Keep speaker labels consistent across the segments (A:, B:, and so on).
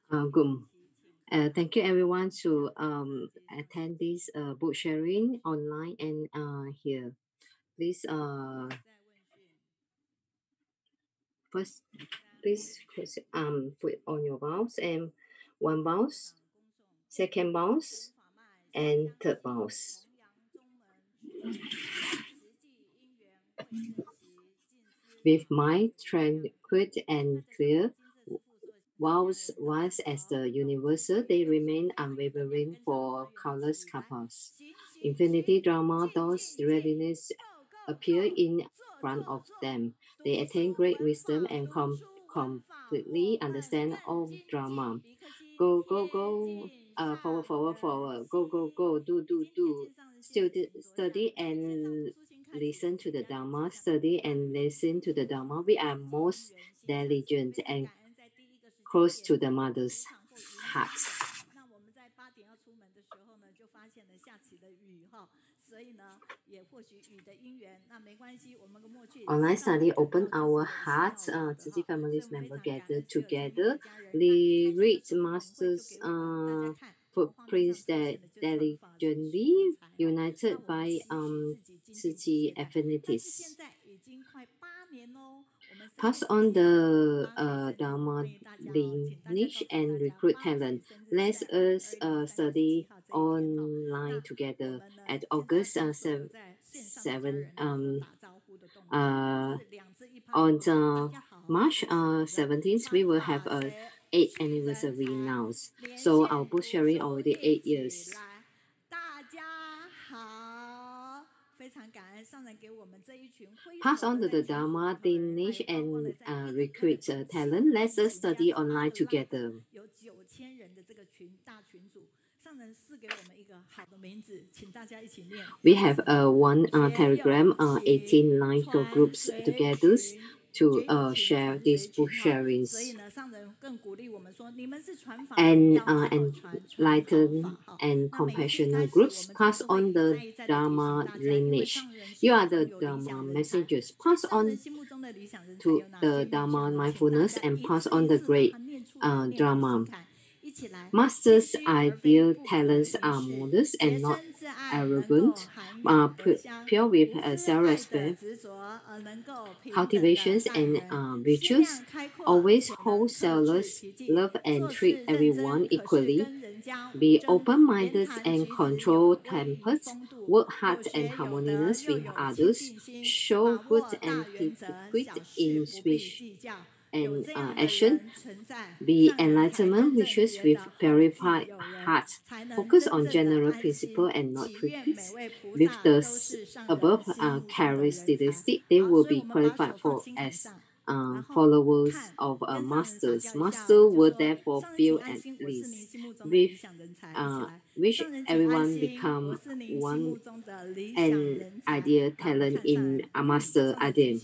A: Good. Thank you everyone to attend this book sharing online and here. Please first please put on your bounce and one bounce, second bounce, and third bounce. With mind tranquil and clear, whilst as the universal, they remain unwavering for countless couples. Infinity drama doors readiness appear in front of them. They attain great wisdom and completely understand all drama. Go, go, go, forward, forward, forward, go, go, go, do. Study and listen to the Dharma, study and listen to the Dharma. We are most diligent and close to the mother's heart. Online study open our hearts. Zhuqi family's members gather together. We read masters footprints that diligently united by Zhuqi affinities. Pass on the Dharma lineage and recruit talent. Let us study online together at August 7. On March 17th, we will have a 8th anniversary now. So our book sharing already 8 years. Pass on to the Dharma lineage and recruit talent. Let us study online together. We have one Telegram, 18 lines for groups together to share these book sharings and enlighten and compassionate groups. Pass on the Dharma lineage. You are the Dharma messengers. Pass on to the Dharma mindfulness and pass on the great Dharma. Master's ideal talents are modest and not arrogant, pure with self-respect, cultivations and virtues, always hold selfless, love and treat everyone equally, be open-minded and control tempers, work hard and harmonious with others, show good and quick in speech and action, be enlightenment wishes with purified heart, focus on general principle and not tricks. With the above characteristics, they will be qualified for as followers of masters. Master will therefore feel at least with which everyone become one an ideal talent in a master idea.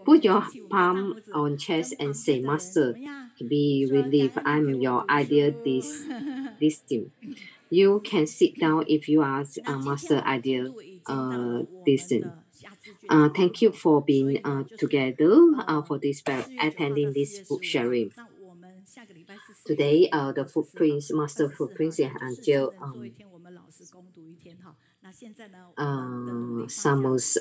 A: Put your palm on chest and say, Master, be relieved. I'm your ideal this team. You can sit down if you are a master ideal distant. Thank you for being together for this attending this book sharing. Today, the footprints, master footprints, until summer's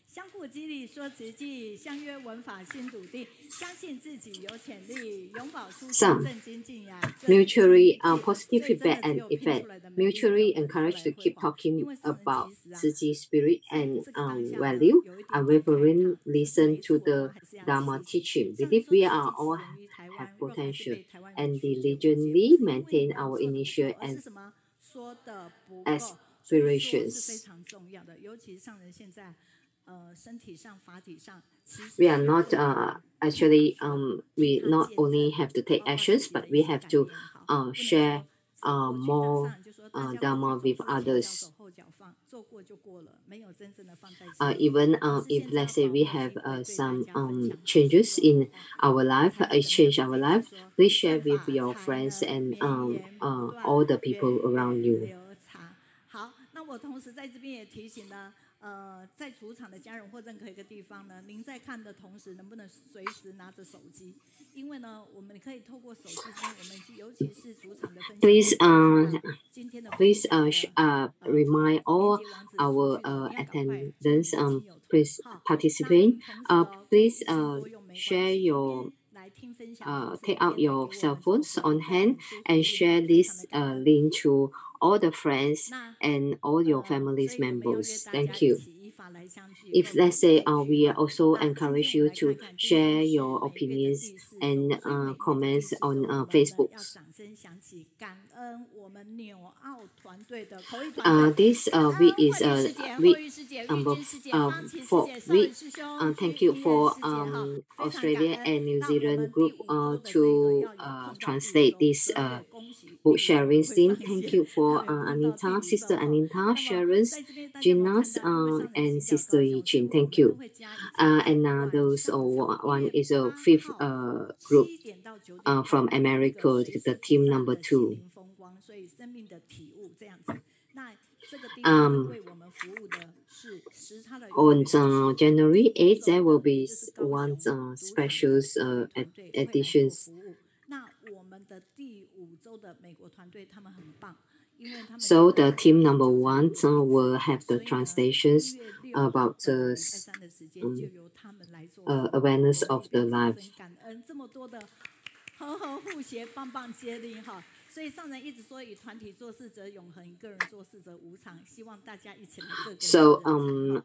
B: 相互激励，说慈济，相约文法新土地，相信自己有潜力，永葆初心，正精进呀。
A: Mutually positive feedback and effect. Mutually encouraged to keep talking about Zhuqi spirit and value. Unwavering listen to the Dharma teaching. Believe we are all have potential and diligently maintain our initial and aspirations. We are not actually we not only have to take actions, but we have to share more Dharma with others. Even if let's say we have some changes in our life, change our life, please share with your friends and all the people around you.
B: 在主场的家人或任何一个地方呢，您在看的同时，能不能随时拿着手机？因为呢，我们可以透过手机中，我们尤其是主场的分享。
A: Please remind all our attendants please participate. Please share your take out your cell phones on hand and share this link to all the friends and all your family's members. Thank you. If let's say we also encourage you to share your opinions and comments on Facebook. This week is week number 4 week. Thank you for Australia and New Zealand group to translate this book sharing scene. Thank you for Anita, Sister Anita, Sharon, Gina's, and Sister Yichin. Thank you. And those one is a fifth group from America, the team number 2. On January 8th, there will be one special editions. So the team number 1 will have the translations about awareness of the life. 所以上人一直说以团体做事则永恒，以个人做事则无常。希望大家一起来各个。So our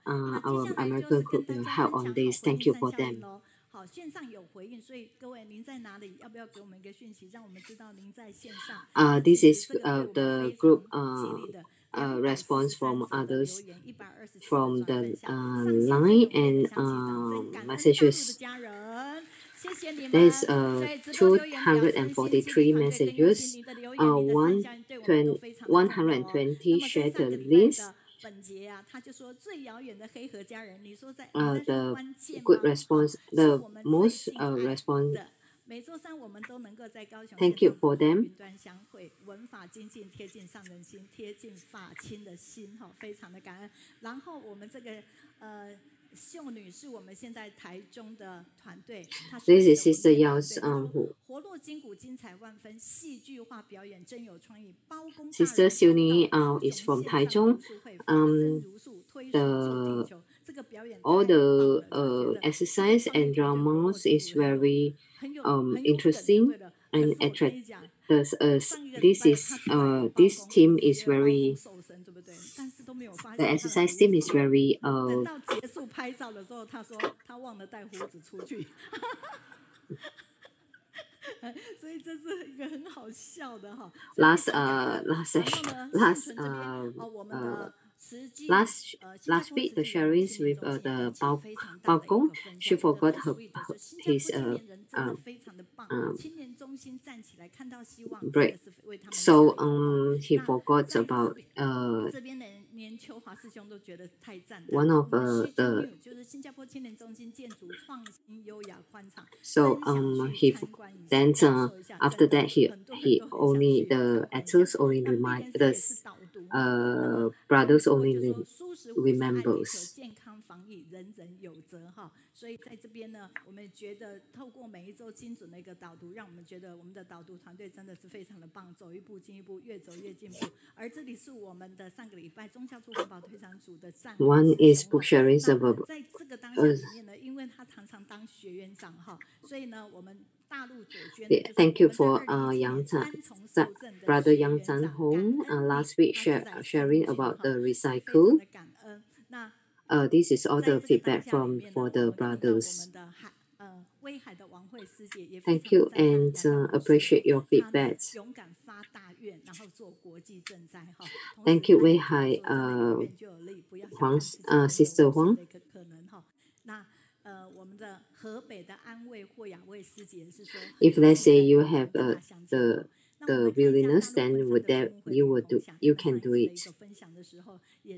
A: American group will help on this. Thank you for them. 好，线上有回应，所以各位您在哪里？要不要给我们一个讯息，让我们知道您在线上？This is the group response from others from the line and messages. There's 243 messages, 120 shared the list. The good response, the most response. Thank you for them. 文法精进，贴近上人心，贴近法亲的心，非常的感恩。然后我们这个秀女是我们现在台中的团队。This is Sister Yao's who. 活络筋骨，精彩万分，戏剧化表演真有创意。包公 Sister Xiuni is from Taichung. All the exercise and dramas is very interesting and attractive. This team is very. The exercise team is very. 等到结束拍照的时候，他说他忘了带胡子出去，所以这是一个很好笑的哈。Last week the sharings with the Bao Gong, she forgot his break. So he forgot about one of the. So he then after that he only the actors only remind the brothers only remembers. 所以在这边呢，我们觉得透过每一周精准的一个导读，让我们觉得我们的导读团队真的是非常的棒，走一步进一步，越走越进步。而这里是我们的上个礼拜宗教处环保推广组的站。One is book sharing about. 在这个当下里面呢，因为他常常当学员长哈，所以呢，我们大陆左捐。Thank you for Brother Yang Zhan Hong last week sharing about the recycle. This is all the feedback for the brothers. Thank you and appreciate your feedback. Thank you, Wei Hai, Sister Huang. If let's say you have the willingness, then you can do it.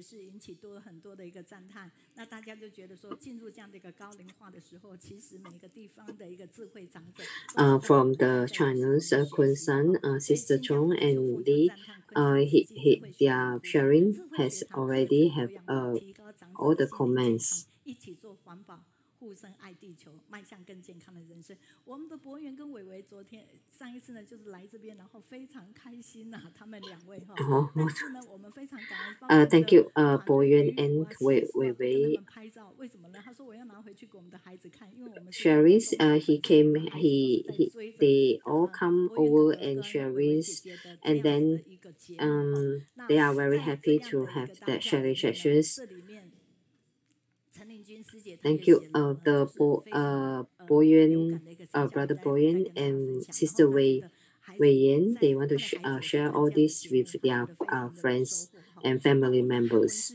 B: 是引起多很多的一个赞叹。那大家就觉得说，进入这样的一个高龄化的时候，其实每个地方的一个智慧长者
A: from the China's Kunsan, Sister Chong and Lee, they are sharing has already have all the comments.
B: 一起做环保。互生爱地球，迈向更健康的人生。我们的博源跟伟伟上一次呢，就是来这边，然后非常开心呐、他们两位哈。但是呢，我们非常感恩。
A: Thank you, 博源 and 伟伟。
B: 拍照，为什么呢？他说我要拿回去给我们的孩子看，因为我们。
A: Sherry's, they all come over and Sherry's, and then they are very happy to have that sharing sessions. Thank you, the Boyan, brother Boyan and sister Wei Yan. They want to share all this with their friends and family members.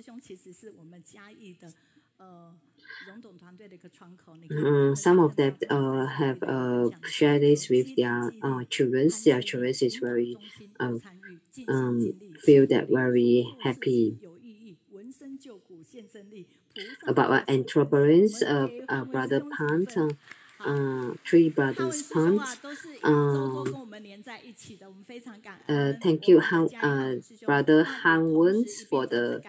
A: Some of them have shared this with their children. Their children is very feel that very happy about our entrepreneurs, brother Pant, three brothers Pant. Thank you, brother Han Wens for the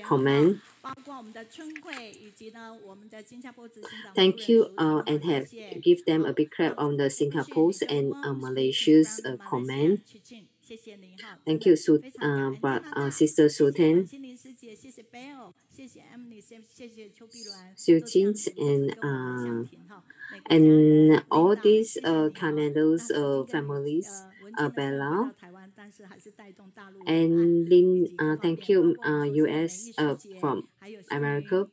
A: comment. Thank you, and have give them a big clap on the Singapore's and Malaysia's comment. Thank you, Sister Sultan, Sultans, and all these Canada's families, Bella and Lin. Thank you, US from America.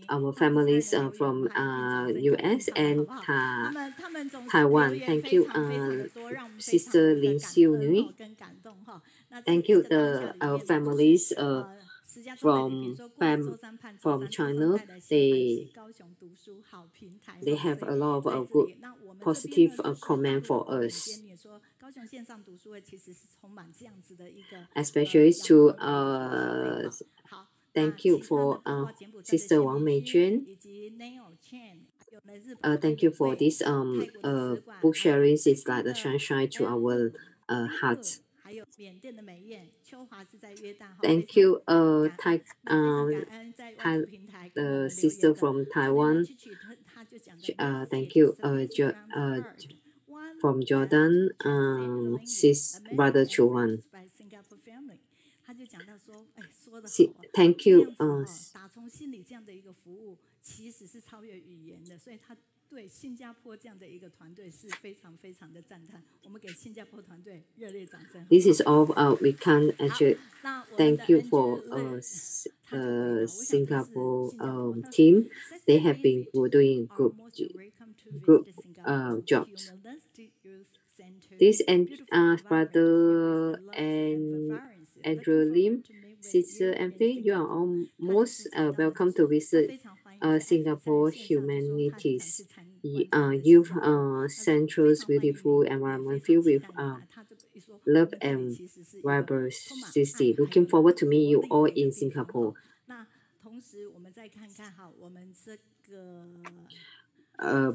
A: Our families from US and Taiwan. Thank you, Sister Lin Xiu Nui. Thank you, the families from China. They have a lot of good positive comment for us, especially to thank you for Sister Wang Meichen. Thank you for this book sharing. It's like the sunshine to our hearts. Thank you, sister from Taiwan. Thank you, from Jordan, brother Chuan. Thank you.
B: 对新加坡这样的一个团队是非常非常的赞叹，我们给新加坡团队热烈掌声。
A: This is all we can actually thank you for Singapore team. They have been doing good jobs. This and brother and Andrew Lim, Sister Yangping, you are all most welcome to visit Singapore Humanities Youth Central's beautiful environment filled with love and vibrancy. Looking forward to meet you all in Singapore.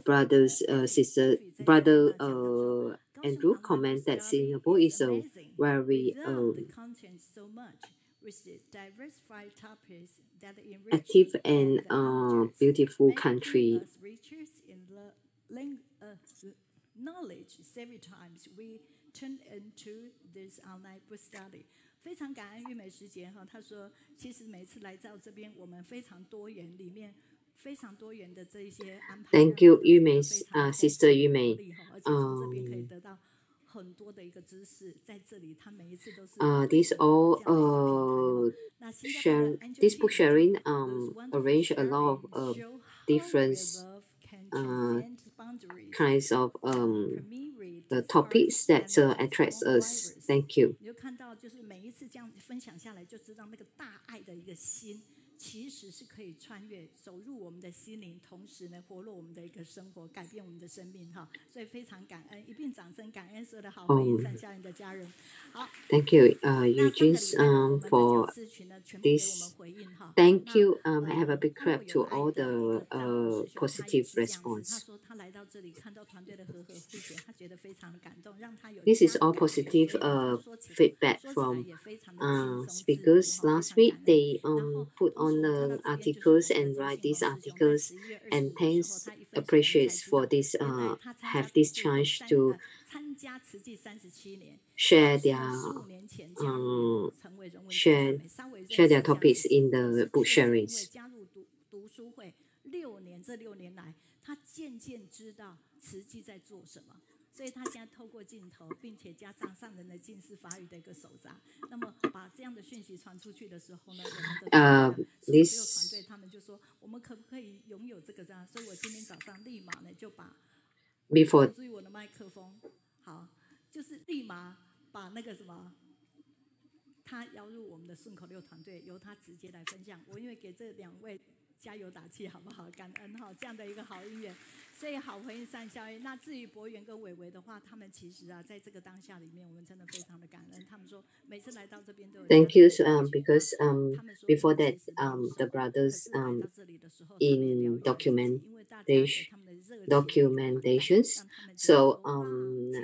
A: Brothers, sister, brother Andrew comment that Singapore is a very active and beautiful country.
B: Knowledge several times we turn into this online book study. 非常感恩玉美师姐哈，她说其实每次来到这边，我们非常多元，里面非常多元的这一些安排。
A: Thank you, 玉美，Sister 玉美。
B: 而且从这边可以得到很多的一个知识，在这里，他每一次都是。
A: These all share this book sharing arrange a lot of different kinds of the topics that attracts us. Thank you.
B: 你就看到，就是每一次这样分享下来，就知道那个大爱的一个心，其实是可以穿越走入我们的心灵，同时呢活络我们的一个生活，改变我们的生命哈。所以非常感恩，一并掌声感恩所有的好回应善效应的家人。好
A: Thank you,
B: 那
A: Eugene,
B: 上个礼拜我们的
A: for
B: 讲师群呢，全部给我们
A: this.
B: 回应哈。
A: Thank
B: 那
A: you. I have a big
B: 厚
A: clap
B: 有
A: to
B: 爱
A: all
B: 的一
A: the
B: 个藏龙师兄，他也
A: positive
B: 是这样子。他
A: response.
B: 说他来到这里看到团队的和和互协，他觉得非常的感动，让他有
A: This
B: 家
A: is
B: 的
A: all
B: 感觉。所
A: positive
B: 以呢，他说起
A: feedback
B: 说起来
A: from
B: 也非常的轻松自如
A: speakers
B: 哈，非
A: last
B: 常感
A: week.
B: 恩。
A: They
B: 然后
A: put
B: 都是
A: on
B: 我看
A: the
B: 到这边就是
A: articles
B: 我们的
A: and
B: 周
A: write
B: 信
A: these
B: 宏师兄，在
A: articles
B: 11月25
A: and
B: 的时候，
A: thanks
B: 他一分享我们才
A: appreciates
B: 知
A: for
B: 道，
A: this
B: 原来他参加
A: have this
B: 慈济
A: chance to
B: 参加慈济37年，
A: share
B: 但是
A: their
B: 呢15年前加入以后成为人文教赞
A: share
B: 美，稍微认
A: share
B: 识
A: their
B: 一下
A: topics
B: 慈济，
A: in
B: 可
A: the
B: 是
A: book
B: 却是因为
A: sharings.
B: 加入读书会6年，这6年来，他渐渐知道慈济在做什么。所以他现在透过镜头，并且加上上人的近似法语的一个手札，那么把这样的讯息传出去的时候呢，我们的团队啊，所有团队他们就说，我们可不可以拥有这个这样？所以我今天早上立马呢就把，
A: Before
B: 注意我的麦克风，好，就是立马把那个什么，他邀入我们的顺口溜团队，由他直接来分享。我因为给这2位加油打气，好不好？感恩哈，这样的一个好姻缘，所以好回应善效应。那至于博源跟伟伟的话，他们其实啊，在这个当下里面，我们真的非常的感恩。他们说每次来到这边都有
A: thank you
B: 他们
A: because
B: 说
A: before
B: 因为
A: that
B: 其实没有
A: the
B: 熟，可
A: brothers
B: 是来到这里的时候，他们也疗
A: in
B: 愈了自己，因为大家给他们的热情跟款待，
A: documentations.
B: 让他们觉得
A: So
B: 说哇，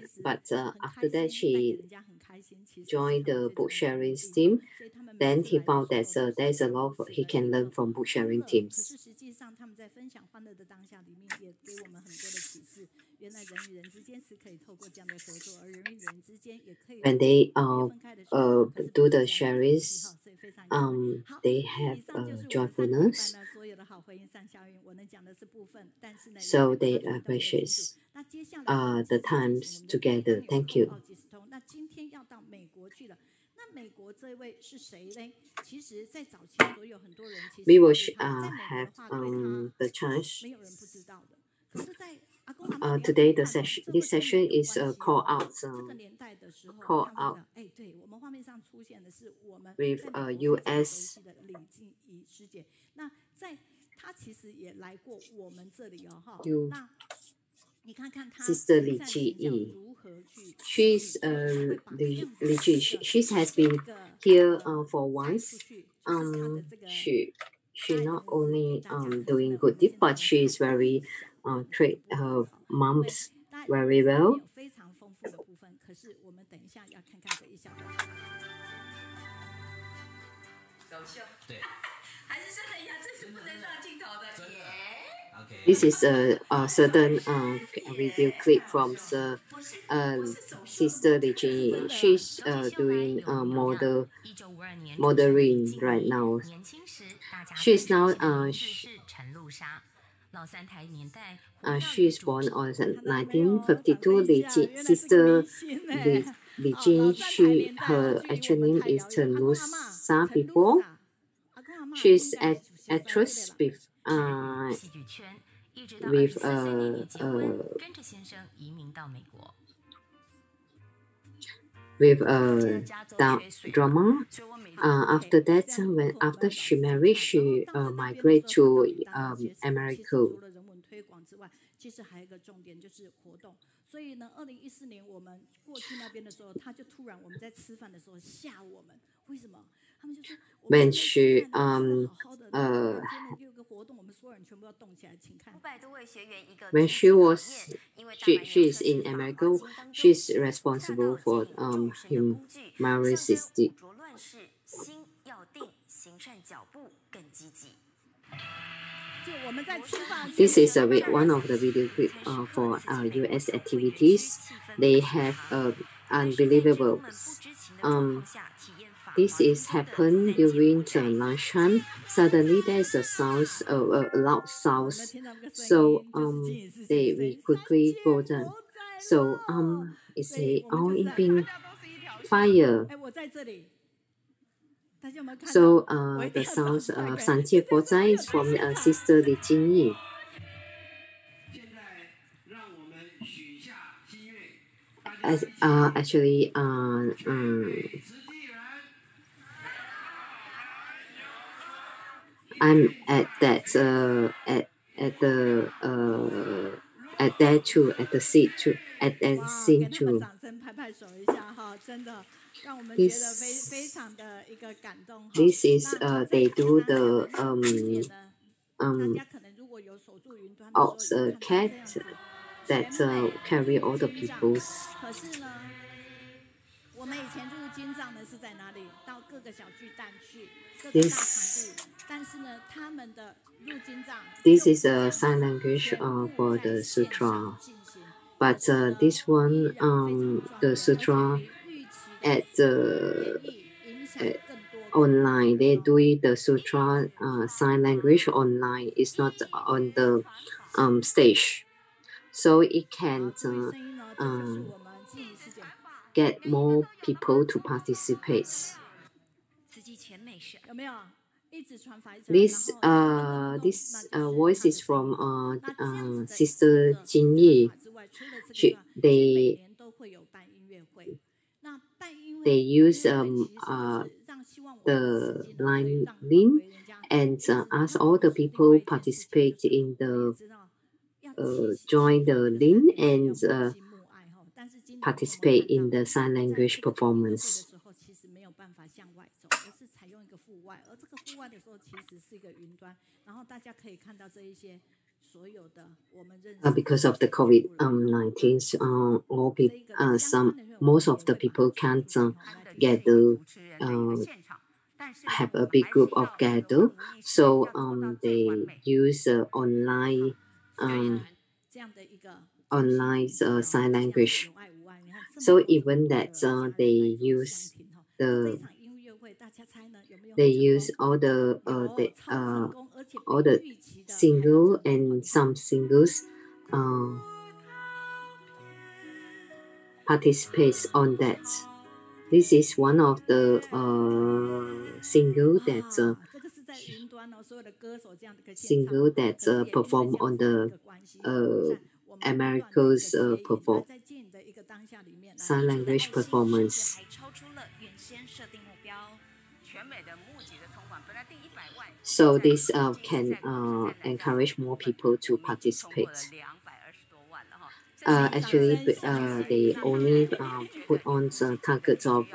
B: 其实
A: but
B: 很
A: after
B: 开
A: that
B: 心，带给
A: she
B: 人家很开心，其实是
A: joined
B: 他们
A: the
B: 最
A: book
B: 重要的目
A: sharing
B: 的哈。
A: team.
B: 所以他们每
A: Then
B: 次
A: he
B: 来的
A: found
B: 时
A: that
B: 候都是
A: there's a
B: 很
A: lot
B: 如此
A: he
B: 的
A: can
B: 一
A: learn
B: 个
A: from book
B: 欢
A: sharing
B: 乐。可
A: teams.
B: 是实际上他们在分享欢乐的当下里面，也给我们很多的启示。原来人与人之间是可以透过这样的合作，而人与人之间也可以
A: When
B: 透
A: they
B: 过分开的时候，可是
A: do
B: 彼
A: the
B: 此相爱的契哈。
A: sharings,
B: 所以非常感恩。好，
A: they
B: 所以
A: have
B: 以上就是我们上个礼拜
A: joyfulness.
B: 呢所有的好回应善效应，我能讲的是部分，但是呢也
A: So
B: 会把它
A: they
B: 传动的清楚。
A: appreciate
B: 那接下来我们
A: the
B: 即将进
A: times
B: 行我们的第一
A: together.
B: 堂有
A: Thank
B: 扣
A: you.
B: 奥吉斯通。那今天要到美国去了。那美国这位是谁呢？其实，在早期所有很多人其实
A: We will
B: 对他，在美国
A: have
B: 的话对他
A: the chance.
B: 没有人不知道的。可是，在阿公阿嬷你要
A: Today
B: 看
A: the
B: 看哦，
A: session
B: 这
A: this
B: 会跟
A: session
B: 你有
A: is
B: 关
A: a
B: 系
A: call
B: 哦。
A: out
B: 这个年代的时候，
A: call
B: 看到
A: out
B: 的，哎，对我们画面上出现的是我们
A: with
B: 在美国非常熟
A: US
B: 悉的李静怡师姐。那在她其实也来过我们这里哦，哈。那你看看她
A: Sister
B: 行
A: Li
B: 善行教
A: Jingyi.
B: 如何去经历，
A: She's
B: 所以会把这
A: Li
B: 样子
A: Li
B: 的
A: Ji.
B: 一个
A: She has
B: 这
A: been
B: 个
A: here for
B: 带出
A: once.
B: 去，就是她的这个
A: She
B: 爱的
A: not
B: 恩赐给
A: only
B: 大家。可是
A: doing
B: 呢，我
A: good
B: 们
A: deed,
B: 现在
A: but
B: 来
A: she is
B: 看
A: very
B: 小的这
A: treat
B: 个部分
A: her
B: 哈，因为
A: moms
B: 大家
A: very
B: 里面
A: well.
B: 有非常丰富的部分。可是我们等一下要看看这一小段。
C: 搞笑，对，还是真的呀，这是不能上镜头的。真的。Okay.
A: This is a certain video clip from Sister Li Jingyi. She's doing modeling right now. She's now she is born on 1952. Sister Li Jingyi, her actual name is Chen before. She's an actress with drama. After that, after she married, she migrated to America.
B: 其实还有一个重点就是活动，所以呢，2014年我们过去那边的时候，他就突然我们在吃饭的时候吓我们，为什么？他们就说我们
A: When
B: 在
A: she
B: 吃饭呢，吃好好的，突然间呢有一个活动，我们所有人全部要动起来，请看。
A: When she is in America, she's responsible for humanity. This is one of the video clips for US activities. They have unbelievable. This is happened during the lunchtime. Suddenly there's a sound, a loud sound. So we quickly go down. So it's a Yangping fire. So the sounds of 三界佛灾 is from Sister Li Jingyi. Actually, I'm at that at that too, at the seat too, at that
B: 哇，
A: scene
B: 给他们
A: too.
B: 掌声拍拍手一下哈，真的让我们觉得非
A: This
B: 常的一个感动哈。
A: this is
B: 那
A: they
B: 在
A: do
B: 简单
A: the
B: 讲的今年呢，大
A: um
B: 家可能如果有守住云端的时候，
A: ox
B: 有看到
A: cat
B: 这样子
A: that
B: 全美
A: carry all
B: 入
A: the
B: 金帐。
A: peoples.
B: 可是呢，我们以前入金帐呢是在哪里？到各个小巨蛋去，各个大场地。但是呢，他们的入金帐
A: This
B: 就
A: is
B: 是这
A: a
B: 样
A: sign
B: 子，
A: language
B: 全部
A: for
B: 在
A: the
B: 线
A: sutra.
B: 上进行。 可
A: But
B: 是呢，
A: this
B: 依
A: one
B: 然非常
A: the
B: 庄严，而且
A: sutra
B: 比预期的
A: at
B: 演
A: the
B: 绎影响更多。
A: online they do the sutra sign language online. It's not on the stage, so it
B: 好，
A: can
B: 注意声音哦，这就是我们静怡师姐。
A: get more people to participate.
B: 有没有一直传法一直
A: This
B: 然后
A: this
B: 那就是
A: voice
B: 她的
A: is
B: 声
A: from
B: 音。 那这样子的
A: Sister
B: 一个
A: Jingyi.
B: 传法之外，除了这个之
A: She
B: 外，其实每
A: they
B: 年都会有办音乐会。那办音
A: they
B: 乐
A: use
B: 其实就是让希望我们
A: the
B: 自己呢可以
A: line
B: 让
A: lin
B: 回人家
A: and
B: 知道
A: ask
B: 那
A: all
B: 同
A: the
B: 时另
A: people
B: 外一件事情
A: participate
B: 就是
A: in
B: 我们也
A: the
B: 知道要气息
A: join
B: 这
A: the
B: 个
A: lin
B: 3年是
A: and
B: 要母心母爱哈。但是今年我们
A: participate
B: 看
A: in
B: 到
A: the sign
B: 在
A: language
B: 这个办音乐会的
A: performance.
B: 时候，其实没有办法向外走，而是采用一个户外。而这个户外的时候，其实是一个云端，然后大家可以看到这一些所有的我们认识的
A: Because of the
B: 全部人
A: COVID-19, all
B: 这
A: people,
B: 一个相
A: some
B: 关的音乐我们
A: most
B: 也
A: of the
B: 会把它
A: people
B: 传
A: can't
B: 出去哈。我们来听
A: gather have a big group of gather, so they use online
B: 这样的一个
A: online
B: 这样子
A: sign language.
B: 有爱无爱，你看这么
A: So
B: 多
A: even
B: 的
A: that
B: 下来
A: they
B: 来做
A: use
B: 相挺哈。那这
A: the
B: 一场音乐会，大家猜呢有没有
A: they
B: 很成
A: use
B: 功？
A: all the
B: 有，超成功，而且
A: all
B: 比
A: the
B: 预期的还要
A: single
B: 成功。
A: and some singles participates on that. This is one of the single that
B: 这个是在云端哦，所有的歌手这样的一个现场
A: single
B: 哦，
A: that
B: 可是也因为
A: perform
B: 这样
A: on
B: 子的一
A: the
B: 个关系，你看我们不断的一个
A: America's
B: 接引，
A: perform
B: 在接引的一个当下里面，
A: sign language performance.
C: 还超出了原先设定目标。全美的募集的筹款本来定100万，
A: So this can encourage more people to
C: 冲破了
A: participate.
C: 220多万了哈。
A: Actually, they only put on targets of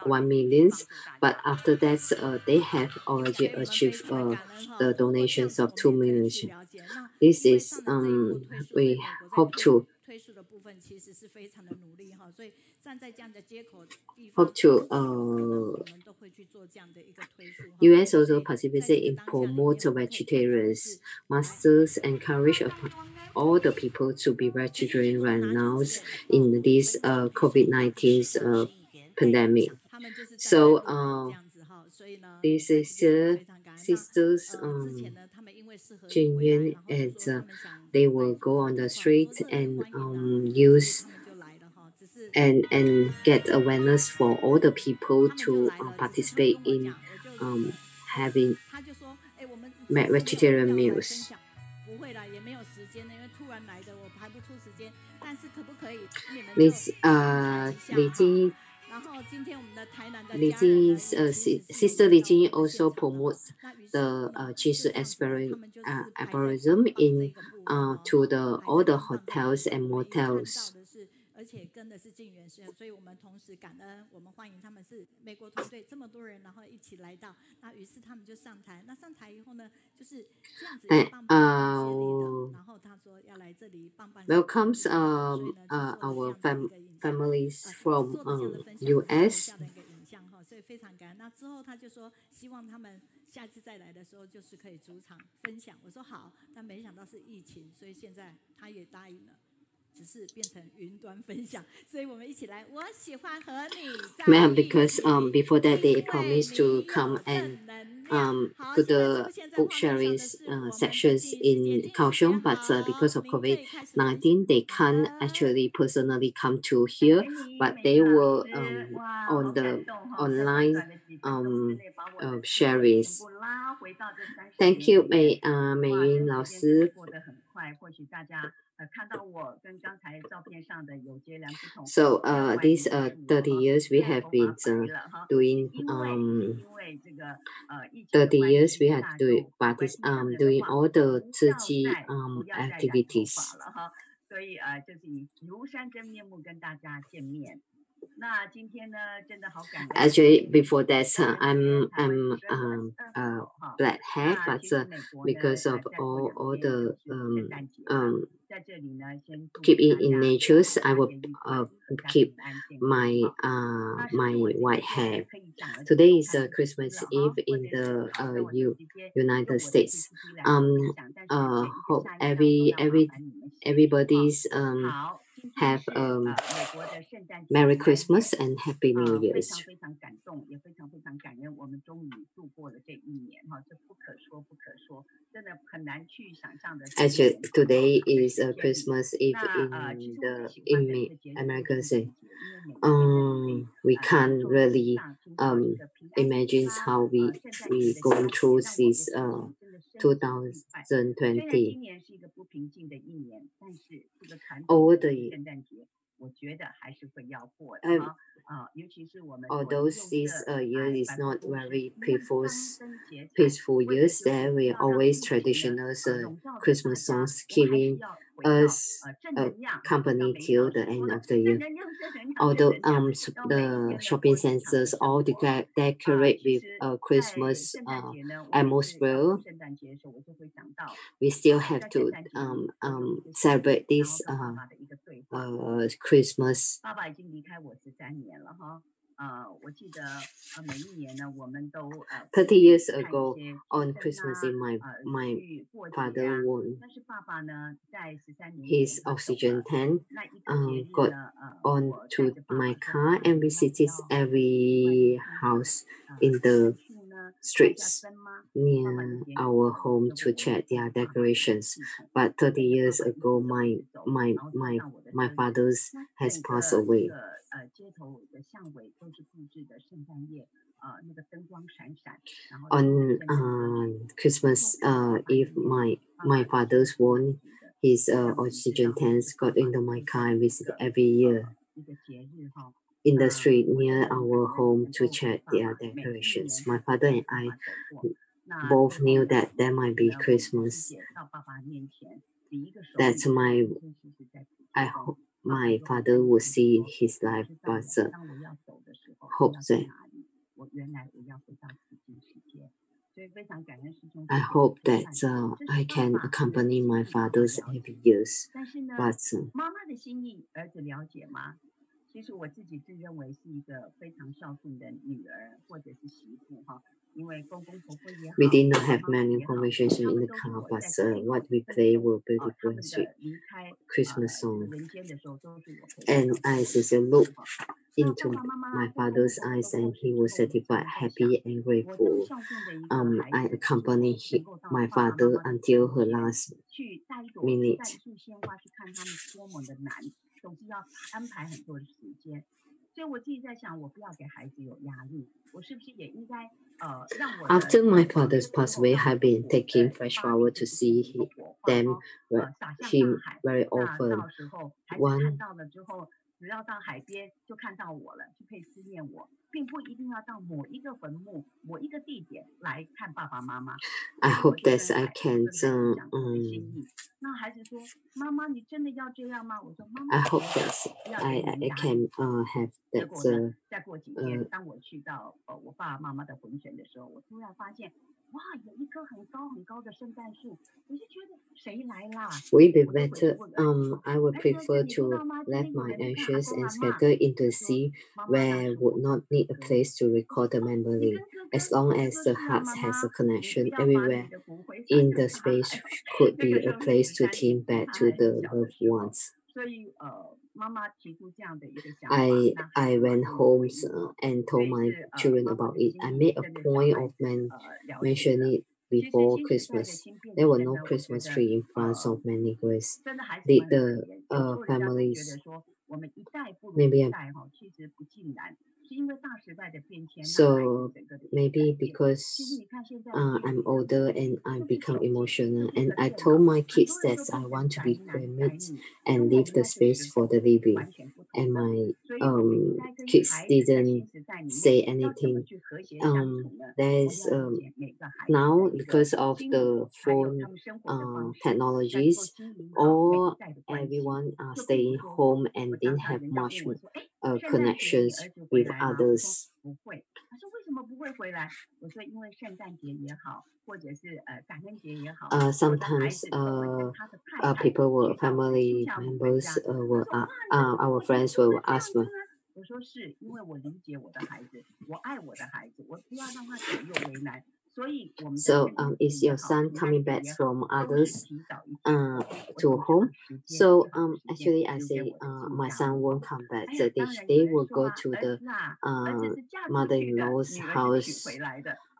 A: 1 million, but after that, they have already
B: 我们非
A: achieved
B: 常感恩哈，
A: the
B: 透过这样
A: donations
B: 子
A: of
B: 我
A: 2
B: 们也可以
A: million.
B: 去了解。那
A: This
B: 因为
A: is
B: 上的这一步推出，所
A: we
B: 以美国在
A: hope to
B: 推出的部分其实是非常的努力哈，所以站在这样的接口地方，
A: hope to
B: 可能我们都会去做这样的一个推出哈。
A: US
B: 所
A: also
B: 以在
A: participates
B: 这个
A: in
B: 当下里面，
A: promote
B: 我们可以看到的
A: vegetarians.
B: 是
A: Masters encourage all the people to be vegetarian right now in this COVID-19 pandemic.
B: 他们就是站在
A: So
B: 路口这样子哈，所以呢，
A: this
B: 在
A: is
B: 这边我非常感恩。
A: sisters
B: 那之前呢，他们因为适合
A: Chen
B: 回来，
A: Ying
B: 然后就
A: and
B: 说他们想
A: they
B: 来
A: will
B: 做
A: go
B: 这
A: on
B: 个
A: the
B: 团，我
A: street
B: 说热烈
A: and
B: 欢迎啊，所以
A: use
B: 他们就来了哈。只是
A: and get awareness for all the people
B: 他们就
A: to
B: 来了，只是他们
A: participate
B: 跟我
A: in
B: 讲，我就
A: having
B: 他就说，哎，我们以前是
A: vegetarian
B: 6月要来分
A: meals.
B: 享，不会啦，也没有时间的，因为突然来的，我排不出时间。但是可不可以你们就
A: This
B: 上台一下
A: Li
B: 哈？
A: Jing
B: 然后今天我们的台南的
A: Li
B: 家人呢，
A: Jing's
B: 也其实是
A: sister
B: 有
A: Li
B: 来到我
A: Jing
B: 们的
A: also
B: 现场的哈。
A: promotes
B: 那于是
A: the
B: 呢，
A: cheese
B: 就这样子的，他们就是排在
A: aphorism
B: 帮这
A: in
B: 个部分哦，
A: to
B: 哈，
A: the
B: 排
A: all
B: 在
A: the
B: 帮这个
A: hotels
B: 部分，
A: and
B: 我们也看到
A: motels.
B: 的是，而且跟的是进园师，所以我们同时感恩，我们欢迎他们是美国团队这么多人，然后一起来到，那于是他们就上台，那上台以后呢，就是这样子一棒棒的接力的，然后他说要来这里棒棒手帮
A: welcomes
B: 所以呢，就做了
A: our
B: 这样的一个影像。
A: families from
B: 做的这样的分享，留
A: US.
B: 下的一个影像哈，所以非常感恩。那之后他就说，希望他们下次再来的时候，就是可以主场分享。我说好，但没想到是疫情，所以现在他也答应了。只是变成云端分享，所以我们一起来。我喜欢和你在
A: Ma'am,
B: 一起，
A: because before that
B: 因
A: they
B: 为
A: promised
B: 你
A: to
B: 有
A: come
B: 正
A: and
B: 能量。好，
A: put
B: 现在出
A: the
B: 现在
A: book
B: 画面上
A: sharing
B: 的是我们的
A: sections
B: 静怡师姐，
A: in
B: 静怡师姐
A: Kaohsiung, but
B: 好，
A: because of
B: 您可以开始分
A: COVID-19, they can't
B: 享。
A: actually personally come to here, but they were on the online sharings. Thank you, 美云老师. So these 30 years we have been doing 30 years we had to doing all the Zhuqi activities. Actually, before that, I'm black hair, but because of all the keep it in natures, I will keep my my white hair. Today is Christmas Eve in the United States. Hope everybody's have Merry Christmas and Happy New Year's. Actually, today is Christmas Eve in America. We can't really imagine how we going through this 2020. Over the although this year is not very peaceful years, there will always traditional Christmas songs keeping us company till the end of the year. Although the shopping centers all decorate with Christmas atmosphere, we still have to celebrate this Christmas. 30 years ago on Christmas Eve, my father won his oxygen tank, got onto my car and visited every house in the streets near our home to check their decorations. But 30 years ago, my father has passed away. On Christmas Eve, my father's won his oxygen tanks got into my car and visit every year in the street near our home to check their decorations. My father and I both knew that there might be Christmas. That's I hope my father will see his life, but hope that I hope that I can accompany my father's every years. But
B: 其实我自己自认为是一个非常孝顺的女儿或者是媳妇哈，因为公公婆婆也好。
A: We did not have many conversations in the car, but what we play were beautiful and sweet Christmas songs. And I just looked into my father's eyes, and he was satisfied, happy, and grateful. I accompanied my father until her last minute. 总是要安排很多的时间，所以我自己在想，我不要给孩子有压力，我是不是也应该让我 After my father's passed away, I've been taking fresh flower to see them him very often. One 只要到海边就看到我了，就可以思念我，并不一定要到某一个坟墓、某一个地点来看爸爸妈妈。I hope that I can. 那孩子说：“妈妈，你真的要这样吗？”我说：“妈妈。” I hope that I can have that. 再过几天，当我去到我爸爸妈妈的魂选的时候，我突然发现。 哇，有一棵很高很高的圣诞树，我就觉得谁来啦 ？Would be better. I would prefer to let my ashes and scatter into the sea, where would not need a place to record the memory. As long as the heart has a connection, everywhere in the space could be a place to think back to the loved ones. I went home and told my children about it. I made a point of mentioning it before Christmas. There were no Christmas tree in front of many graves. Did the families maybe so maybe because I'm older and I become emotional, and I told my kids that I want to be cremated and leave the space for the living. and my kids didn't say anything. There's now because of the phone technologies, all everyone are staying home and didn't have much connections with others. Sometimes people were family members were our friends will ask me. So is your son coming back from others to home? So actually I say my son won't come back. So they will go to the mother-in-law's house.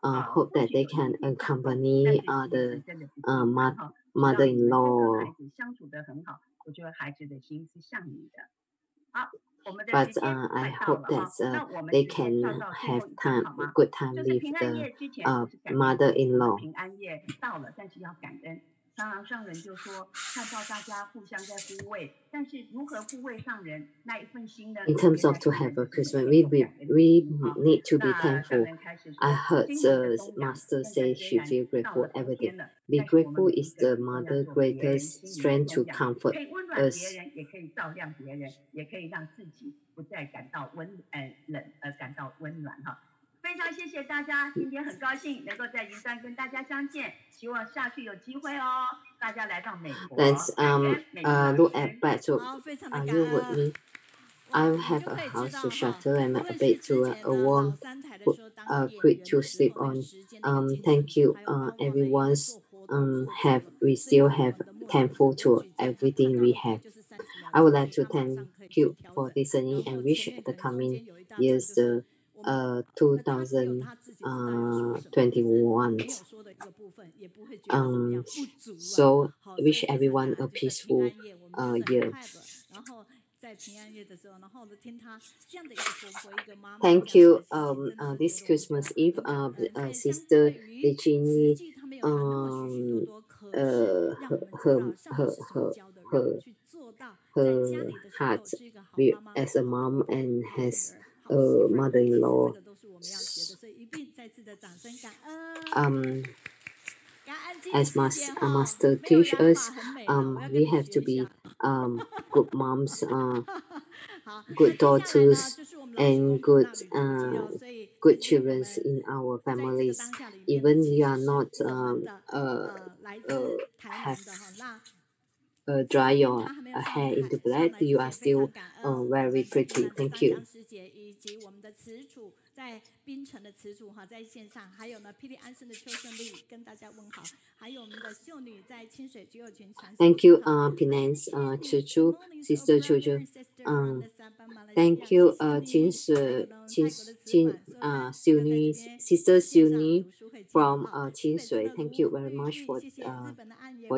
A: Hope that they can accompany the mother-in-law. But I hope that they can have good time with the mother-in-law. In terms of to have a Christmas, we need to be thankful. I heard the master say she feel grateful every day. Be grateful is the mother greatest strength to comfort us. Let's look at back to are you with me? I have a house to shelter and a bed to a warm, quick to sleep on. Thank you, everyone's. We still have thankful to everything we have. I would like to thank you for listening and wish the coming years the 2021. So wish everyone a peaceful year. Thank you. This Christmas Eve, Sister Jingyi, her heart as a mom and has a mother-in-law. As master teach us, we have to be good moms, good daughters, and good children in our families. Even you are not have dry your hair into black, you are still very pretty. Thank you. Thank you, Penance, Chu, Sister Chu. Thank you, Sister Xiu from Qinshui. Thank you very much for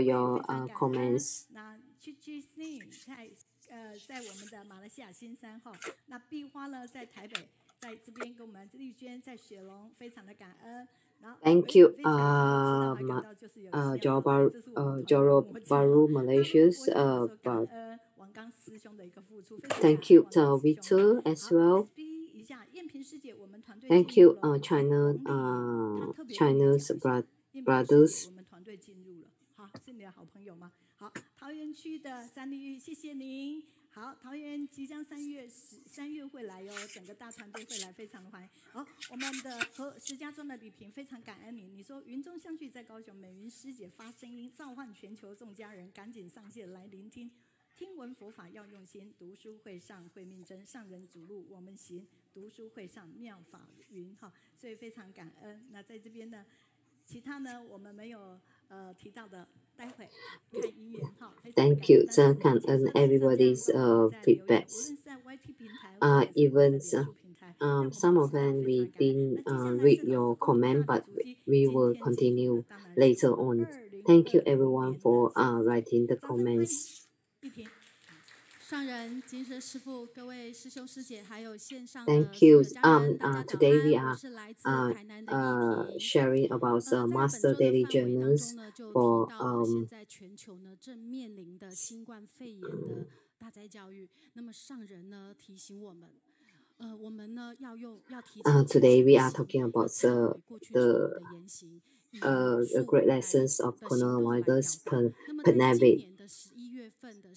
A: your comments.
B: 在我们的马来西亚新山哈，那壁花呢在台北，在这边跟我们丽娟在雪龙，非常的感恩。
A: Thank you, Joro Baru Malaysia, thank you, Victor as well. Thank you, China's brothers.
B: 是你的好朋友吗？好，桃园区的三丽玉，谢谢您。好，桃园即将3月会来哦，整个大团队会来，非常的欢迎。好，我们的和石家庄的李平非常感恩你。你说云中相聚在高雄，美云师姐发声音，召唤全球众家人，赶紧上线来聆听。听闻佛法要用心，读书会上慧命真，上人主路我们行，读书会上妙法云哈，所以非常感恩。那在这边呢，其他呢我们没有提到的。
A: Thank you, and everybody's feedbacks. Even some of them we didn't read your comment, but we will continue later on. Thank you, everyone, for writing the comments.
D: 上人、金蛇师父、各位师兄师姐，还有线上的
A: Thank you.
D: 所有家人，大家早
A: Today we
D: 安。我
A: are
D: 是来自台南的议题。
A: sharing about
D: 在
A: Master
D: 本周的
A: Daily
D: 范围当
A: Journals
D: 中呢，就提
A: for
D: 到了现在全球呢正面临的新冠肺炎的大灾教育。那么上人呢提醒我们，我们呢要提起
A: Today we are talking about
D: 过去错误的言行。
A: great lessons of coronavirus
D: 那么在今
A: pandemic.
D: 年的11月份的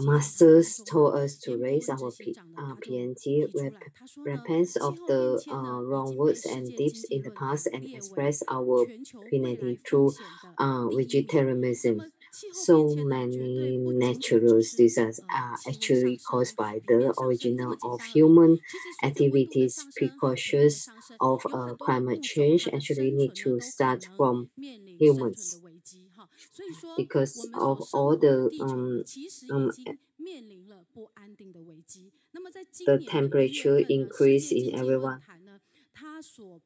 A: Masters told us to
D: 严
A: raise
D: 博
A: our
D: 文执行长呢，他就
A: PNT
D: 提出来，他说呢，
A: repents
D: 气
A: of
D: 候
A: the
D: 变迁呢
A: wrong
D: 已经被
A: words
D: 世
A: and
D: 界
A: deeds
D: 经济
A: in the
D: 论坛
A: past and
D: 列为
A: express our
D: 全球未来
A: PNT
D: 风
A: through
D: 险的第一名。那
A: vegetarianism.
D: 么气候
A: So
D: 变迁呢，绝对
A: many
D: 不仅仅
A: natural
D: 只是
A: disasters are
D: 气温
A: actually
D: 上
A: caused
D: 升、
A: by
D: 海
A: the
D: 平面上升这么
A: original
D: 简
A: of
D: 单而已。
A: human
D: 其实随着温度的
A: activities.
D: 上升、海平面的
A: Precautions
D: 上升，
A: of
D: 有很多的
A: climate
D: 物种
A: change
D: 它的
A: actually
D: 生
A: need
D: 存呢
A: to
D: 都可
A: start
D: 能
A: from
D: 面临生存的
A: humans
D: 危机哈。所以说，我
A: because
D: 们所
A: of
D: 生
A: all
D: 活的
A: the
D: 地球呢，其实已经面临了不安定的危机。那么在今
A: the
D: 年的1
A: temperature
D: 月份呢，世
A: increase
D: 界
A: in
D: 经济论
A: everyone.
D: 坛呢，它所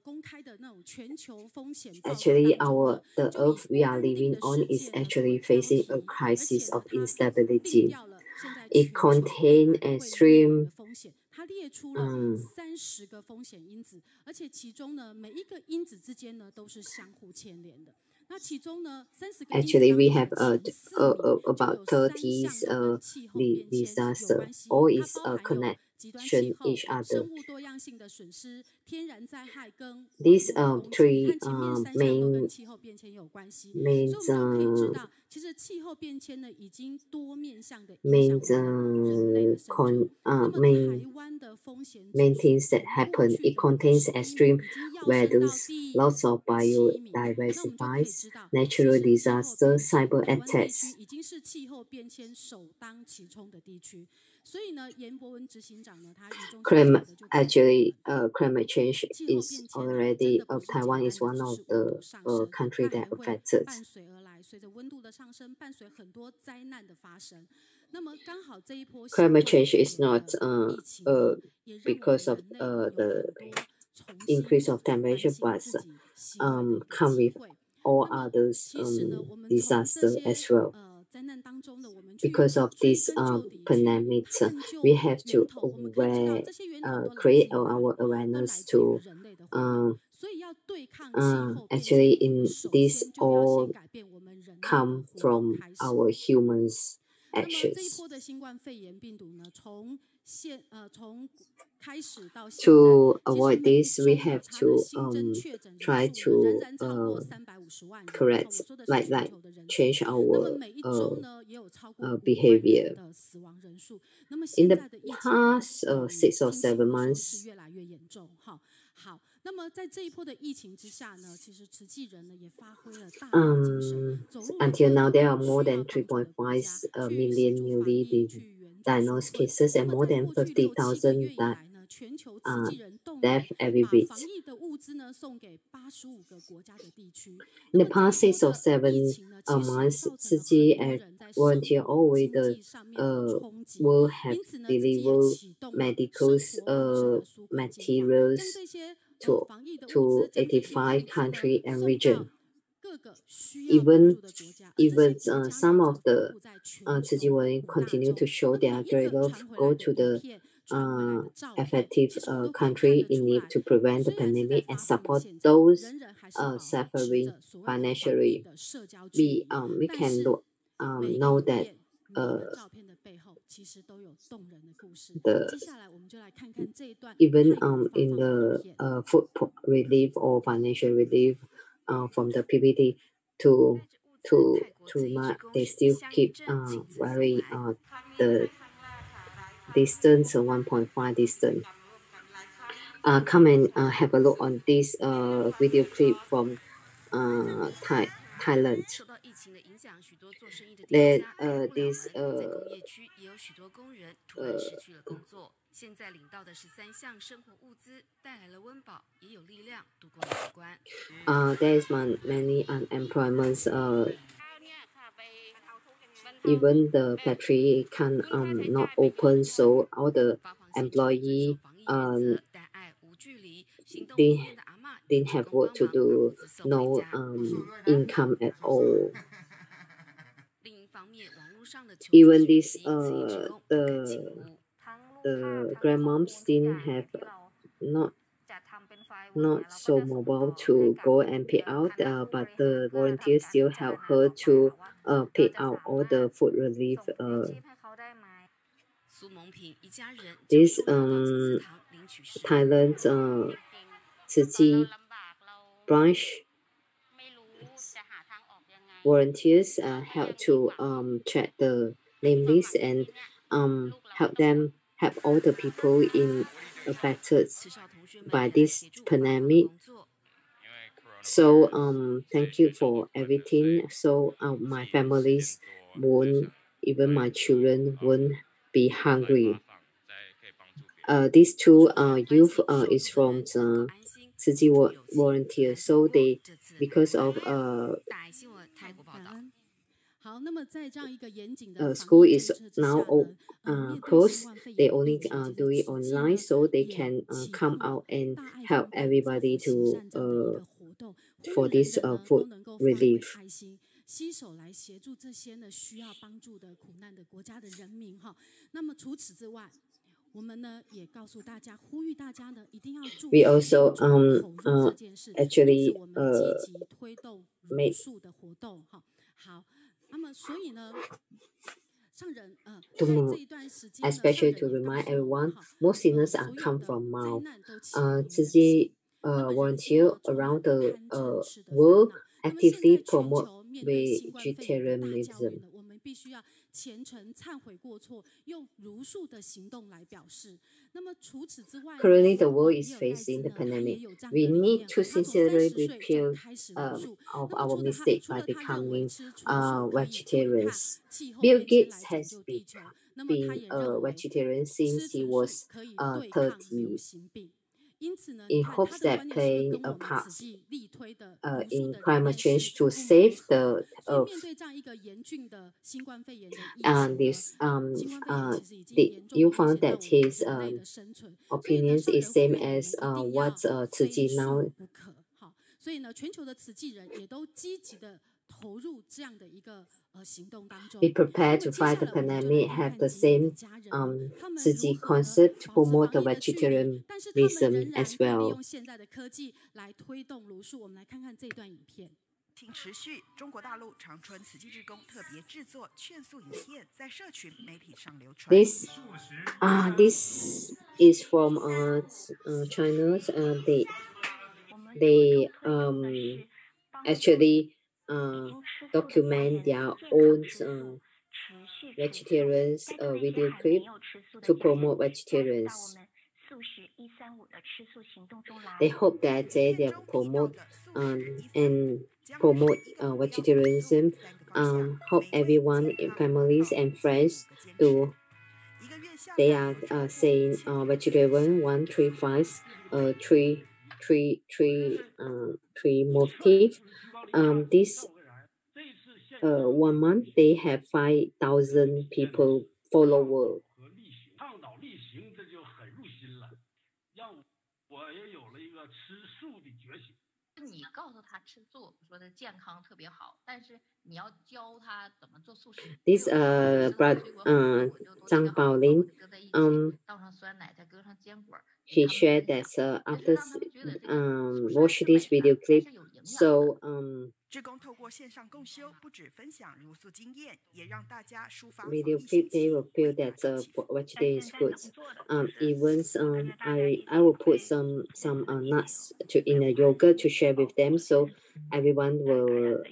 D: 公开的那种全球风险报告
A: Actually,
D: 当中呢，
A: the
D: 就以
A: Earth
D: 不
A: we are
D: 安定
A: living
D: 的
A: on
D: 世
A: is
D: 界呢作
A: actually
D: 为标
A: facing
D: 题，
A: a
D: 而且
A: crisis
D: 呢，
A: of
D: 它定
A: instability.
D: 调了现在
A: It
D: 全球未来
A: contains
D: 会面临的
A: extreme
D: 风险，它列出了30个风险因子，而且其中呢，每一个因子之间呢都是相互牵连的。那其中呢，30个因子
A: Actually,
D: 当
A: we
D: 中
A: have
D: 的前4名就
A: about
D: 有3
A: 30
D: 项都跟气候变迁有
A: disaster.
D: 关系，
A: All
D: 它
A: is
D: 包含有极端气
A: connection
D: 候、
A: each other.
D: 生物多样性的损失、天然灾害跟网
A: These
D: 络的攻击。
A: three
D: 看前面3项都跟气候变迁有关系，所以
A: main
D: 我们就可以知道，其实气候变迁呢已经多面向的影响我们人类的生存。那么台湾的风险指
A: main
D: 数
A: things that
D: 从过
A: happen.
D: 去
A: It
D: 的
A: contains
D: 11
A: extreme
D: 名已经跃升到
A: weathers,
D: 第
A: lots of
D: 7名。那我们就可以
A: biodiversity,
D: 知道，其
A: natural
D: 实气候
A: disaster,
D: 变迁，
A: cyber
D: 台湾地区
A: attacks.
D: 已经是气候变迁首当其冲的地区。所以呢，严博文执行长呢，他语中所讲的就告诉我们
A: Actually, climate change
D: 气候
A: is
D: 变迁呢，真
A: already
D: 的不
A: of
D: 是简
A: Taiwan
D: 单
A: is
D: 的
A: one
D: 只
A: of
D: 是温度
A: the
D: 上升，
A: country
D: 它还
A: that
D: 会
A: affected.
D: 伴随而来，随着温度的上升，伴随很多灾难的发生。那么刚好这一波新
A: Climate
D: 冠
A: change
D: 肺
A: is
D: 炎
A: not
D: 的疫情呢，也让我们
A: because of
D: 人类呢有
A: the
D: 很多重新
A: increase of
D: 反
A: temperature,
D: 省
A: but
D: 自己行为的一个
A: come
D: 机
A: with
D: 会。
A: all
D: 那么
A: others
D: 其实呢，我们从这
A: disaster
D: 些
A: as well.
D: 灾难当中呢，我们去
A: Because of
D: 追
A: this
D: 根究底，去
A: pandemic,
D: 探究
A: we have
D: 源
A: to
D: 头，我们可以知道
A: aware,
D: 这些源头都来自
A: create
D: 于哪
A: our
D: 里？都来
A: awareness
D: 自于
A: to
D: 人类的活动。所以要对抗气候变
A: actually
D: 迁，我们
A: in
D: 首
A: this
D: 先就要先
A: all
D: 改变我们人类的
A: come
D: 活动
A: from
D: 开始。
A: our humans'
D: 那么这一
A: actions.
D: 波的新冠肺炎病毒呢，从开始到现在，
A: To
D: 其实
A: avoid
D: 每一
A: this, we
D: 周呢，
A: have
D: 它的
A: to
D: 新增确诊人
A: try
D: 数呢仍
A: to
D: 然超过350万人。
A: correct,
D: 我说的是
A: like
D: 全球的人数。
A: change
D: 那么
A: our
D: 每一周呢，也有超过5万
A: behavior.
D: 人的死亡人数。那么
A: In
D: 现
A: the
D: 在的疫情呢，
A: past 6 or
D: 听新
A: 7
D: 闻说
A: months,
D: 是越来越严重。好，那么在这一波的疫情之下呢，其实慈济人呢也发挥了大大精神，走入了
A: until
D: 各
A: now,
D: 个
A: there are more
D: 需要
A: than
D: 帮助的国家，
A: 3.5
D: 去协
A: million
D: 助防
A: newly
D: 疫，去援助
A: diagnosed
D: 纾困。
A: cases
D: 那
A: and
D: 么
A: more
D: 在
A: than
D: 过去6、7个
A: 50,000
D: 月以来呢，全球慈济人动
A: death
D: 员
A: every
D: 把
A: week.
D: 防疫的物资呢送给85个国家的地区。
A: In
D: 那
A: the
D: 么这
A: past
D: 一
A: 6 or
D: 波的
A: 7
D: 疫情呢，其实
A: months,
D: 造成了很
A: Zhuqi
D: 多
A: and
D: 人在生
A: volunteer
D: 活
A: always
D: 经济上面的冲击。
A: will have
D: 因此呢，自己也
A: delivered
D: 启动了
A: medical
D: 生活物资的纾困计划，
A: materials
D: 将这些
A: to
D: 防疫的物
A: to
D: 资，将这些物
A: 85
D: 资呢
A: countries and
D: 送到
A: region.
D: 各个需要帮
A: Even
D: 助的国家，而这些
A: even
D: 国家呢
A: some
D: 则
A: of
D: 分
A: the
D: 布在全
A: Zhuqi
D: 球
A: will
D: 5大
A: continue
D: 洲。
A: to show
D: 那么
A: their
D: 每一
A: great
D: 个
A: love
D: 传回
A: go
D: 来的
A: to
D: 影
A: the
D: 片、传回来的照片，
A: effective
D: 其实我们都可以看
A: country
D: 得
A: in
D: 出
A: need
D: 来，
A: to prevent the
D: 虽然是在
A: pandemic and
D: 发疯的
A: support
D: 现在，
A: those
D: 仍然还是保持
A: suffering
D: 着所谓的防疫
A: financially.
D: 的社交距
A: We
D: 离。
A: we
D: 但
A: can
D: 是 每一个
A: know
D: 影
A: that
D: 片、每一个照片的背后，其实都有动人的故事。
A: the
D: 接下来我们就来看看这一段
A: even
D: 太有发
A: in
D: 放的影
A: the
D: 片。
A: food relief or financial relief from the PPT to
C: 带着物资，泰国
A: to
C: 自医
A: mark
C: 之公
A: they
C: 使
A: still
C: 向
A: keep
C: 义镇亲自送
A: very
C: 来。
A: the distance 1.5 distance. Come and have a look on this video clip from Thailand.
C: 受到疫情的影响，许多做生意的店
A: That
C: 家开不了
A: this
C: 门，在工业区也有许多工人突然失去了工作。现在领到的13项生活物资，带来了温饱，也有力量度过了难关。
A: there is many unemployments. Even the factory can not open, so all the
C: 发放现场遵守
A: employee
C: 防疫原则，带爱无距离，行动不
A: they
C: 便的阿嬷
A: didn't
C: 职
A: have
C: 工
A: work
C: 帮
A: to
C: 忙把
A: do,
C: 物资送
A: no
C: 回家。
A: income at all.
C: 另一方面，网络上的求助
A: Even
C: 讯
A: this
C: 息，自己职工不敢轻忽。
A: the grandmoms didn't have not so mobile to go and pay out, but the volunteers still help her to pay out all the food relief This Thailand's Zhuqi branch volunteers help to check the name list and help all the people affected by this pandemic. So thank you for everything. So my families won't, even my children won't be hungry. These two youth is from the Zhuqi volunteer. So they, because of school is now closed, they only do it online, so they can come out and help everybody to for this food relief.
D: 携手来协助这些呢需要帮助的苦难的国家的人民哈。那么除此之外，我们呢也告诉大家，呼吁大家呢一定要注意
A: We also
D: 这件事，
A: actually
D: 我们积极推动茹素的活动哈。好，那么所以呢。
A: Especially to remind everyone, most sinners are come from Mao. Zhuqi volunteer around the world actively promote vegetarianism.
D: 我们必须要虔诚忏悔过错，用茹素的行动来表示。那么除此之外
A: Currently, the world is facing the pandemic. We need to sincerely repent of our mistake by becoming vegetarians. Bill Gates has been a vegetarian since he was 30. In hopes that playing a part in climate change to save the earth. And this, you found that his opinions is same as what Zhuqi now.
D: 所以呢，全球的慈济人也都积极的投入这样的一个行动当中。
A: Be prepared to fight the pandemic. Have the same Zhuqi concept to promote the vegetarianism as well.
D: 用现在的科技来推动茹素，我们来看看这段影片。
E: 请持续，中国大陆长春慈济志工特别制作劝素影片，在社群媒体上流传。
A: This is from China. They actually document their own vegetarians video clip to promote vegetarians. They hope that they promote and promote vegetarianism. Hope everyone, families and friends, do. They are saying vegetarian 135 three motif. This 1 month they have 5,000 people follower.
F: 你告诉他吃素，说的健康特别好，但是你要教他怎么做素食。
A: This Zhang Baolin he shared that after watch this video clip, so
E: 志工透过线上共修，不止分享茹素经验，也让大家抒发
A: video clip they will feel that vegetarian is good. Even I will put some nuts in a yogurt to share with them, so everyone will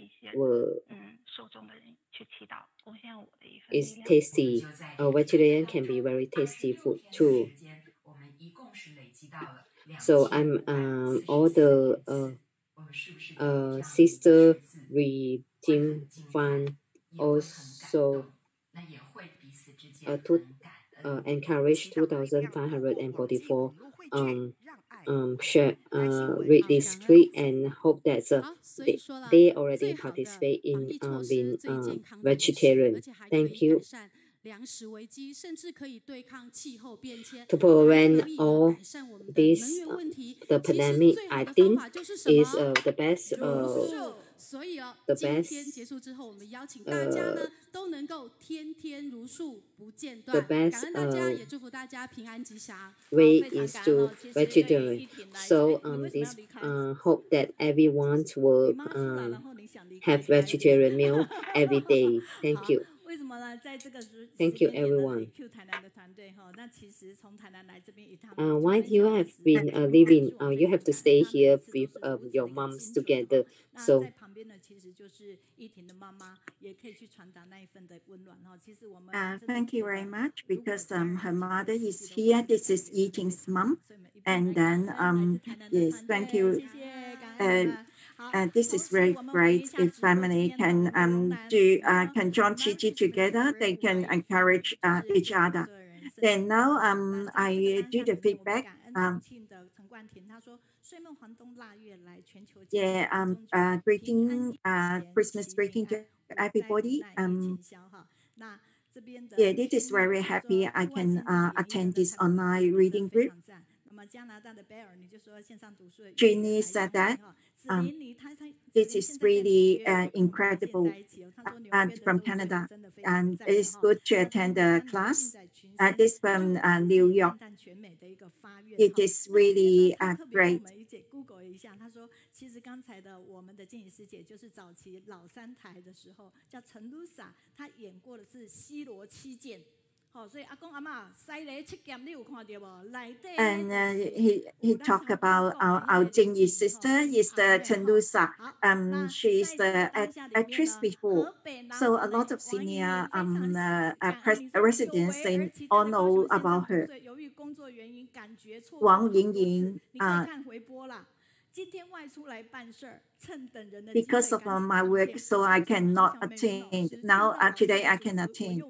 A: it's tasty. A vegetarian can be very tasty food too. So I'm all the sister Jing Fan also to encourage 2,544 share read this tweet and hope that they already participate in being vegetarian. Thank you. To prevent all this, the pandemic, I think, is the best.
D: 所以今天结束之后，我们邀请大家呢都能够天天茹素不间断。感恩大家，也祝福大家平安吉祥。
A: Way is to vegetarian. So this hope that everyone will have vegetarian meal every day. Thank you. Thank you, everyone. While you have been living, you have to stay here with your moms together. So
G: thank you very much because her mother is here. This is Ying's mom. And then, yes, thank you. This is very great if family can can join Zhuqi together. They can encourage each other. Then now I do the feedback. Greeting, Christmas greeting to everybody. Yeah, this is very happy I can attend this online reading group. Jingyi said that this is really incredible from Canada, and it's good to attend the class. This from New York. It is really great. And he talked about our Jingyi sister is the Chen. She is the actress before. So a lot of senior residents they all know about her. Ying. Because of my work, so I cannot attend. Now, today I can attend.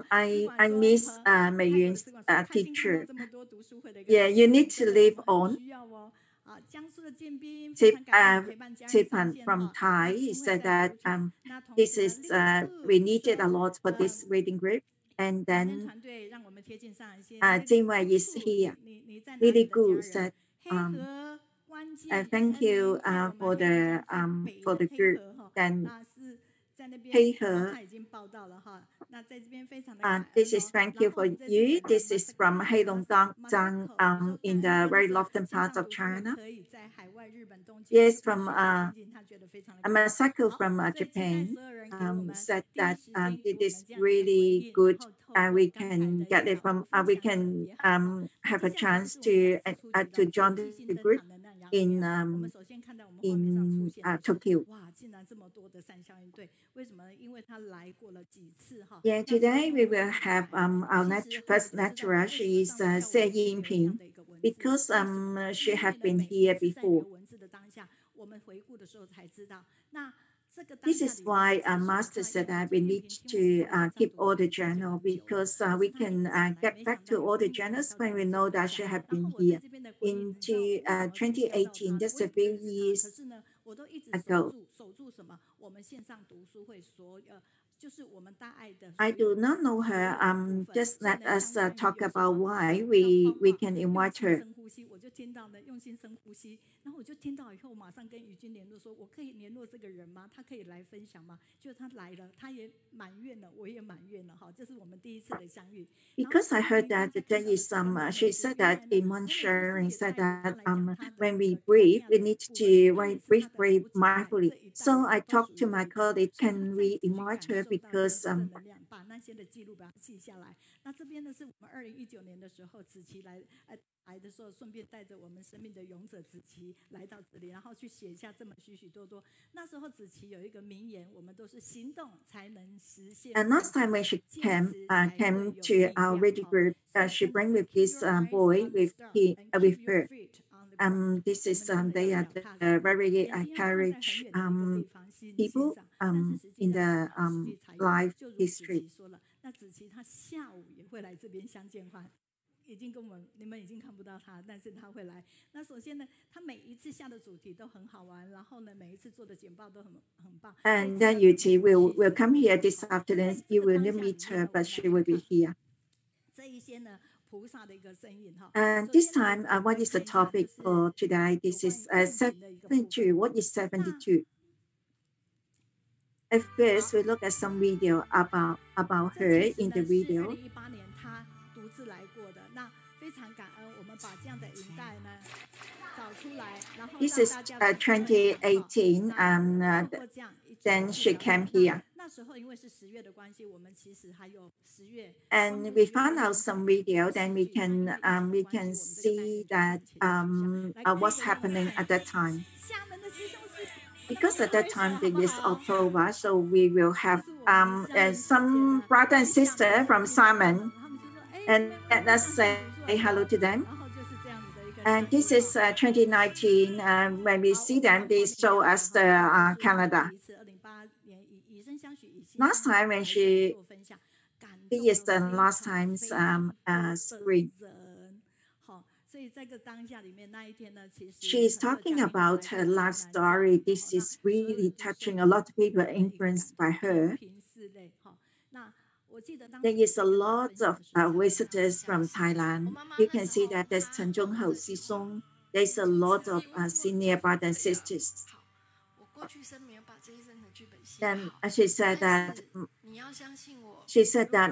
G: I miss Mei Yun's teacher. Yeah, you need to live on. Tipan from Thai said that this is we needed a lot for this reading group. And then Jingyi is here. Really good. Said, thank you for the group. Then pay her. This is thank you for you. This is from Heilongjiang in the very lofty part of China. Yes, from Masako from Japan said that it is really good. We can get it from. We can have a chance to join the group in Tokyo. Yeah, today we will have our first lecturer. She is Yangping because she has been here before. This is why Master said that we need to keep all the journal because we can get back to all the journals when we know that she has been here. Into 2018, just a few years ago. I do not know her. Just let us talk about why we can invite her. Because I heard that there is some. She said that in one sharing said that when we breathe, we need to breathe very mindfully. So I talked to my colleague, can we invite her because and last time when she came to our reading group, she bring with this boy with her. This is they are the very courage people in the life history. And then Yuji will come here this afternoon. You will not meet her, but she will be here. And this time, what is the topic for today? This is 72. What is 72? At first, we look at some video about her in the video. This is 2018, and then she came here. And we found out some video, then we can see that what's happening at that time. Because at that time it is October, so we will have some brother and sister from Simon, and let's say hello to them. And this is 2019. When we see them, they show us the Canada. Last time when she is the last time's spring. She is talking about her life story. This is really touching. A lot of people are influenced by her. There is a lot of visitors from Thailand. You can see that there's Chen Zhonghou, Si Song. There's a lot of senior brothers and sisters. Then she said that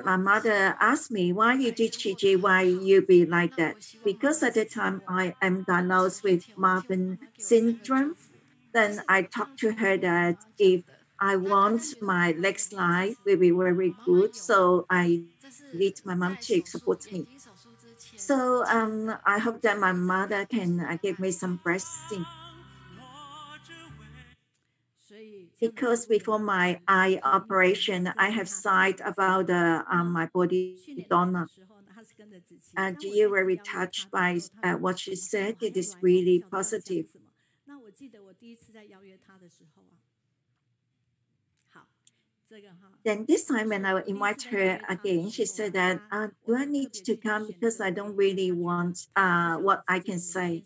G: my mother asked me, why you do Qi, why you be like that? Because at the time I am diagnosed with Marfan syndrome. Then I talked to her that if I want my next life will be very good, so I need my mom to support me. So I hope that my mother can give me some blessing. Because before my eye operation, I have sight about my body Dharma. And you were very touched by what she said. It is really positive. Then this time when I invite her again, she said that, do I need to come because I don't really want what I can say.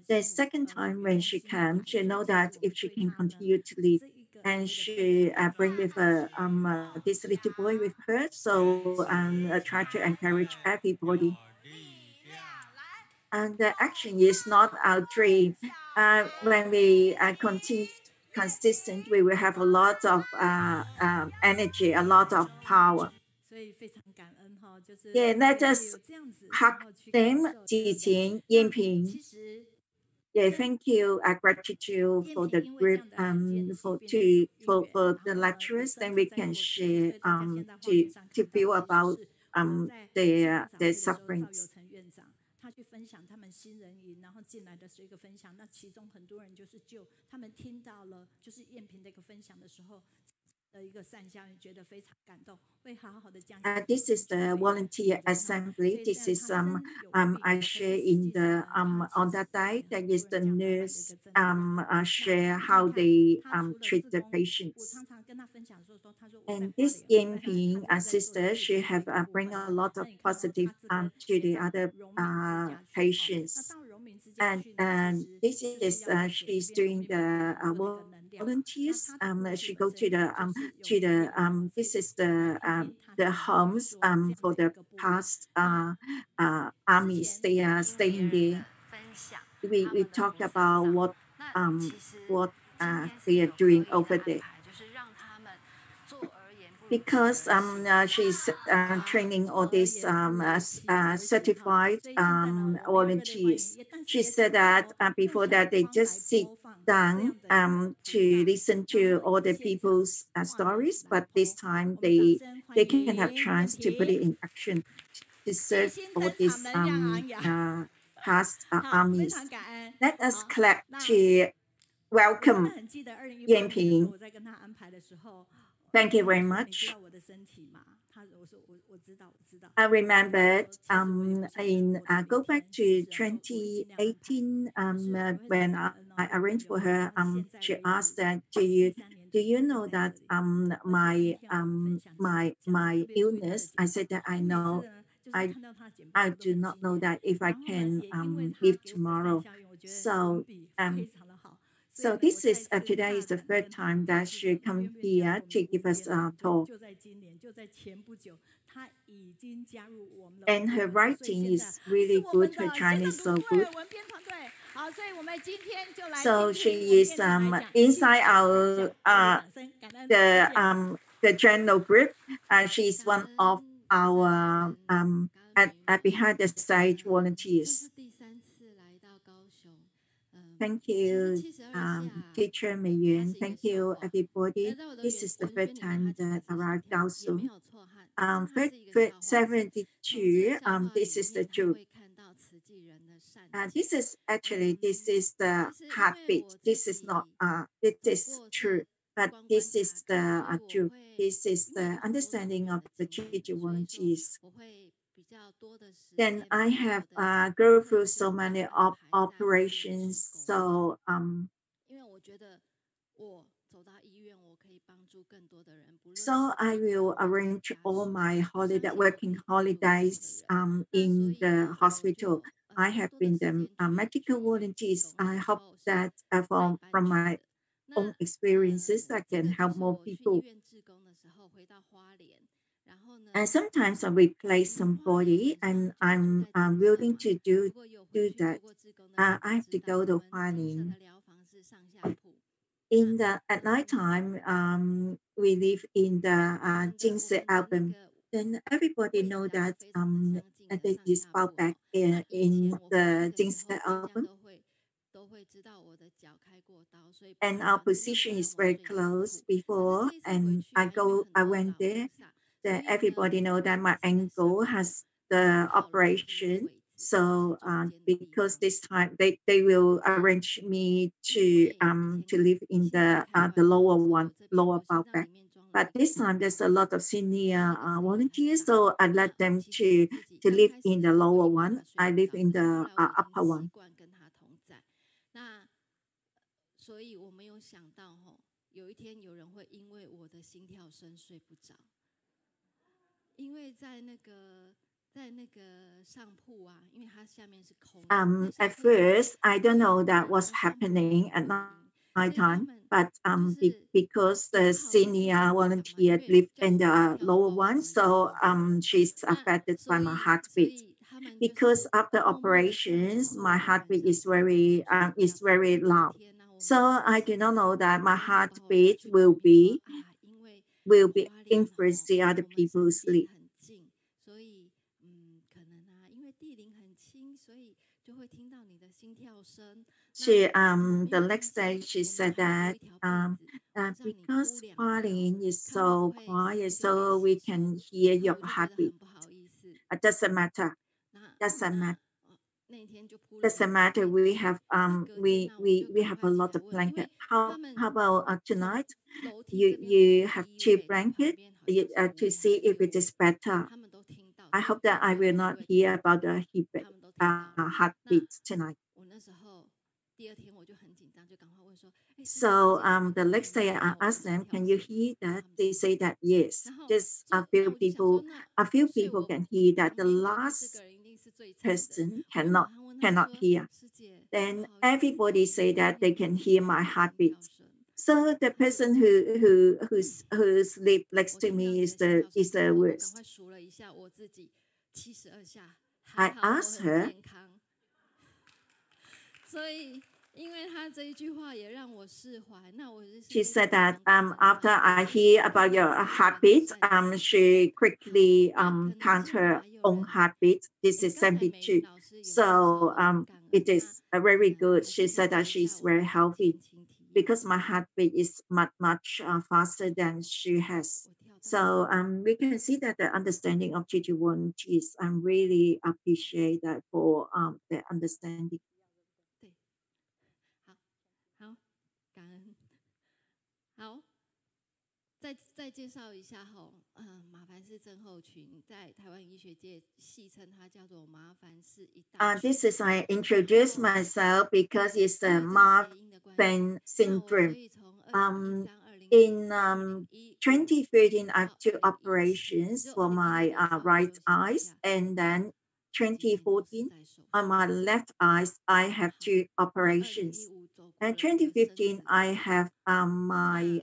G: The second time when she came, she know that if she can continue to live, and she bring with her this little boy with her, so try to encourage everybody. And the action is not our dream. When we continue consistent, we will have a lot of energy, a lot of power. Yeah, let us hug them, Jing, Yangping. Yeah, thank you. Gratitude for the group, for the lecturers. Then we can share to feel about their sufferings. This is the volunteer assembly. This is I share in the on that day. That is the nurse share how they treat the patients. And this Yangping sister, she have bring a lot of positive to the other patients. And this is she's doing the volunteers. She go to the this is the homes for the past armies. They are staying there. We talked about what they are doing over there. Because she's training all these certified volunteers. She said that before that they just sit down to listen to all the people's stories, but this time they can have chance to put it in action to serve all these past armies. Let us clap to welcome Yangping. Thank you very much. I remembered go back to 2018 when I arranged for her. She asked that do you know that my illness? I said that I know. I do not know that if I can live tomorrow. So So this is today is the third time that she come here to give us a talk. And her writing is really good. Her Chinese is so good. So she is inside our the general group. She is one of our at behind the stage volunteers. Thank you, teacher Mei Yuan. Thank you, everybody. This is the first time that I arrived Kaohsiung. 72. This is the truth. This is the heartbeat. This is not. It is true, but this is the truth. This is the understanding of the Jingyi volunteers. Then I have gone through so many operations. So so I will arrange all my working holidays in the hospital. I have been the medical volunteers. I hope that from my own experiences, I can help more people. And sometimes I replace somebody, and I'm willing to do that. I have to go to Hualien. At night time, we live in the Jingyi album. Then everybody know that there is back in the Jingyi album. And our position is very close before, and I went there. Then everybody know that my ankle has the operation. So because this time they will arrange me to live in the lower back. But this time there's a lot of senior volunteers, so I let them to live in the lower one. I live in the upper one.
D: 所以我没有想到有一天有人会因为我的心跳声睡不着，因为在那个上铺啊，因为它下面是空。
G: At first, I don't know that was happening at night time, but because the senior volunteer lived in the lower one, so she's affected by my heartbeat. Because after operations, my heartbeat is very loud. So I do not know that my heartbeat will be influence the other people's sleep. She the next day she said that because Hualien is so quiet, so we can hear your heartbeat. It doesn't matter. Doesn't matter. We have we have a lot of blanket. How about tonight? You have 2 blankets to see if it is better. I hope that I will not hear about the heartbeats tonight. So the next day I asked them, can you hear that? They say that yes. Just a few people can hear that. The last person cannot hear. Then everybody say that they can hear my heartbeat. So the person who sleep next to me is the worst. I asked her. She said that after I hear about your heartbeat, she quickly count her own heartbeat. This is 72. So it is very good. She said that she's very healthy because my heartbeat is much faster than she has. So we can see that the understanding of Jingyi volunteers, I really appreciate that for the understanding.
D: 好，再介绍一下马凡氏症候群，在台湾医学界戏称它叫做麻烦氏一大群。
G: This is I introduce myself because it's the Marfan syndrome. In 2013, I have 2 operations for my right eyes, and then 2014 on my left eyes, I have 2 operations. And 2015, I have my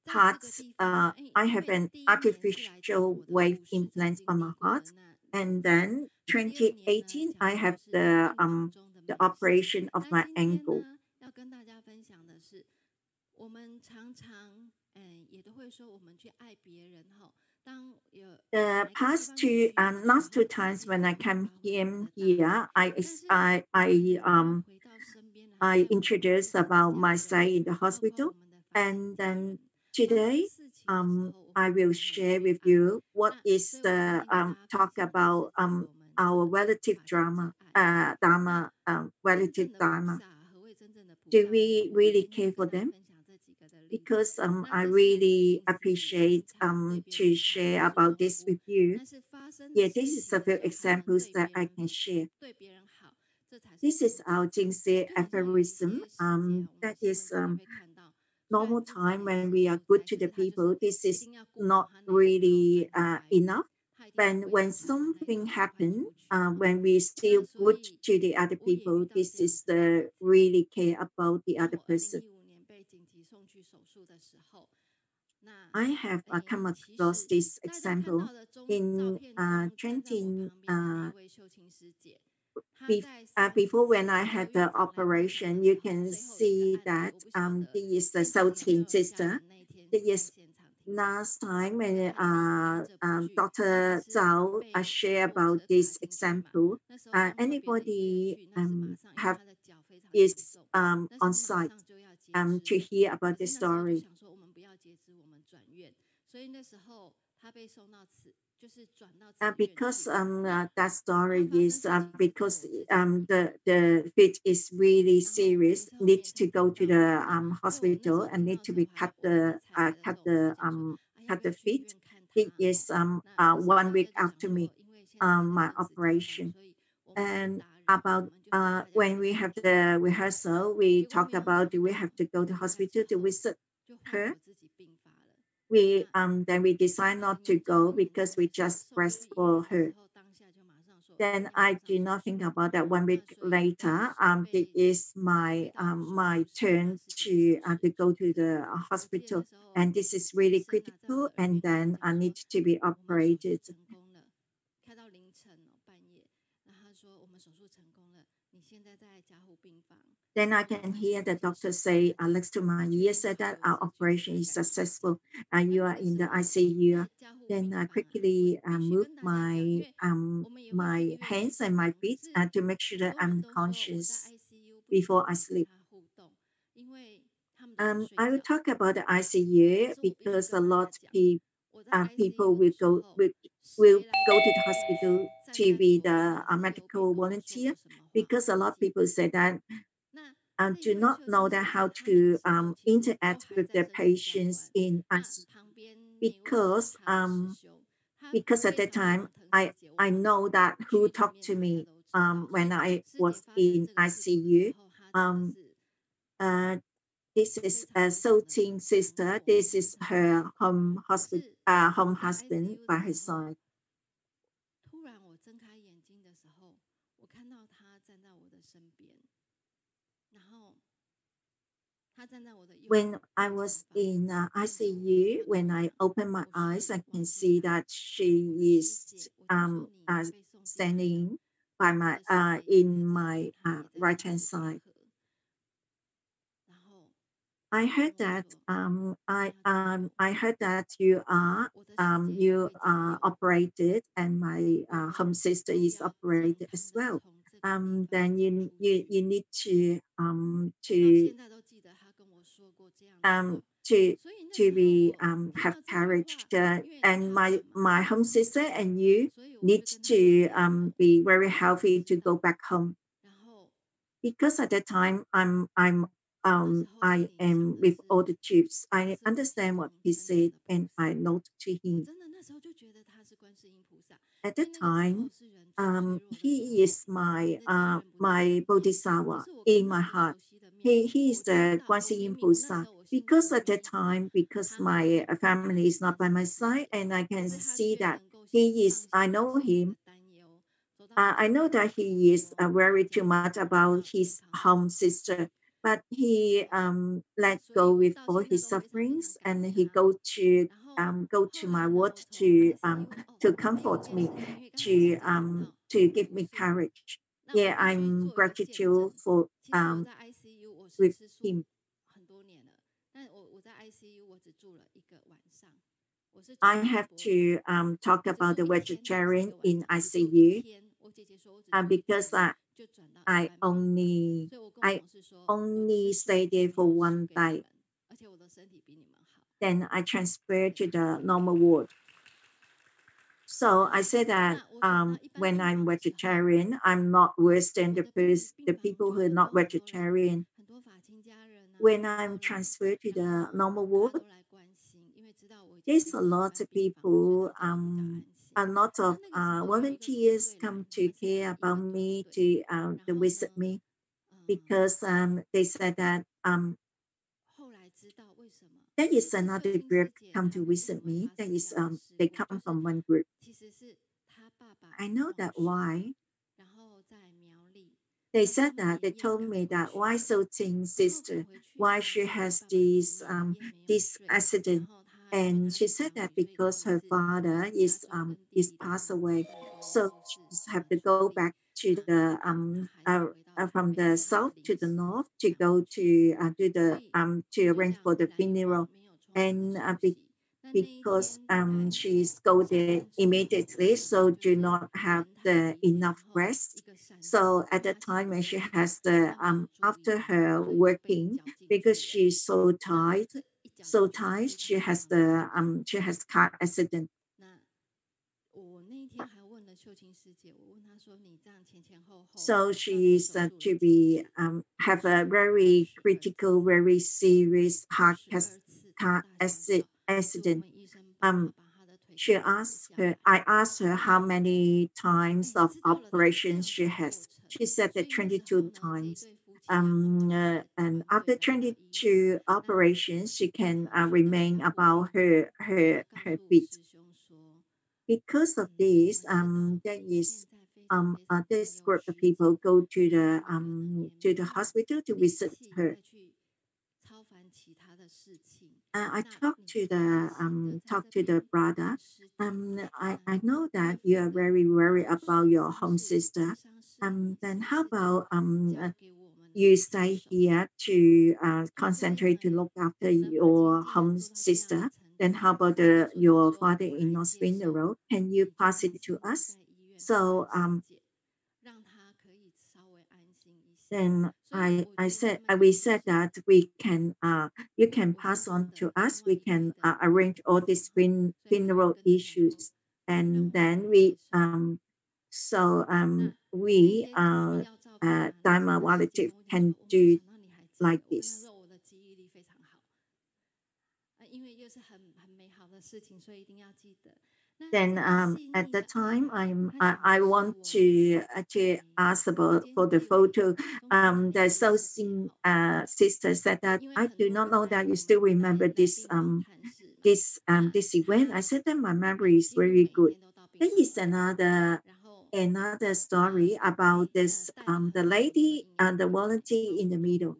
G: heart. I have an artificial wave implant on my heart, and then 2018, I have the operation of my ankle.
D: 要跟大家分享的是，我们常常也都会说我们去爱别人哈。当有
G: The past two last two times when I came here, I introduced about myself in the hospital, and then today I will share with you what is the talk about our relative dharma relative dharma. Do we really care for them? Because I really appreciate to share about this with you. Yeah, this is a few examples that I can share. This is our Jingyi aphorism. That is normal time when we are good to the people. This is not really enough. When something happens, when we still good to the other people, this is the really care about the other person. I have come across this example in 20. Before when I had the operation, you can see that this is the Southern sister. This last time when Dr. Zhao shared about this example. Anybody have is on site to hear about the story. Because that story is because the feet is really serious, need to go to the hospital and need to be cut the feet. It is 1 week after me my operation, and about when we have the rehearsal, we talk about do we have to go to hospital to visit her. We then we decide not to go because we just rest for her. Then I do not think about that. 1 week later, it is my my turn to go to the hospital, and this is really critical, and then I need to be operated. Then I can hear the doctor say, Alex, to my ear, said that our operation is successful. You are in the ICU. Then I quickly move my my hands and my feet to make sure that I'm conscious before I sleep. I will talk about the ICU because a lot of people will go to the hospital to be the medical volunteer, because a lot of people say that do not know that how to interact with the patients in ICU, because at that time I know that who talked to me when I was in ICU. This is a Southern sister. This is her home husband by her side. When I was in ICU, when I opened my eyes, I can see that she is standing by my in my right hand side. I heard that I heard that you are operated, and my home sister is operated as well. Then you need to be have courage, and my home sister and you need to be very healthy to go back home, because at that time I am with all the tubes. I understand what he said, and I note to him. At that time, he is my my bodhisattva in my heart. He is the Guanxin Pusa. Because at that time, because my family is not by my side, and I can see that he is. I know him. I know that he is worried too much about his home sister. but he let go with all his sufferings, and he go to my ward to comfort me, to give me courage. Yeah, I'm gratitude for
D: 我在 ICU 我是
G: with
D: 吃素
G: him.
D: 很多年了，但我在 ICU 我只住了1个晚上，我是
G: I have to talk about the vegetarian in ICU
D: 我姐姐说我只住1
G: because
D: 天就转到
G: I
D: 100million，
G: only
D: 所以我跟我
G: I
D: 同事说
G: only stay there for 1 day.
D: 而且我的身体比你们好。
G: Then I transfer to the normal ward. So I say that when I'm vegetarian, I'm not worse than the people who are not vegetarian.
D: 很多法亲家人啊，
G: When I'm transferred to the normal
D: 大家
G: ward,
D: 都来关心，因为知道我已经
G: there's a lot of people, a lot of volunteers come to care about me, to visit me, because they said that
D: 后来知道为什么
G: there is another group come to visit me. That is they come from one group.
D: 其实是他爸爸
G: I know that why.
D: 然后在苗栗
G: They said that they told me that why so Ting's sister, why she has this accident, and she said that because her father is passed away, so she have to go back to the from the south to the north to go to do the to arrange for the funeral, and because she's go there immediately, so do not have the enough rest. So at the time when she has the after her working, because she's so tired, she has car accident.
D: 那我那一天还问了秀琴师姐，我问她说你这样前前后后
G: So she is to be have a very critical, very serious car accident. She asked her. I asked her how many times of operations she has. She said that 22 times. And after 22 operations, she can remain about her feet. Because of this, there is this group of people go to the hospital to visit her. I talked to the brother. I know that you are very worried about your home sister. Then how about you stay here to concentrate to look after your home sister? Then how about your father-in-law's funeral? Can you pass it to us? So then we said that we can you can pass on to us. We can arrange all these funeral issues, and then we Dharma relative can do like this. Then at the time I want to ask about for the photo. The Soxing sister said that I do not know that you still remember this event. I said that my memory is very good. There is another story about this the lady the volunteer in the middle.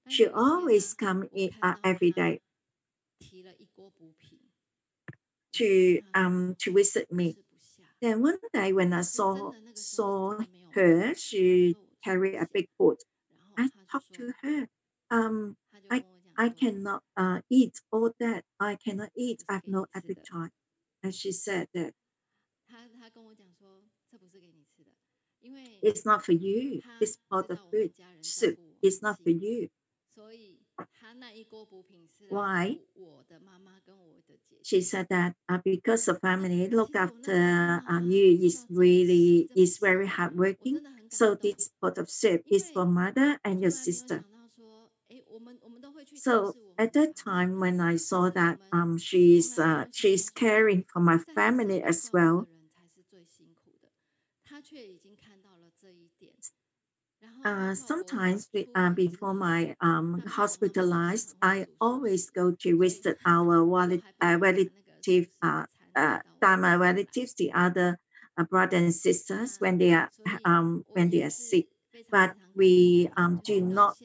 G: She always come in every day to visit me. Then one day when I saw her, she carried a big pot. I talked to her. I cannot eat all that. I cannot eat. I have no appetite. And she said that it's not for you. This pot of food soup is not for you. Why? She said that because the family look after you is very hardworking. So this pot of soup is for mother and your sister. So at that time when I saw that she's caring for my family as well. Sometimes before my hospitalized, I always go to visit our relative, Dharma relatives, the other brothers and sisters when they are sick. but we do not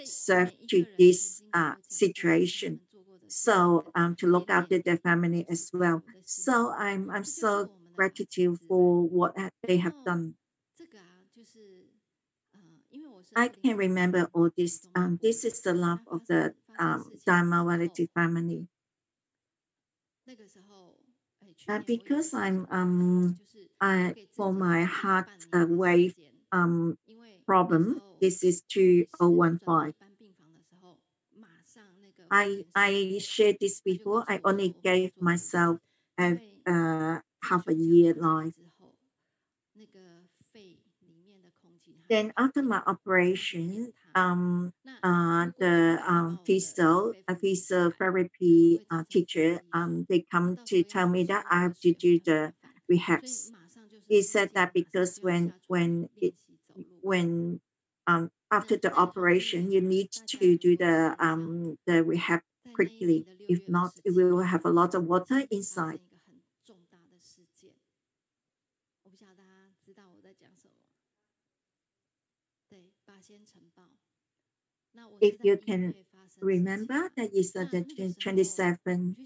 G: serve to this situation. So to look after their family as well. So I'm so gratitude for what they have done. I can remember all this. This is the love of the Dharma Variety family. Because for my heart wave problem, this is 2015. I shared this before. I only gave myself half a year life. Then after my operation, the physiotherapy teacher, they come to tell me that I have to do the rehabs. He said that because when after the operation, you need to do the rehab quickly. If not, it will have a lot of water inside. If you can remember, that is the 27th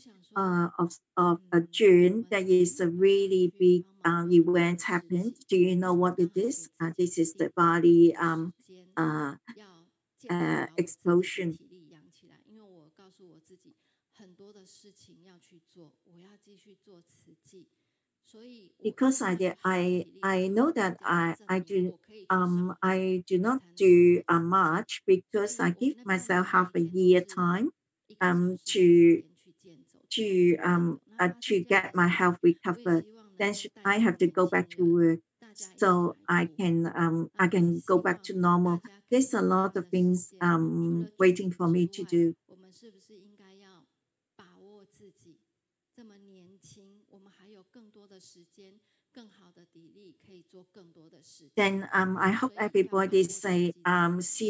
G: of June, that is a really big event happened. Do you know what it is? This is the body explosion. Because I know that I do not do much, because I give myself half a year time to get my health recovered. Then I have to go back to work, so I can go back to normal. There's a lot of things waiting for me to do. Then I hope everybody see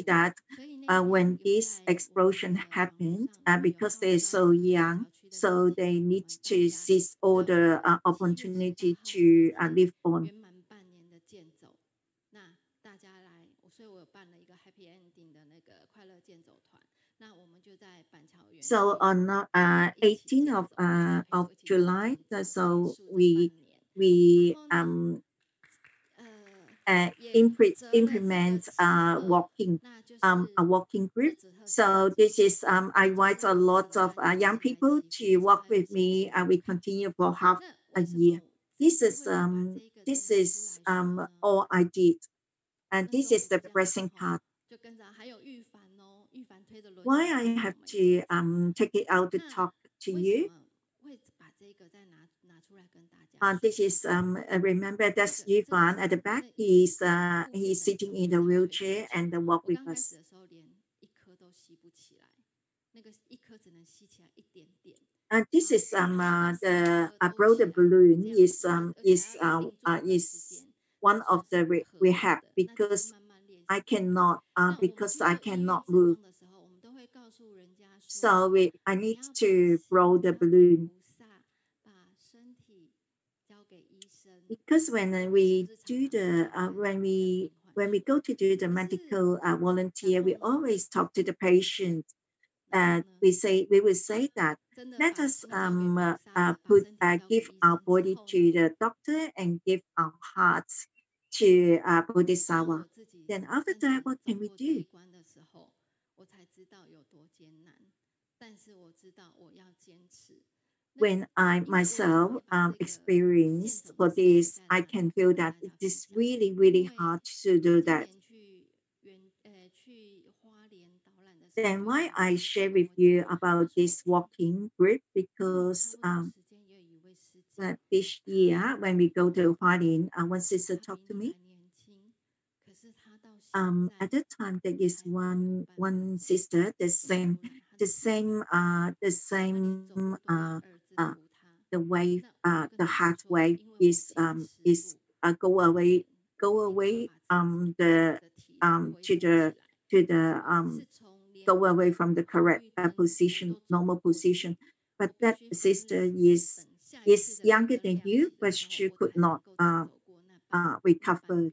G: that when this explosion happened, because they're so young, so they need to seize all the opportunity to live on. So on 18th of July, so we implement walking a walking group. So this is I invite a lot of young people to walk with me. We continue for half a year. This is all I did, and this is the pressing part. Why I have to take it out to talk to you? This is remember that's Yifan at the back. He's sitting in the wheelchair and walk with us. This is the broader balloon is one of the rehab, because I cannot move. So I need to blow the balloon. Because when we do the when we go to do the medical volunteer, we always talk to the patient. We will say that let us give our body to the doctor and give our hearts to Bodhisattva. Then after that, what can we do? When I myself experience for this, I can feel that it is really, really hard to do that. Then why I share with you about this walking group, because this year when we go to Hualien, one sister talked to me. At that time, there is one sister, the wave, the heart wave is go away the to the go away from the correct position, normal position. But that sister is younger than you, but she could not recover.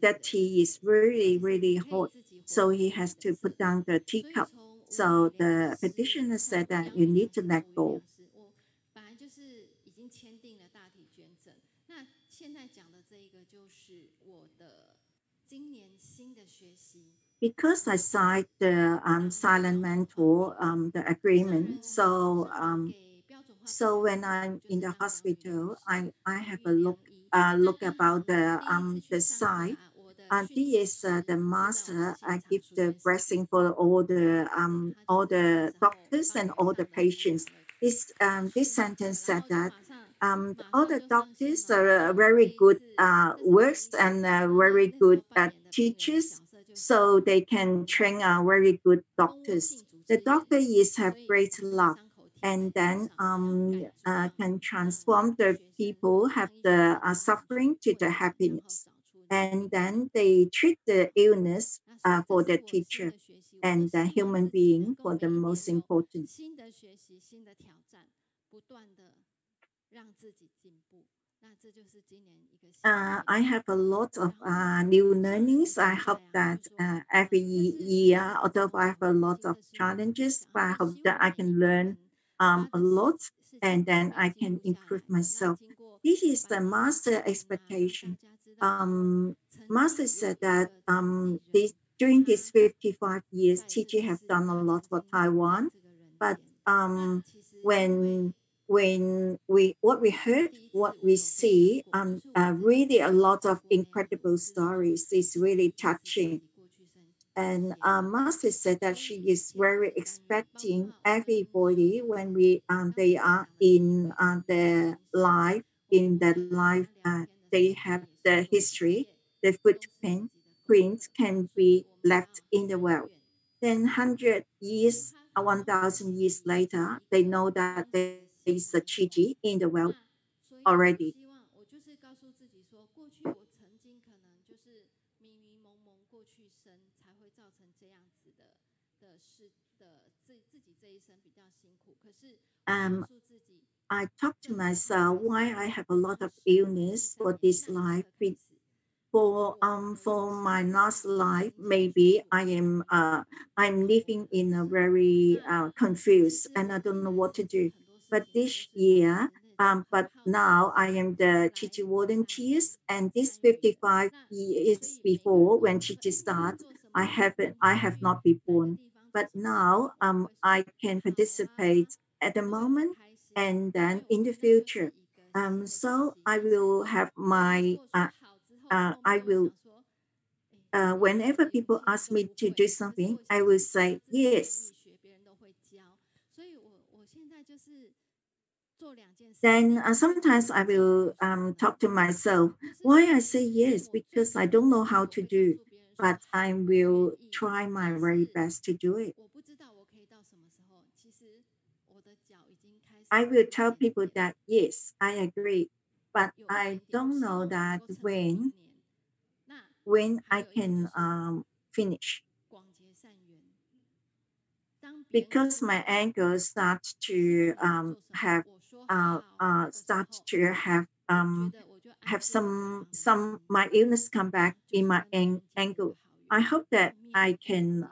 G: that tea is really, really hot. So he has to put down the teacup. So the petitioner said that you need to let go.
D: 我本来就是已经签订了大体捐赠，那现在讲的这一个就是我的今年新的学习。
G: Because I signed the silent mentor the agreement, so when I'm in the hospital, I have a look look about the side. This is the master give the blessing for all the doctors and all the patients. This sentence said that all the doctors are very good works and very good teachers, so they can train very good doctors. The doctor is have great love and then can transform the people have the suffering to the happiness. And then they treat the illness for the teacher and the human being for the most important. I have a lot of new learnings. I hope that every year, although I have a lot of challenges, but I hope that I can learn a lot and then I can improve myself. This is the master expectation. Master said that during these 55 years, TG have done a lot for Taiwan, but when we what we heard, what we see, really a lot of incredible stories. It's really touching. And Master said that she is very expecting everybody when they are in the life, they have the history, the footprint prints can be left in the world. Then 100 years, 1,000 years later, they know that there is a Qiji in the world already. I talk to myself why I have a lot of illness for this life. For my last life, maybe I'm living in a very confused and I don't know what to do. But this year, but now I am the Chichi volunteers, and this 55 years before when Chichi starts, I have not been born. But now I can participate at the moment and then in the future. So I will have my I will, whenever people ask me to do something, I will say yes. Then sometimes I will talk to myself. Why I say yes? Because I don't know how to do, but I will try my very best to do it. I will tell people that yes, I agree, but I don't know that when I can finish. Because my ankle starts to have some my illness come back in my ankle. I hope that I can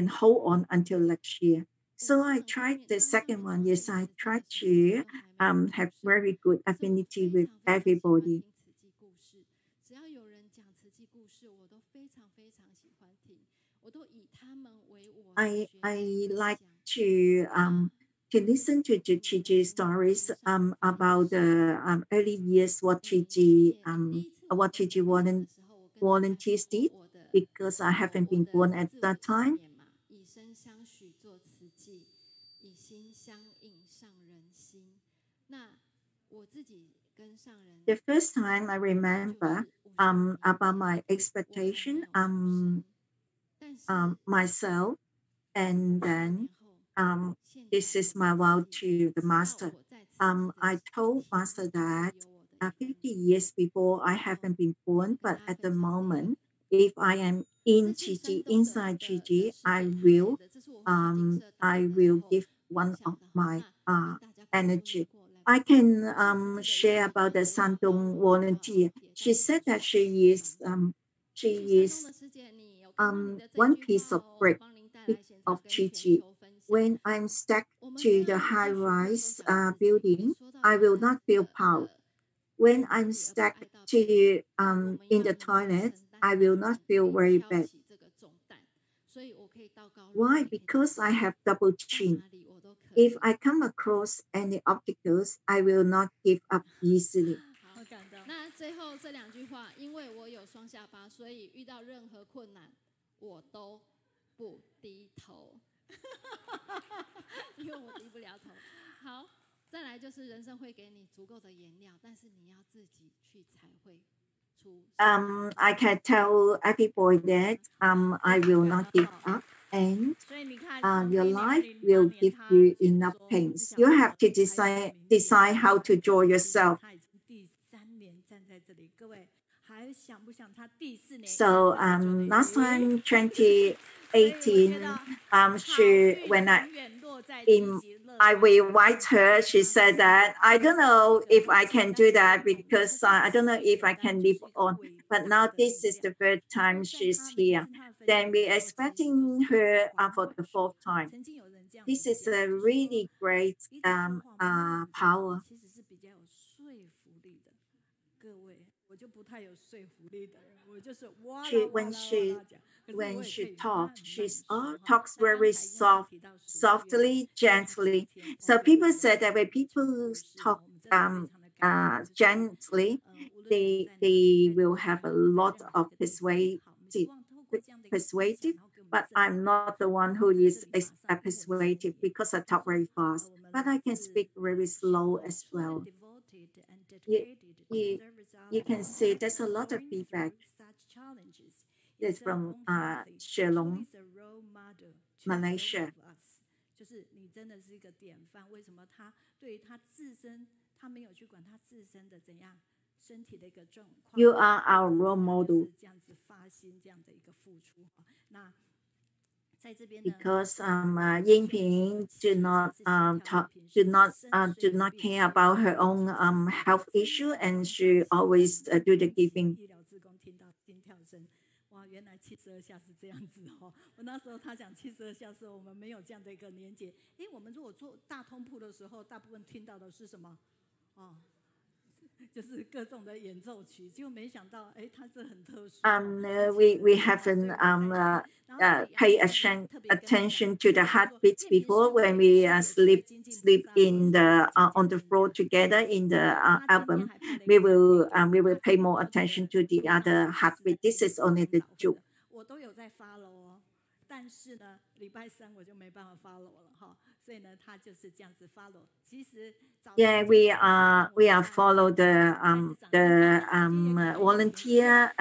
G: hold on until next year. So I tried the second one. Yes, I tried to have very good affinity with everybody. I like to listen to the Chi stories about the early years what Chi volunteers did, because I haven't been born at that time. The first time I remember about my expectation myself, and then this is my vow to the master. I told master that 50 years before I haven't been born, but at the moment, if I am in Gigi, inside Gigi, I will give one of my energy. I can share about the Sandong volunteer. She said that she is one piece of brick of Gigi. When I'm stuck to the high-rise building, I will not feel proud. When I'm stuck to in the toilet, I will not feel very bad. Why? Because I have double chin. If I come across any obstacles, I will not give up easily.
B: 好感动。
D: 那最后这2句话，因为我有双下巴，所以遇到任何困难，我都不低头，因为我低不了头。好，再来就是人生会给你足够的颜料，但是你要自己去才会出。
G: I can tell every boy that I will not give up, and your life will give you enough pains. You have to decide how to draw yourself. So last time, 2018, I will invite her. She said that I don't know if I can do that because I don't know if I can live on. But now this is the 3rd time she's here. Then we're expecting her for the 4th time. This is a really great power. When she talks, she talks very softly, gently. So people said that when people talk gently, they will have a lot of persuasive. But I'm not the one who is persuasive because I talk very fast. But I can speak very slow as well. You can see there's a lot of feedback. It's from Shillong, Malaysia. You are our role model. Because Yangping do not care about her own health issue, and she always do the giving.
B: 原来72下是这样子哦！我那时候他讲72下是我们没有这样的一个连结。我们如果做大通铺的时候，大部分听到的是什么？就是各种的演奏曲，结果没想到，它这很特殊。
G: We haven't pay attention to the heartbeats before when we sleep in the on the floor together in the album. We will pay more attention to the other heartbeat. This is only the Zhuqi.
B: 我都有在 follow 哦，但是呢，礼拜3我就没办法 follow 了哈，所以呢，他就是这样子 follow。其实
G: Yeah, we are follow the volunteer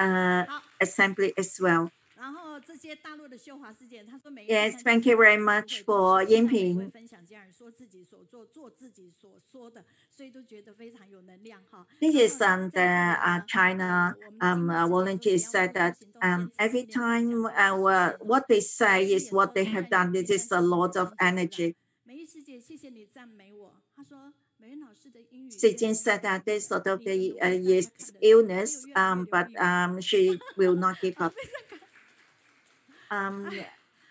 G: assembly as well.
B: 然后这些大陆的修华师姐，她说每一次
G: Yes, thank you very much for Yangping.
B: 分享家人说自己所做，做自己所说的，所以都觉得非常有能量哈。
G: This is the China volunteers said that every time what they say is what they have done. This is a lot of energy.
B: 美玉师姐，谢谢你赞美我。她说。
G: Sijin said that this sort of the illness, but she will not give up.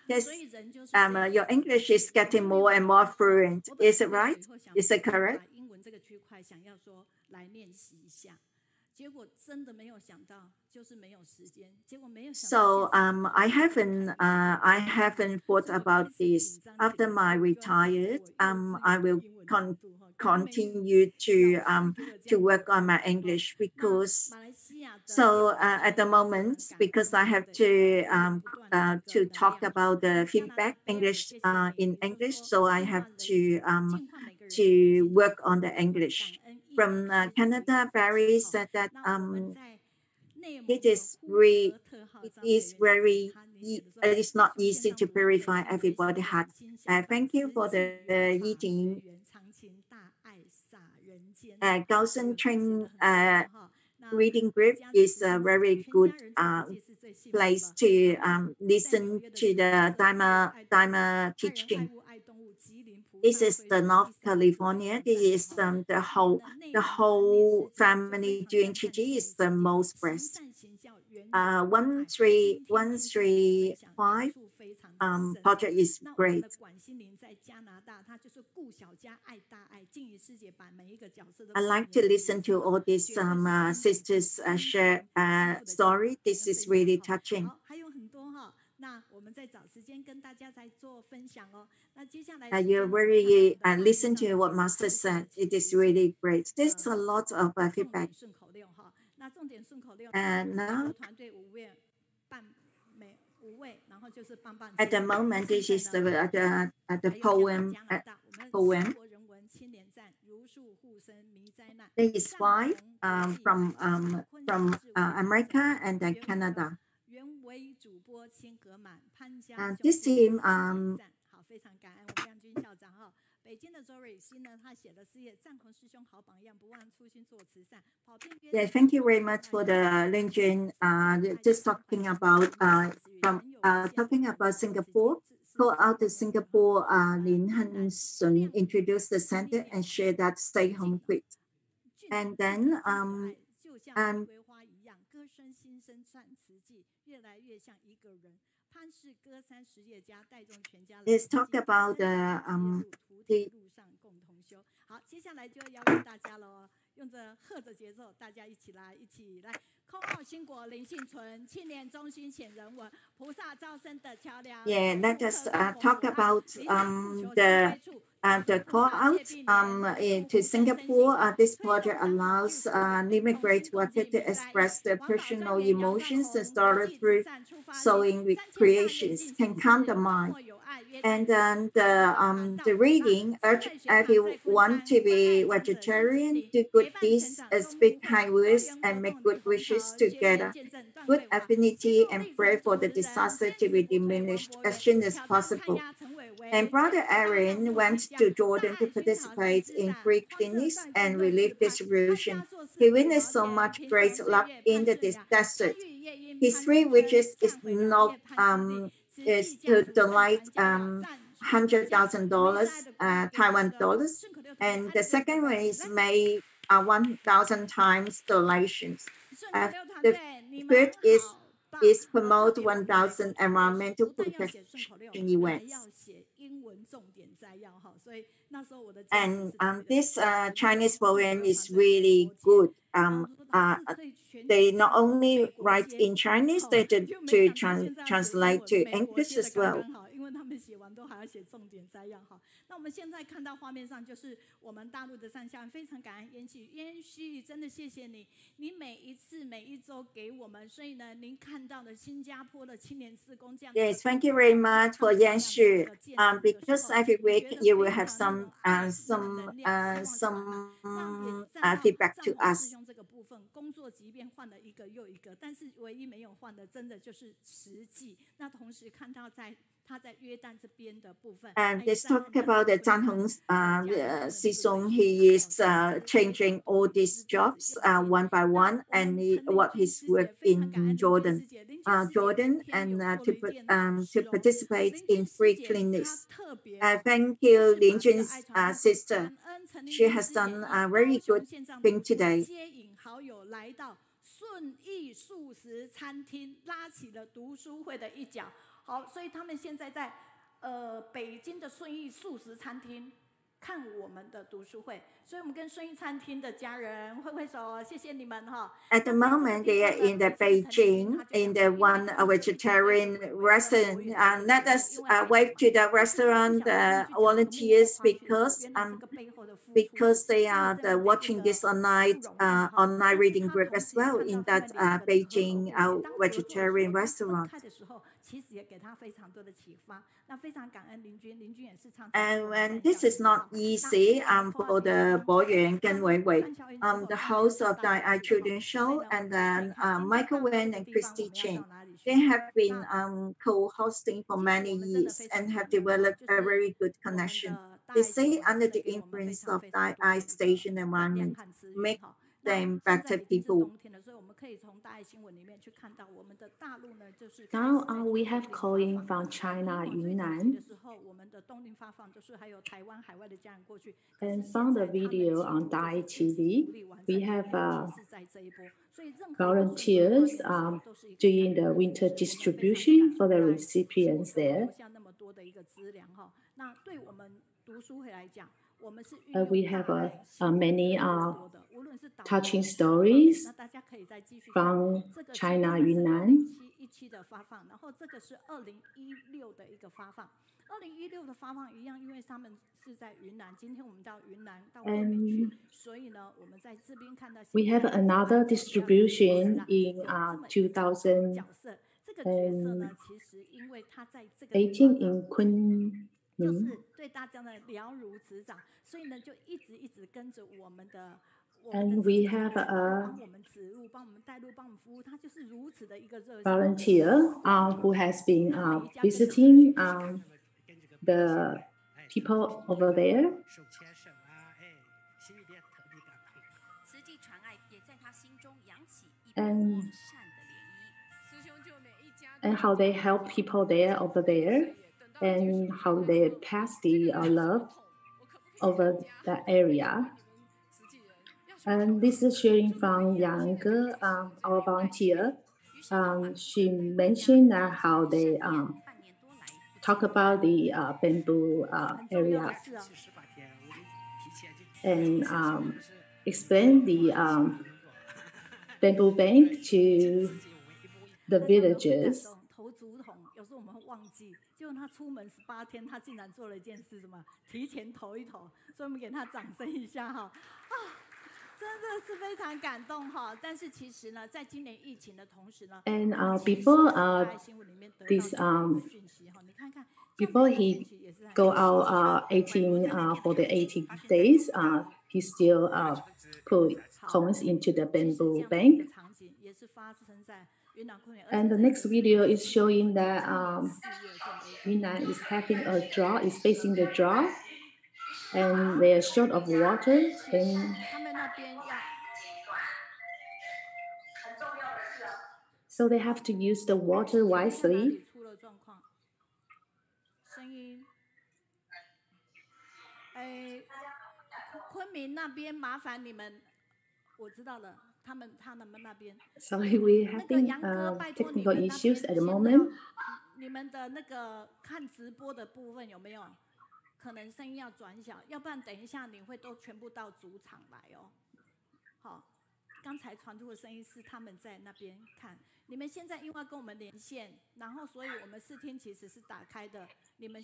G: Yes, your English is getting more and more fluent. Is it right? Is it correct? So I haven't thought about this. After my retired, I will continue to work on my English because at the moment, because I have to talk about the feedback English in English, so I have to work on the English. From Canada, Barry said that it is not easy to purify everybody's heart. Thank you for the eating. Gaosen Chen reading group is a very good place to listen to the Dharma teaching. This is the North California. This is the whole family doing Qigyi is the most blessed. 1315 project is great. I like to listen to all these sisters share story. This is really touching. You really listen to what Master said. It is really great. There's a lot of feedback. And now, at the moment, this is the poem. There is 5 from America and then Canada. This team, yeah, thank you very much for the Lin Jun. Just talking about Singapore. Call out to Singapore. Lin Han Sun introduced the center and shared that stay home quit. And then let's talk about the
B: 好，接下来就要邀大家了，用着和着节奏，大家一起来，空号兴国林幸存，青年中心显人文，菩萨招生的桥梁。
G: Yeah, let us talk about the call out to Singapore. This project allows immigrant workers to express their personal emotions and start through sewing with creations, can calm the mind. And then the reading urge everyone to be vegetarian, do good deeds, speak kind words, and make good wishes together. Good affinity and pray for the disaster to be diminished as soon as possible. And Brother Aaron went to Jordan to participate in free clinics and relief distribution. He witnessed so much great luck in the desert. His 3 wishes is not is to donate $100,000 Taiwan dollars, and the second one is make 1,000 times donations. The third is promote 1,000 environmental protection events. And this Chinese poem is really good. They not only write in Chinese, they do translate to English as well.
B: 写完都还要写重点摘要哈。那我们现在看到画面上就是我们大陆的上下，非常感恩延续，真的谢谢你，你每一次每一周给我们，所以呢，您看到的新加坡的青年志工这样。
G: Yes, thank you very much for Yanshu. Because every week you will have some feedback to us.
B: 这个部分工作即便换了一个又一个，但是唯一没有换的，真的就是实际。那同时看到他在约旦这边的部分。
G: And let's talk about the Zhang Hong's Sisong. He is changing all these jobs one by one, and what his work in Jordan, and to participate in free clinics. Thank you, Lin Jun's sister. She has done a very good thing today.
B: 顺益素食餐厅拉起了读书会的一角。好，所以他们现在在北京的顺益素食餐厅看我们的读书会，所以我们跟顺益餐厅的家人挥挥手，谢谢你们哈。
G: At the moment, they are in the Beijing in the one vegetarian restaurant. Let us wave to the restaurant volunteers because they are watching this online reading group as well in that Beijing vegetarian restaurant. And this is not easy for the Bo Yuan and Wei Wei, the host of the I Children Show, and then Michael Wen and Christy Chen. They have been co-hosting for many years and have developed a very good connection. They say under the influence of the I station environment, make them better people.
H: Now we have calling from China, Yunnan. And from the video on Dai TV, we have volunteers doing the winter distribution for the recipients there. we have many touching stories from China, Yunnan.
B: 2016的发放一样，因为他们是在云南。今天我们到云南到桂林去，所以呢，我们在这边看到。
H: We have another distribution in 2018 in Kunming.
B: 就是对大家的了如指掌，所以呢，就一直跟着我们的。
H: And we have a volunteer who has been visiting the people over there. And how they help people there over there, and how they pass the love over the area. And this is sharing from Yang, our volunteer. She mentioned how they talk about the bamboo area and explain the bamboo bank to the villagers.
B: 有时候我们会忘记，结果他出门18天，他竟然做了一件事，什么？提前投一投，所以我们给他掌声一下哈！真的是非常感动哈！但是其实呢，在今年疫情的同时呢
H: ，and before this before he go out 18 for the 80 days, he still put coins into the bamboo bank. And the next video is showing that Yunnan is having a drought, is facing the drought, and they are short of water. And so they have to use the water wisely. 昆明那边麻烦你们，我知道了。 Sorry, we having technical issues at the moment.
B: 你们的那个看直播的部分有没有可能声音要转小？要不然等一下你会都全部到主场来哦。好，刚才传出的声音是他们在那边看。你们现在因为要跟我们连线，然后所以我们视听其实是打开的，你们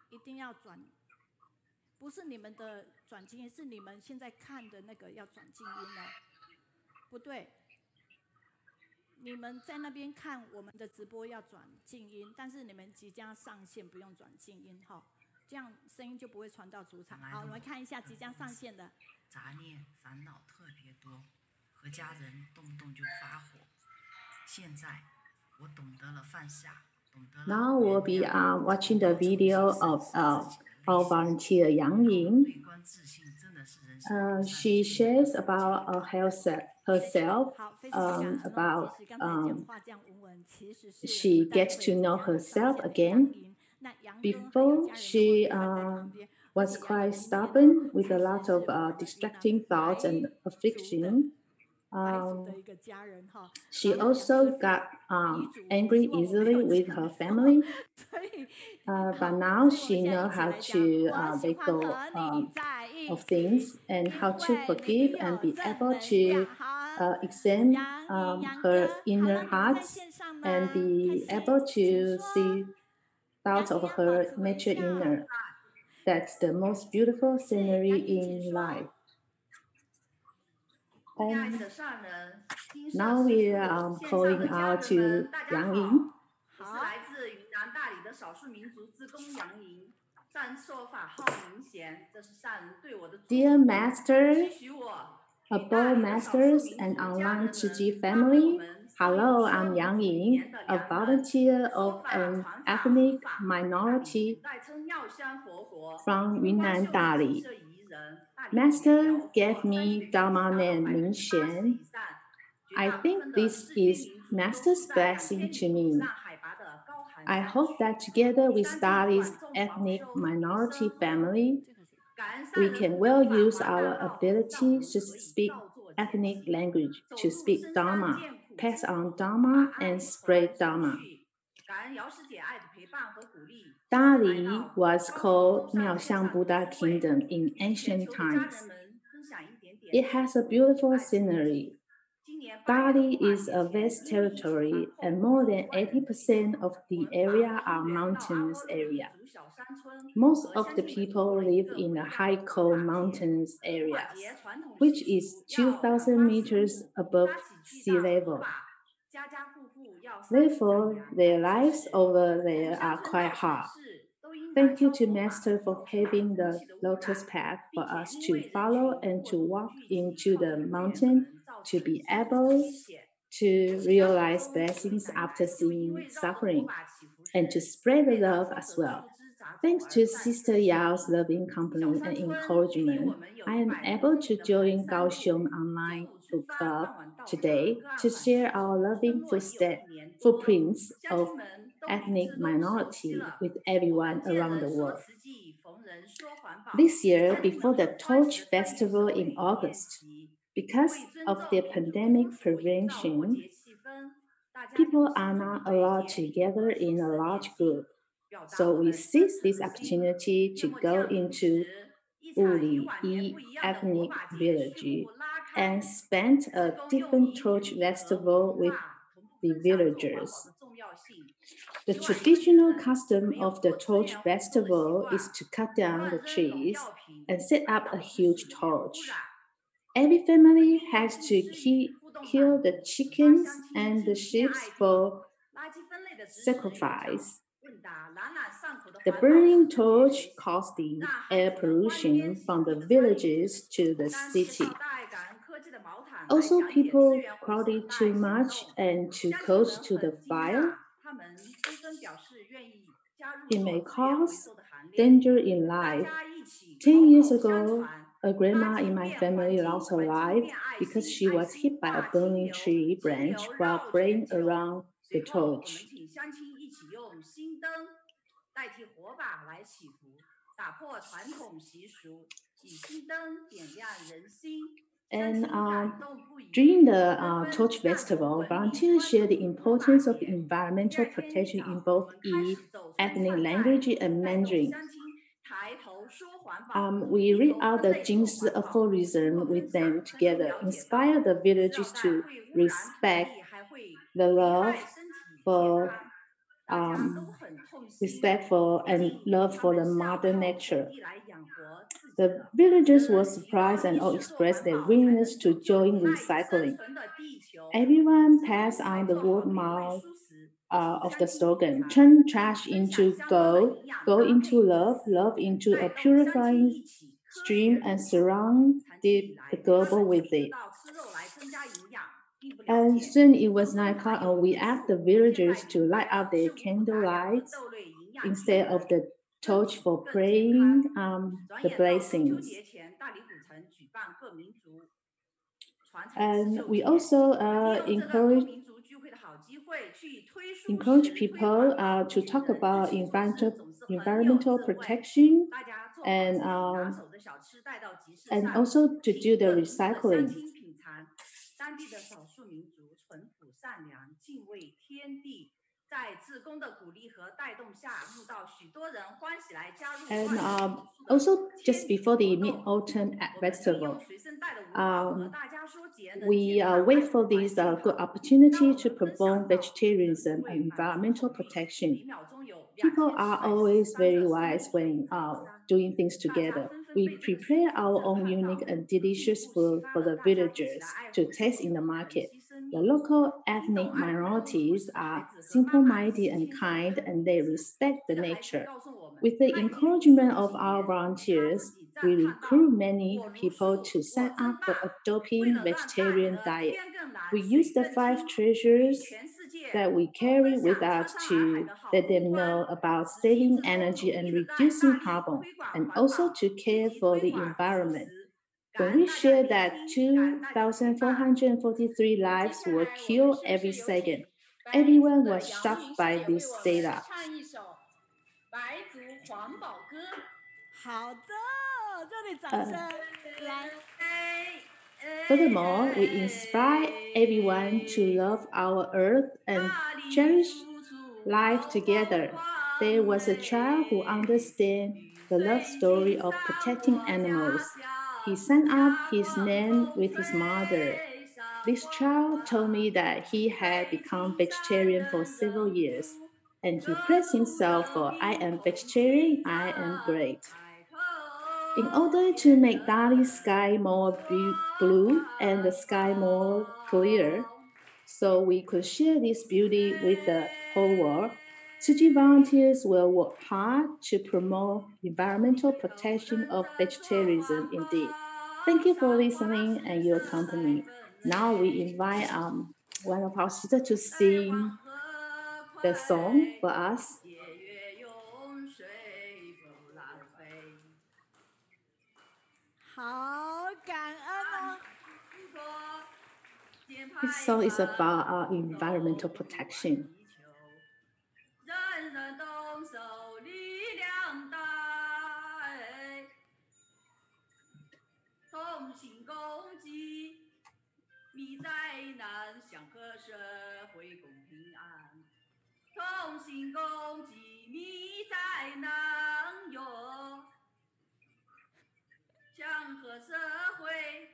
B: 一定要转。 不是你们的转静音，是你们现在看的那个要转静音哦。不对，你们在那边看我们的直播要转静音，但是你们即将上线不用转静音哈，这样声音就不会传到主场。好，我们看一下即将上线的。
I: 杂念烦恼特别多，和家人动不动就发火。现在我懂得了放下，懂得了。
H: Now we'll be watching the video of our volunteer Ying. She shares about herself, about she gets to know herself again. Before, she was quite stubborn with a lot of distracting thoughts and affliction. She also got angry easily with her family, but now she knows how to let go of things and how to forgive and be able to examine her inner heart and be able to see out of her nature inner. That's the most beautiful scenery in life. And now we are calling out to Yangping. Dear Masters, above Masters and online Zhuqi family, hello, I'm Yangping, a volunteer of an ethnic minority from Yunnan, Dali. Master gave me Dharma name Mingxian. I think this is Master's blessing to me. I hope that together with Dali's ethnic minority family, we can well use our ability to speak ethnic language, to speak Dharma, pass on Dharma, and spread Dharma. Dali was called Miaoxiang Buddha Kingdom in ancient times. It has a beautiful scenery. Dali is a vast territory, and more than 80% of the area are mountainous area. Most of the people live in the high cold mountainous areas, which is 2,000 meters above sea level. Therefore, their lives over there are quite hard. Thank you to Master for paving the lotus path for us to follow and to walk into the mountain to be able to realize blessings after seeing suffering and to spread the love as well. Thanks to Sister Yao's loving company and encouragement, I am able to join Kaohsiung Online Book Club today to share our loving footprints of ethnic minority with everyone around the world. This year, before the Torch Festival in August, because of the pandemic prevention, people are not allowed to gather in a large group. So we seized this opportunity to go into Wuli ethnic village and spent a different torch festival with the villagers. The traditional custom of the torch festival is to cut down the trees and set up a huge torch. Every family has to kill the chickens and the sheep for sacrifice. The burning torch caused the air pollution from the villages to the city. Also, people crowded too much and too close to the fire. It may cause danger in life. 10 years ago, a grandma in my family lost her life because she was hit by a burning tree branch while praying around the torch. And during the Torch Festival, volunteers share the importance of environmental protection in both Yi ethnic language and Mandarin. We read out the Jingyi aphorism with them together, inspire the villagers to respect the love for and love for the mother nature. The villagers were surprised and all expressed their willingness to join recycling. Everyone passed on the word mouth of the slogan, turn trash into gold, go into love, love into a purifying stream, and surround the global with it. And soon it was 9 o'clock, and we asked the villagers to light up their candle lights instead of the torch for praying the blessings. And we also encourage people to talk about environmental protection and also to do the recycling. And also, just before the Mid-Autumn Festival, we wait for this good opportunity to promote vegetarianism and environmental protection. People are always very wise when doing things together. We prepare our own unique and delicious food for the villagers to taste in the market. The local ethnic minorities are simple-minded and kind, and they respect the nature. With the encouragement of our volunteers, we recruit many people to sign up for adopting vegetarian diet. We use the 5 treasures that we carry with us to let them know about saving energy and reducing carbon, and also to care for the environment. When we share that 2,443 lives were killed every second, everyone was shocked by this data. Furthermore, we inspire everyone to love our earth and cherish life together. There was a child who understood the love story of protecting animals. He signed up his name with his mother. This child told me that he had become vegetarian for several years, and he praised himself for "I am vegetarian, I am great." In order to make Dali's sky more blue and the sky more clear, so we could share this beauty with the whole world, Zhuqi volunteers will work hard to promote environmental protection of vegetarianism indeed. Thank you for listening and your company. Now we invite one of our sisters to sing the song for us. This song is about environmental protection.
J: 人人动手，力量大，同心共济，避灾难，祥和社会共平安。同心共济，避灾难哟，祥和社会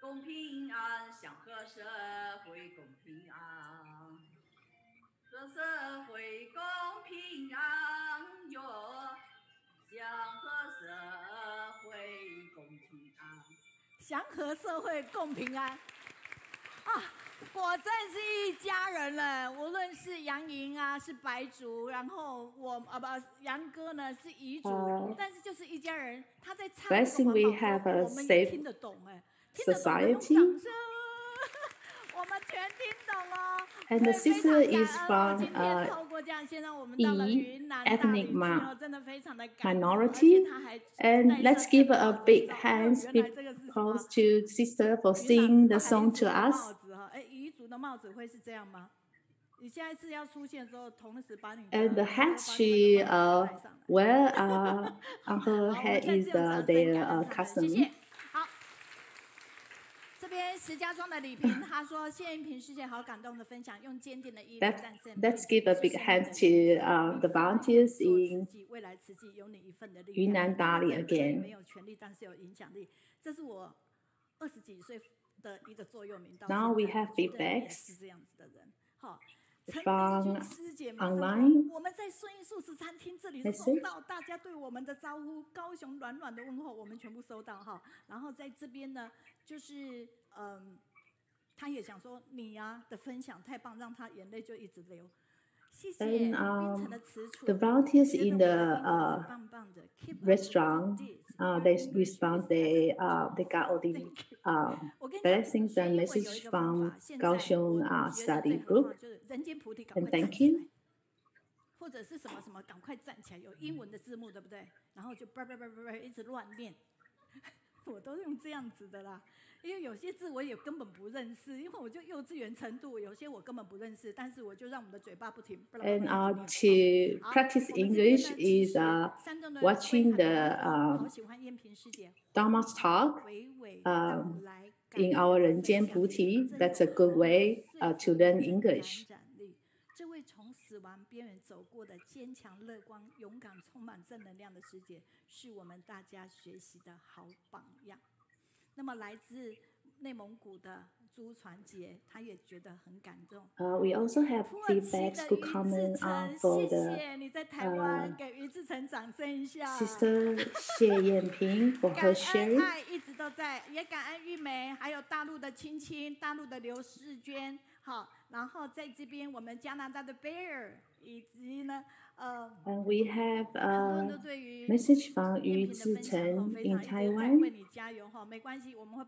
J: 共平安，祥和社会共平安。 社会公平安哟，祥和社会公平安，
B: 祥和社会共平安啊！果真是一家人了。无论是杨莹啊，是白族，然后我杨哥呢是彝族，但是就是一家人。他在唱这个环保歌，我们也听得懂哎，听得懂的用掌声。 我们全听懂哦。
H: And the sister is from Yi ethnic minority. And let's give a big hand to sister for singing the song to us.
B: 彝族的帽子会是这样吗？你下一次要出现的时候，同时把你
H: And the hat she wear on her head is their custom.
B: 这边石家庄的李平他说：“谢延平师姐好感动的分享，用坚定的毅力战胜。”
H: Let's give a big hand to the volunteers in
B: 未来慈济有你一份的力
H: 云南大理 again.
B: 没有权力，但是有影响力。这是我20几岁的一个座右铭。
H: Now we have feedbacks
B: 是这样子的人。好。
H: From online
B: 我们在顺义素食餐厅这里收到大家对我们的招呼，高雄暖暖的问候，我们全部收到哈。然后在这边呢，就是他也想说你呀的分享太棒，让他眼泪就一直流。谢谢。
H: And the volunteers in the restaurant, they respond. They got all the blessings and messages from Kaohsiung study group. And thank you.
B: 或者是什么什么，赶快站起来，有英文的字幕，对不对？然后就一直乱念，我都用这样子的啦。因为有些字我也根本不认识，因为我就幼稚园程度，有些我根本不认识，但是我就让我们的嘴巴不停。
H: And to practice English is watching the Dharma talk in our 人间菩提. That's a good way to learn English.
B: 这位从死亡边缘走过的坚强、乐观、勇敢、充满正能量的师姐，是我们大家学习的好榜样。那么来自内蒙古的朱传杰，他也觉得很感动。
H: We also have feedbacks to comment for the
B: 谢谢你在台湾给于志成掌声一下。
H: Sister 谢延平 for her sharing.
B: 感恩爱一直都在，也感恩玉梅，还有大陆的青青，大陆的刘世娟，好，然后在这边我们加拿大的 Bear， 以及呢
H: And we have a message from Yu Zicheng in Taiwan.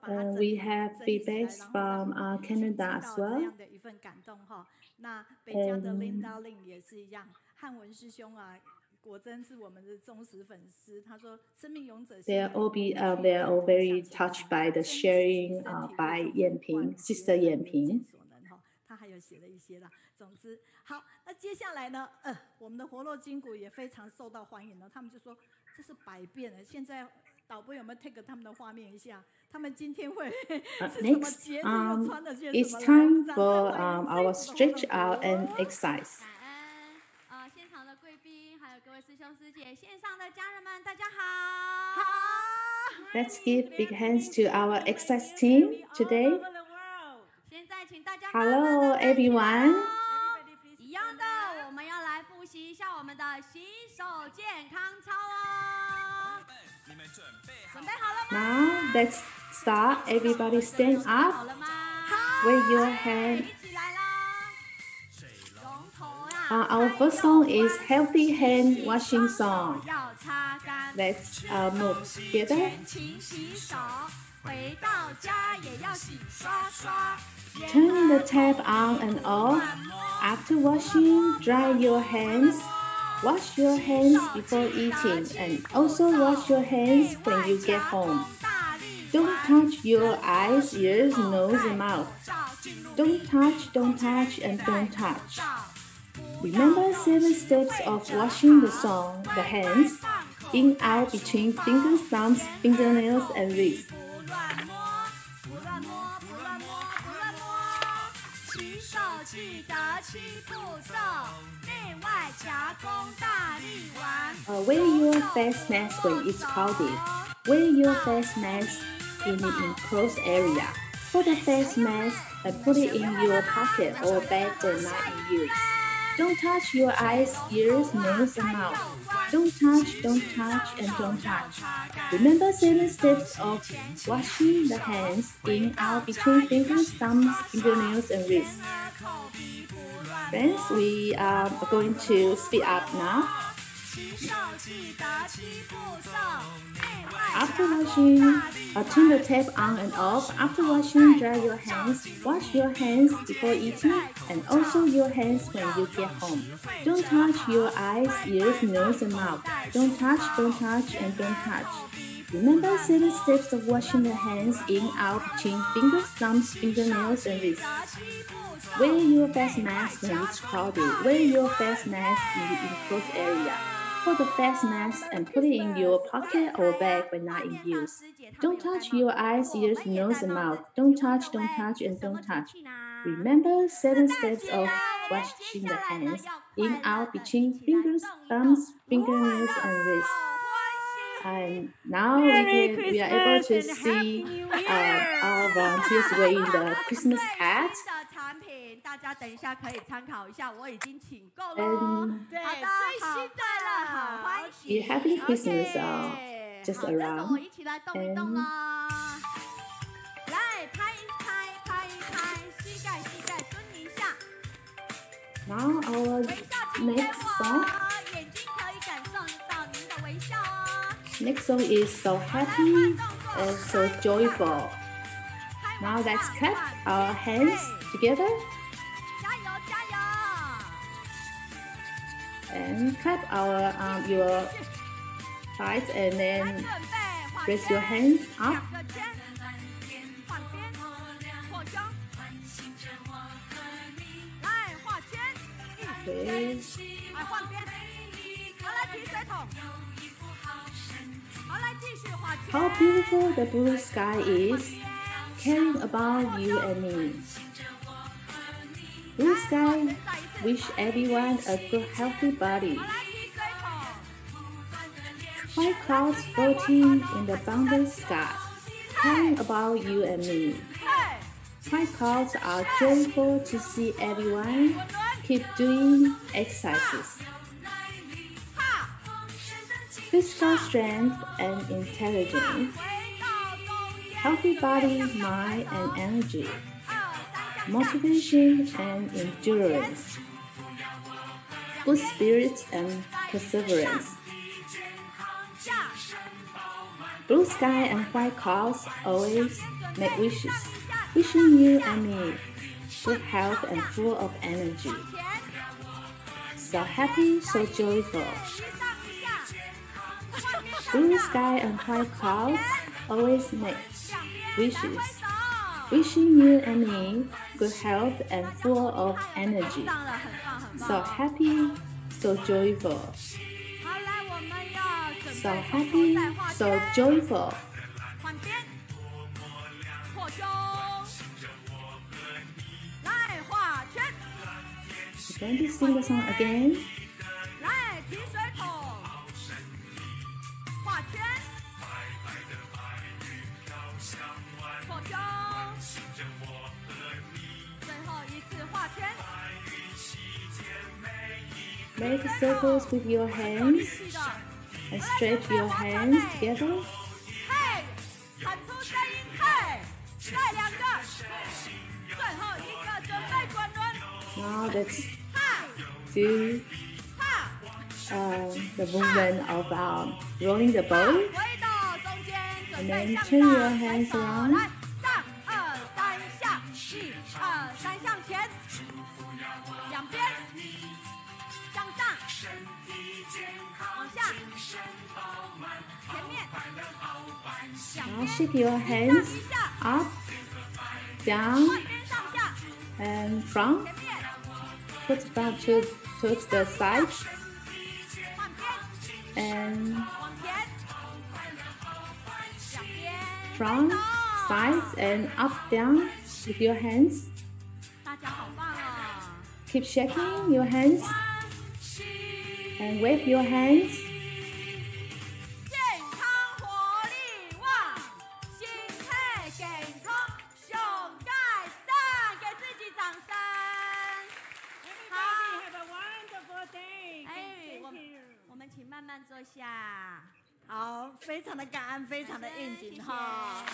H: And we have feedbacks from Canada as well.
B: 的一份感动哈，那北加的 Linda Lin 也是一样，汉文师兄啊，果真是我们的忠实粉丝。他说，生命勇者
H: they are all very touched by the sharing by Yangping, Sister Yangping.
B: 他还有写了一些啦。总之，好，那接下来呢，我们的活络筋骨也非常受到欢迎了。他们就说这是百变的。现在导播有没有 take 他们的画面一下？他们今天会是什么节日？又穿了些什么？
H: It's time for our stretch out and exercise.
J: 还有各位师兄师姐，线上的家人们，大家好。
H: Let's give big hands to our exercise team today.
J: 现在请大家
H: Hello, everyone.
J: 一样的，我们要来复习一下我们的洗手健康操哦。准备好了吗？
H: Now let's start. Everybody stand
J: 好
H: up.
J: 了吗？
H: Wave your hand.
J: 一起来啦！龙头呀。
H: Our first song is Healthy Hand Washing Song.
J: 要擦干。
H: Let's move together.
J: 勤洗手，回到家也要洗刷刷。
H: Turn the tap on and off. After washing, dry your hands. Wash your hands before eating and also wash your hands when you get home. Don't touch your eyes, ears, nose, and mouth. Don't touch, and don't touch. Remember 7 steps of washing the hands. In, out, between fingers, thumbs, fingernails, and wrists. Wear your face mask when it's crowded. Wear your face mask in the enclosed area. Put the face mask and put it in your pocket or bag when not in use. Don't touch your eyes, ears, nose, and mouth. Don't touch, and don't touch. Remember 7 steps of washing the hands in, out, between fingers, thumbs, fingernails, and wrists. Friends, we are going to speed up now. After washing, turn the tap on and off. After washing, dry your hands. Wash your hands before eating and also your hands when you get home. Don't touch your eyes, ears, nose, and mouth. Don't touch, and don't touch. Remember 7 steps of washing the hands in, out, between fingers, thumbs, fingernails, and wrists. Wear your face mask when it's crowded. Wear your face mask in the enclosed area. Put the face mask and put it in your pocket or bag when not in use. Don't touch your eyes, ears, nose, and mouth. Don't touch, and don't touch. Remember 7 steps of washing the hands in, out, between fingers, thumbs, fingernails, and wrists. And now we are able to see our volunteers wearing the Christmas hat.
J: 大家等一下可以参考一下，我已经请够了哦。对，最新的了，好欢喜。
H: We're having Christmas just
J: 跟着
H: around.
J: 我一起来动一动喽。来，拍一拍，膝盖蹲一下。
H: Now our
J: 微笑请
H: next
J: 给
H: song.
J: 我，眼睛可以感受到您的微笑哦。
H: Next song is so happy and so joyful. Now let's clap our hands together.
J: 加油加油！
H: And clap our your thighs and then raise your hands up.
J: 两个圈，换边，扩胸，来画圈，
H: Okay.
J: 来换边，好来提水桶，好来继续画圈。
H: How beautiful the blue sky is, caring about you and me. Blue sky wish everyone a good healthy body.
J: 好来提水桶，
H: White clouds floating in the boundless sky, caring about you and me.
J: 嘿，
H: White clouds are joyful to see everyone keep doing exercises.
J: 哈，
H: Physical strength and intelligence,
J: 回到中间，
H: healthy body, mind, and energy,
J: 2、3下，
H: motivation and endurance, good spirits and perseverance.
J: 下，
H: Blue sky and white clouds always make wishes, wishing you and me good health and full of energy.
J: 前，
H: So happy, so joyful.
J: 提上一下，换边上
H: Blue
J: 下，
H: sky and white clouds always make
J: 两边来
H: wishes,
J: 挥手。
H: wishing you and me good health and full of energy.
J: 上了，很棒很棒。
H: So happy, so joyful.
J: 好，来，我们要准
H: So
J: 备
H: happy,
J: 再画
H: so
J: 圈，
H: joyful.
J: 换边，扩胸，来画圈，
H: We're going to sing the song again.
J: 来提水桶。
B: 错胸，最后一次画圈。
H: Make circles with your hands and stretch your hands together.
B: 嘿，喊出声音，嘿，再两个，最后一个准备滚轮。
H: Now let's do the movement of rolling the ball.
B: 回到中间，准
H: And
B: 备
H: then
B: 向
H: turn your
B: 上，
H: hands
B: 回头
H: around.
B: 来，上二三下，1、2、3向前，两边，向上，往下，前面，两
H: Now
B: 边，
H: shake your
B: 上
H: hands
B: 一下，
H: up, down,
B: 换边上下，
H: and front.
B: 前面，
H: Put back towards the side
B: 换边，
H: and
B: 往前，两边，
H: front,
B: 回头
H: sides, and up, down with your hands.
B: 大家好棒哦！
H: Keep shaking your hands and wave your hands.
B: 健康活力旺，心态健康，胸盖上，给自己掌声。好
K: Have a wonderful day.
B: 哎，我们请慢慢坐下。好，非常的感恩，非常的应景哈。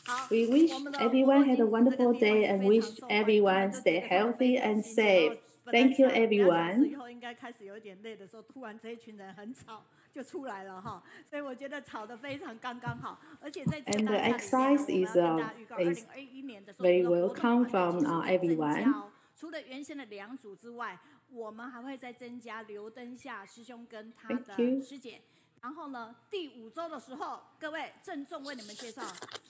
B: 好，
H: We wish everyone had a wonderful day and wish everyone stay healthy and safe. Thank you, everyone.
B: 以后应该开始有点累的时候，突然这一群人很吵，就出来了哈。所以我觉得吵得非常刚刚好，而且在这个
H: And
B: 当
H: the
B: 下里面
H: exercise
B: 我们
H: is
B: 要跟大家预告
H: is
B: 2021年的时候，
H: very
B: 我们的活动
H: welcome
B: 团队
H: from
B: 其实会增加
H: everyone.
B: 哦。除了原先的2组之外，我们还会再增加刘登夏师兄跟他
H: Thank
B: 的
H: you.
B: 师姐。然后呢，第5周的时候，各位郑重为你们介绍，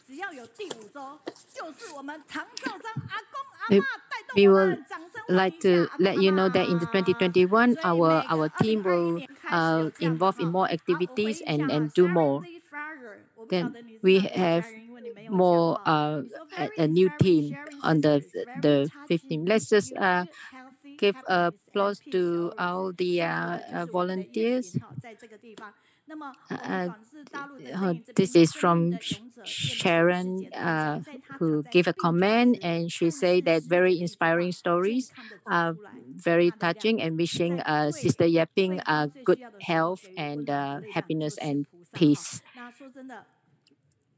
B: 只要有第5周，就是我们长寿山阿公阿嬷带动
A: We
B: 我
A: will
B: 们，掌声欢迎
A: like
B: 一下
A: to
B: 阿公
A: let you know that in the 2021,
B: 所以每个
A: our team
B: 2021
A: will
B: 年开始有这样的
A: involve in more
B: 好，我回
A: activities
B: 应一下
A: and
B: 哈
A: do
B: Sharon
A: more.
B: Lee Fryer， 我不晓
A: Then
B: 得你是
A: we
B: 哪里的
A: have
B: Sharon，因为你没有
A: more
B: 讲话。你说
A: a
B: very
A: new
B: inspiring
A: team
B: sharing
A: on
B: sisters, very
A: the 15th. Let's just
B: touching, you feel healthy,
A: give
B: happiness, and
A: applause
B: peace
A: to
B: always.
A: all the
B: 说出来的就是我们的
A: volunteers.
B: 叶品哈，在这个地方。那么我们转至大陆的阵营这边
A: This
B: 有
A: is
B: 生命
A: from
B: 的勇者叶美淑师
A: Sharon,
B: 姐的分享，在她
A: who
B: 躺在
A: gave a
B: 病床
A: comment,
B: 时，
A: and she
B: 看
A: said
B: 似
A: that
B: 失
A: very
B: 的那句话，
A: inspiring
B: 健
A: stories,
B: 康的走
A: uh,
B: 出来，
A: very
B: 大的力
A: touching,
B: 量，
A: and wishing
B: 在
A: Sister
B: 对
A: Yaping
B: 对方最
A: good
B: 需要的时候
A: health
B: 给予温
A: and
B: 暖的力量，
A: happiness
B: 就是
A: and
B: 菩萨哈。
A: peace.
B: 那说真的。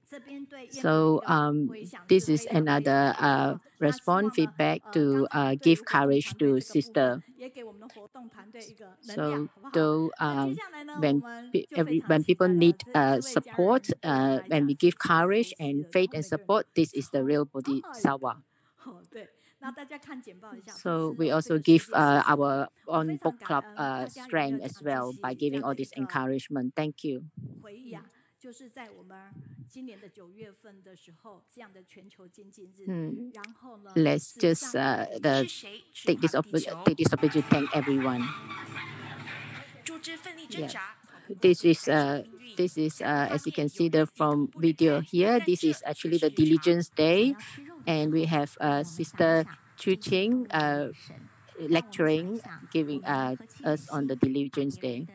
B: 这边对叶美
A: So
B: 的回响
A: this
B: 是
A: is
B: 非常非常
A: another
B: 多的哈。那希
A: response
B: 望呢，
A: feedback
B: 刚
A: to
B: 才对于
A: give
B: 活动
A: courage
B: 团队
A: to
B: 这个部分，
A: sister.
B: 也给我们的活动团队一个能
A: So
B: 量，好不好？
A: though
B: 那接下来呢，我
A: when
B: 们就非常
A: when
B: 期
A: people
B: 待了
A: need
B: 这位家人
A: support,
B: 对我们来
A: when
B: 讲
A: we
B: 是
A: give
B: 太熟
A: courage
B: 悉
A: and
B: 了，然
A: faith
B: 后每
A: and
B: 个人
A: support, this is the
B: 超
A: real
B: 爱
A: Bodhisattva.
B: 的。哦，对，那大家看简报一下。
A: So
B: 不
A: we
B: 知道这
A: also
B: 个世
A: give
B: 界是什么？
A: our
B: 我非
A: own
B: 常
A: book
B: 感
A: club
B: 恩，大家有没有
A: strength as
B: 讲这
A: well by
B: 些这
A: giving
B: 样
A: all
B: 的一
A: this
B: 个
A: encouragement. Thank you.
B: 回忆啊？就是在我们今年的9月份的时候，这样的全球精进日，然后呢，
A: Let's
B: 史
A: just
B: 上
A: take this opportunity to thank everyone.
E: 组织奋力挣扎。
A: This is as you can see from video here. This is actually the diligence day, and we have Sister Zhuqi lecturing, giving us on the diligence day.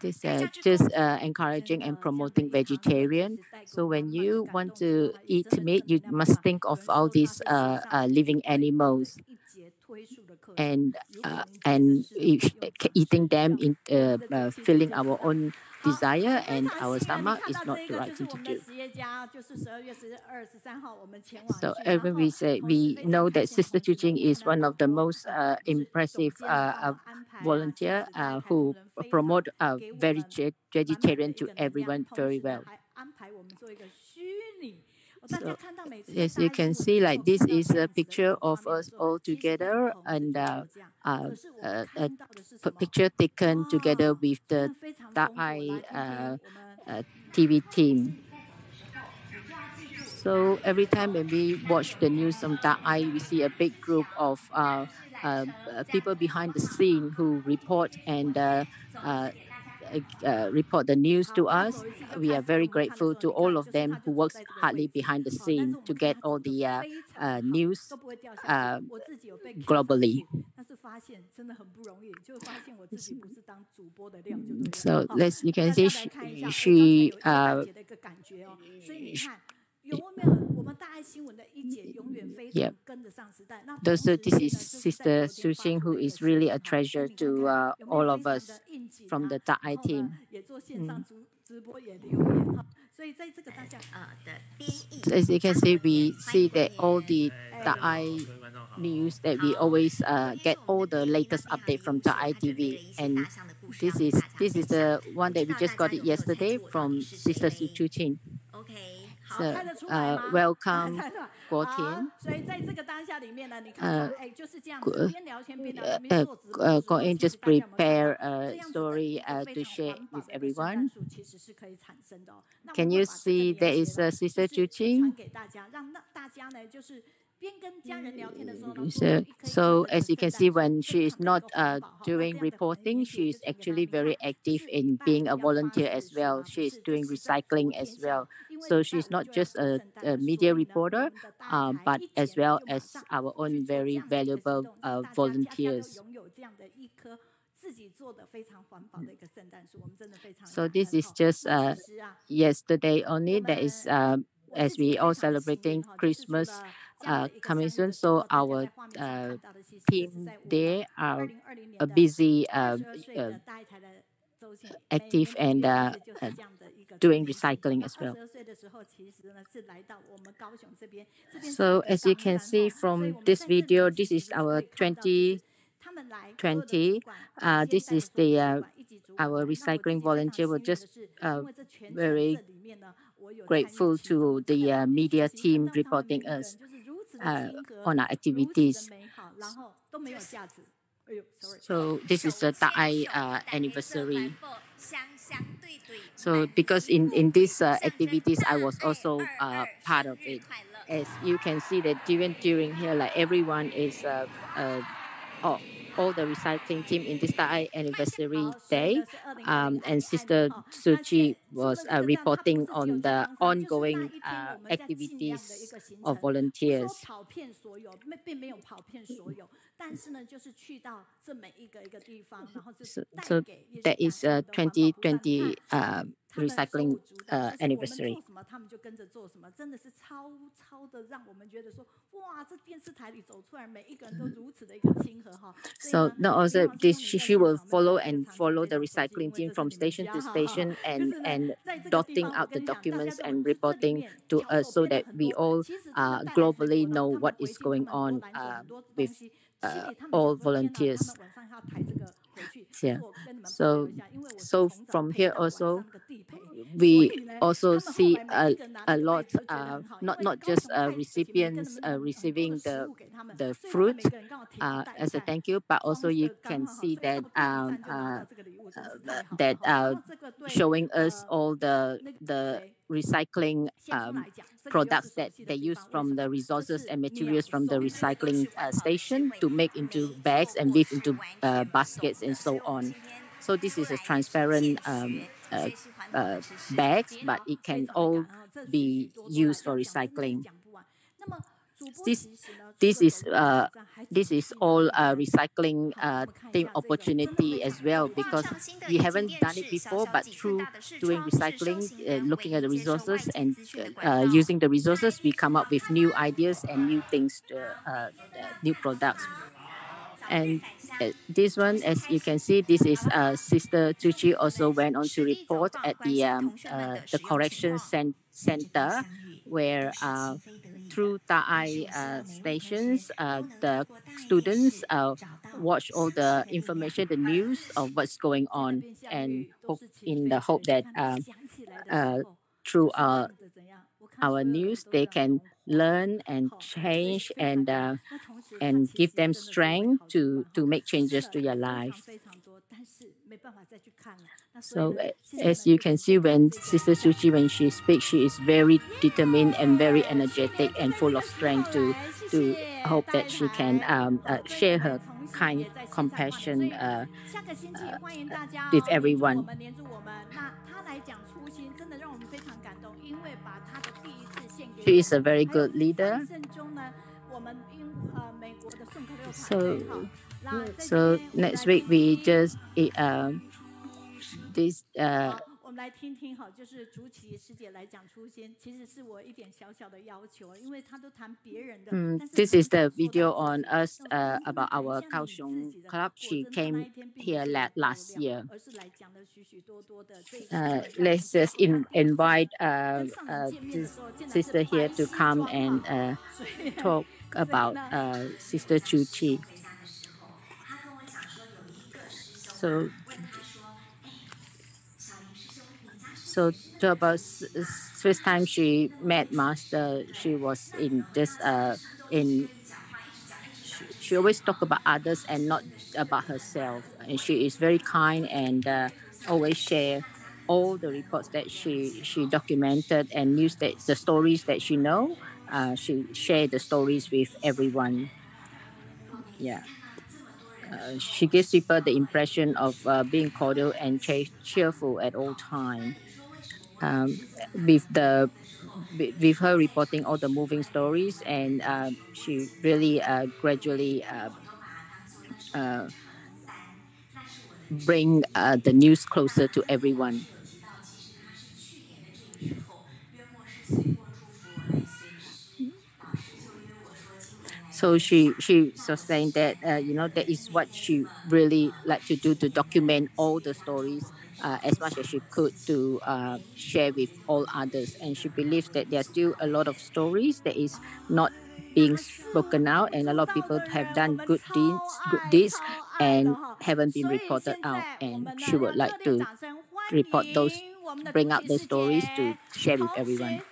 A: This just encouraging and promoting vegetarian. So when you want to eat meat, you must think of all these living animals, and eating them in filling our own desire and our stomach is not the right thing to do. So when we say, we know that Sister Zhuqi is one of the most impressive volunteer who promote vegetarian to everyone very well. So, as you can see, like this is a picture of us all together, and a picture taken together with the Dharma TV team. So every time when we watch the news from Dharma, we see a big group of people behind the scene who report and report the news to us. We are very grateful to all of them who works hardly behind the scene to get all the news globally.
L: So let's you can see she ，So this is Sister Zhuqi, who is really a treasure to all of us from the Da'ai team. So as you can see, we see that all the Da'ai news that we always get all the latest update from Da'ai TV, and this is the one that we just got it yesterday from Sister Zhuqi. So welcome 国田。国田 just prepare a story to share with everyone. Can you see there is a Sister Zhuqi? So as you can see, when she is not doing reporting, she is actually very active in being a volunteer as well. She is doing recycling as well. So she's not just a media reporter, but as well as our own very valuable volunteers. So this is just yesterday only. That is as we all celebrating Christmas coming soon. So our team there are busy, active and doing recycling as well. So as you can see from this video, this is our 2020. This is the our recycling volunteer. We're just very grateful to the media team reporting us on our activities. So this is the Da'ai anniversary. So because in these activities, I was also part of it. As you can see that during here, like everyone is all the recycling team in this Da'ai anniversary day, and Sister Zhuqi was reporting on the ongoing activities of volunteers. So that is 2020 recycling anniversary. So no, also this she will follow the recycling team from station to station and dotting out the documents and reporting to us so that we all globally know what is going on with all volunteers. Yeah. So from here also we also see a lot not just recipients receiving the fruit as a thank you, but also you can see that showing us all the recycling products that they use from the resources and materials from the recycling station to make into bags and weave into baskets and so on. So this is a transparent bags, but it can all be used for recycling. This is all recycling team opportunity as well, because we haven't done it before, but through doing recycling, looking at the resources and using the resources, we come up with new ideas and new things, new products. And this one, as you can see, this is Sister Zhuqi also went on to report at the correction center, where through Da'ai stations, the students watch all the information, the news of what's going on, and in the hope that through our news, they can learn and change and give them strength to make changes to your life. So as you can see, when Sister Zhuqi, when she speaks, she is very determined and very energetic and full of strength to hope that she can share her kind compassion with everyone. She is a very good leader. So So next week we just this
B: 我们来听听哈，就是竹崎师姐来讲初心，其实是我一点小小的要求，因为她都谈别人的。
L: This is the video on us about our Kaohsiung club. She came here last year. Let's just invite this sister here to come and talk about Sister Zhuqi. So about first time she met Master, she was in this in. She always talk about others and not about herself. And she is very kind and always share all the reports that she documented and news that the stories that she know. She share the stories with everyone. Yeah. She gives people the impression of being cordial and cheerful at all time. With her reporting all the moving stories, and she really gradually bring the news closer to everyone. So she was saying that that is what she really like to do, to document all the stories as much as she could, to share with all others. And she believes that there's still a lot of stories that is not being spoken out, and a lot of people have done good deeds and haven't been reported out. And she would like to report those, bring out those stories to share with everyone.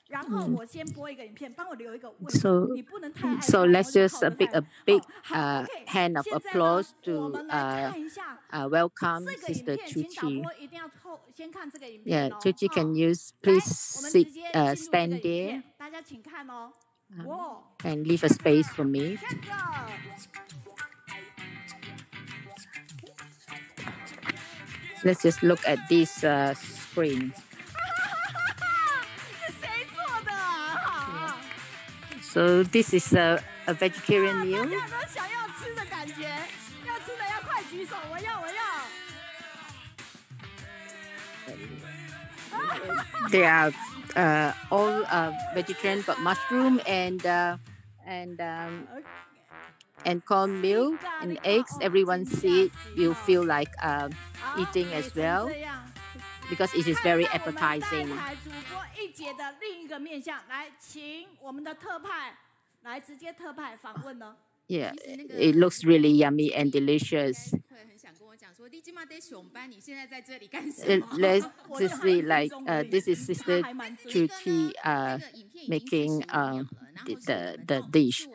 B: 然后我先播一个影片，帮我留一个问题，你不能太爱
L: So let's just a big hand of applause to welcome Sister Zhuqi. Yeah, Zhuqi, can you please sit, stand there,
B: 大家请看哦，
L: and leave a space for me. Let's just look at this screen. So this is a vegetarian meal. They are all vegetarian, but mushroom and cornmeal and eggs. Everyone see it, you feel like eating as well, because it is very appetizing. Yeah, it looks really yummy and delicious. Let's just see, like this is Sister Zhuqi making the dish.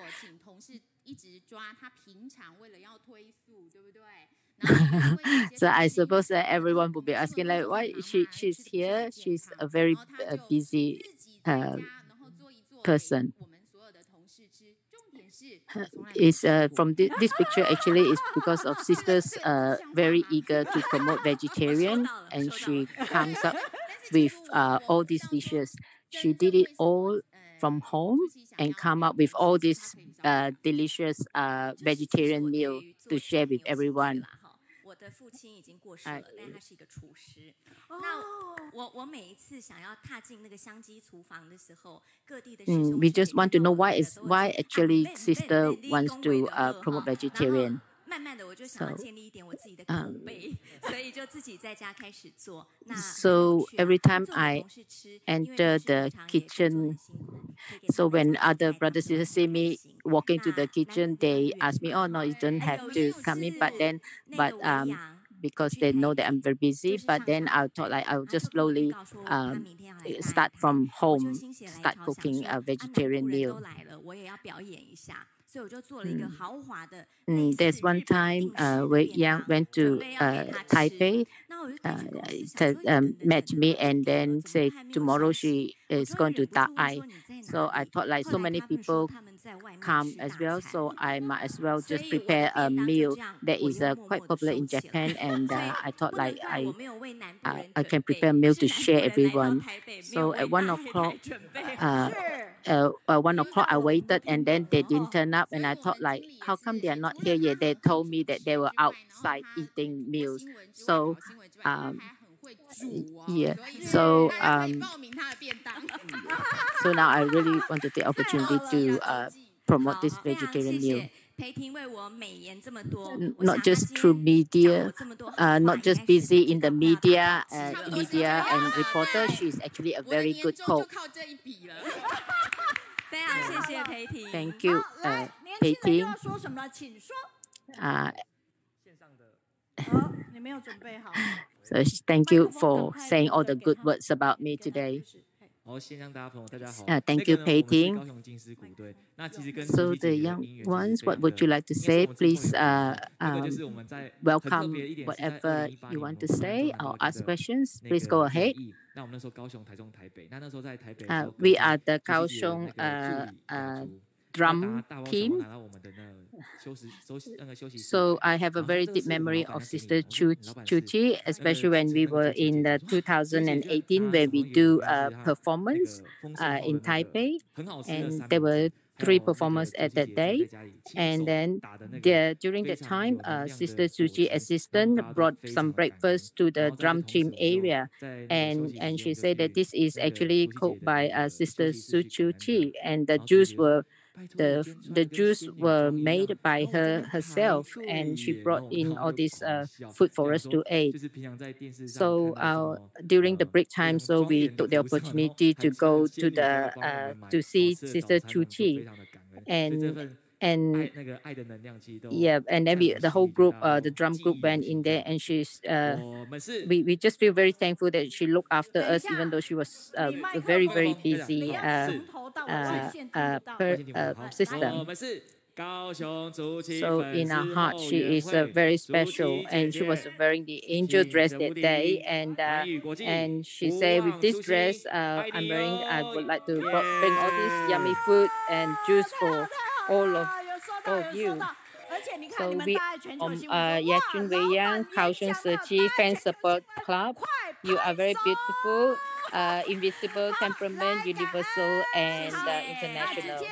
L: So I suppose that everyone will be asking, like, why she's here? She's a very busy person. Is from this picture actually is because of sisters very eager to promote vegetarian, and she comes up with all these dishes. She did it all from home and come up with all this delicious vegetarian meal to share with everyone.
M: 我的父亲已经过世了，但他是一个厨师。那我每一次想要踏进那个香鸡厨房的时候，各地的师兄
L: We just want to know why actually sister wants to promote vegetarian.
M: 慢慢的我就想要建立一点我自己的口碑，所以就自己在家开始做。
L: So every time I enter the kitchen, so when other brothers and sisters see me walking to the kitchen, they ask me, "Oh no, you don't have to come in." But because they know that I'm very busy. But then I thought like I'll just slowly start from home, start cooking a vegetarian meal. There's one time where Yang went to Taipei, met me and then said tomorrow she is going to Ai. So I thought like so many people come as well, so I might as well just prepare a meal that is quite popular in Japan, and I thought like I can prepare a meal to share everyone. So at 1 o'clock, 1 o'clock, I waited, and then they didn't turn up, and I thought like, how come they are not here yet? They told me that they were outside eating meals. So, yeah. So, so now I really want to take opportunity to promote this vegetarian meal. Not just through media, not just busy in the media, media and reporter. She's actually a very good cook. Thank you, Pei So thank you for saying all the good words about me today. Thank you, Pei Ting. So the young ones, what would you like to say? Please welcome whatever you want to say or ask questions. Please go ahead. We are the Kaohsiung drum team. So I have a very deep memory of Sister Zhuqi, especially when we were in 2018 when we do a performance in Taipei, and there were 3 performers at that day. And then during that time, Sister Zhuqi assistant brought some breakfast to the drum team area, and she said that this is actually cooked by Sister Zhuqi, and the juice were made by herself, and she brought in all this food for us to eat. So during the break time, so we took the opportunity to go to the to see Sister Zhuqi, and yeah, and then the whole group, the drum group went in there, and she's we just feel very thankful that she looked after us, even though she was very busy system. So in our heart, she is very special, and she was wearing the angel dress that day, and she said, with this dress I'm wearing, I would like to bring all this yummy food and juice for all of you. So we from Yachun Weiyang, Kaohsiung Zhuqi Fan Support Club. You are very beautiful, invisible, temperament, universal, and international.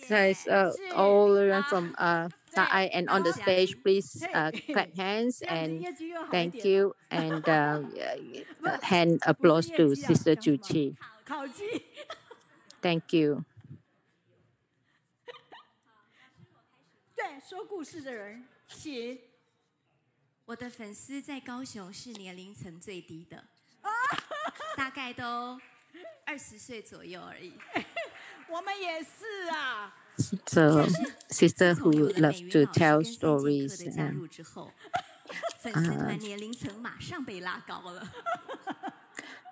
L: Guys, all around from Thai and on the stage, please clap hands and thank you, and hand applause to Sister Zhuqi. Thank you.
B: 对，说故事的人，请。
M: 我的粉丝在高雄是年龄层最低的，大概都20岁左右而已。
B: 我们也是啊。
L: So, sister who loves to tell stories.
M: 加入之后，粉丝团年龄层马上被拉高了。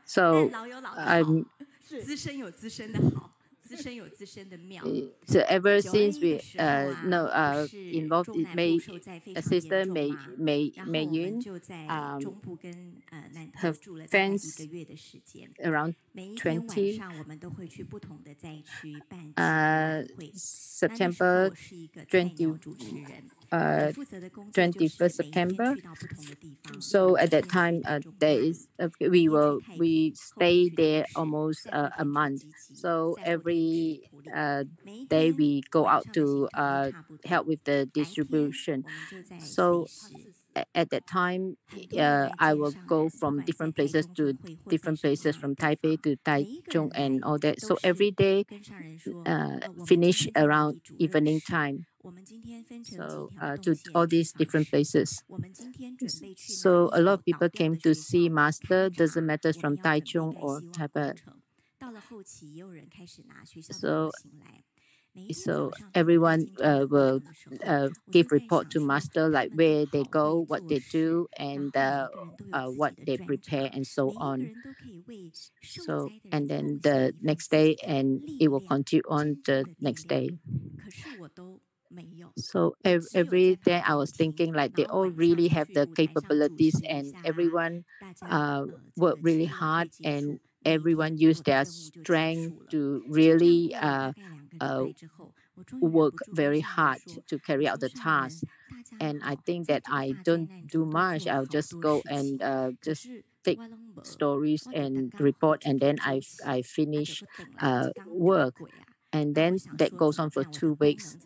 L: So,
M: 老有老的好，资深有资深的好。
L: So ever since we involved in Sister Mei Yun, her fans around 20. September 21st September. So at that time, we stay there almost a month. So every day we go out to help with the distribution. So at that time, I will go from different places to different places, from Taipei to Taichung and all that. So every day finish around evening time. So to all these different places. So a lot of people came to see Master, doesn't matter from Taichung or Taipei. So everyone will give report to Master, like where they go, what they do, and what they prepare, and so on. So, and then the next day, and it will continue on the next day. So every day I was thinking, like, they all really have the capabilities, and everyone work really hard, and everyone use their strength to really work very hard to carry out the task. And I think that I don't do much. I'll just go and just take stories and report, and then I finish work, and then that goes on for 2 weeks.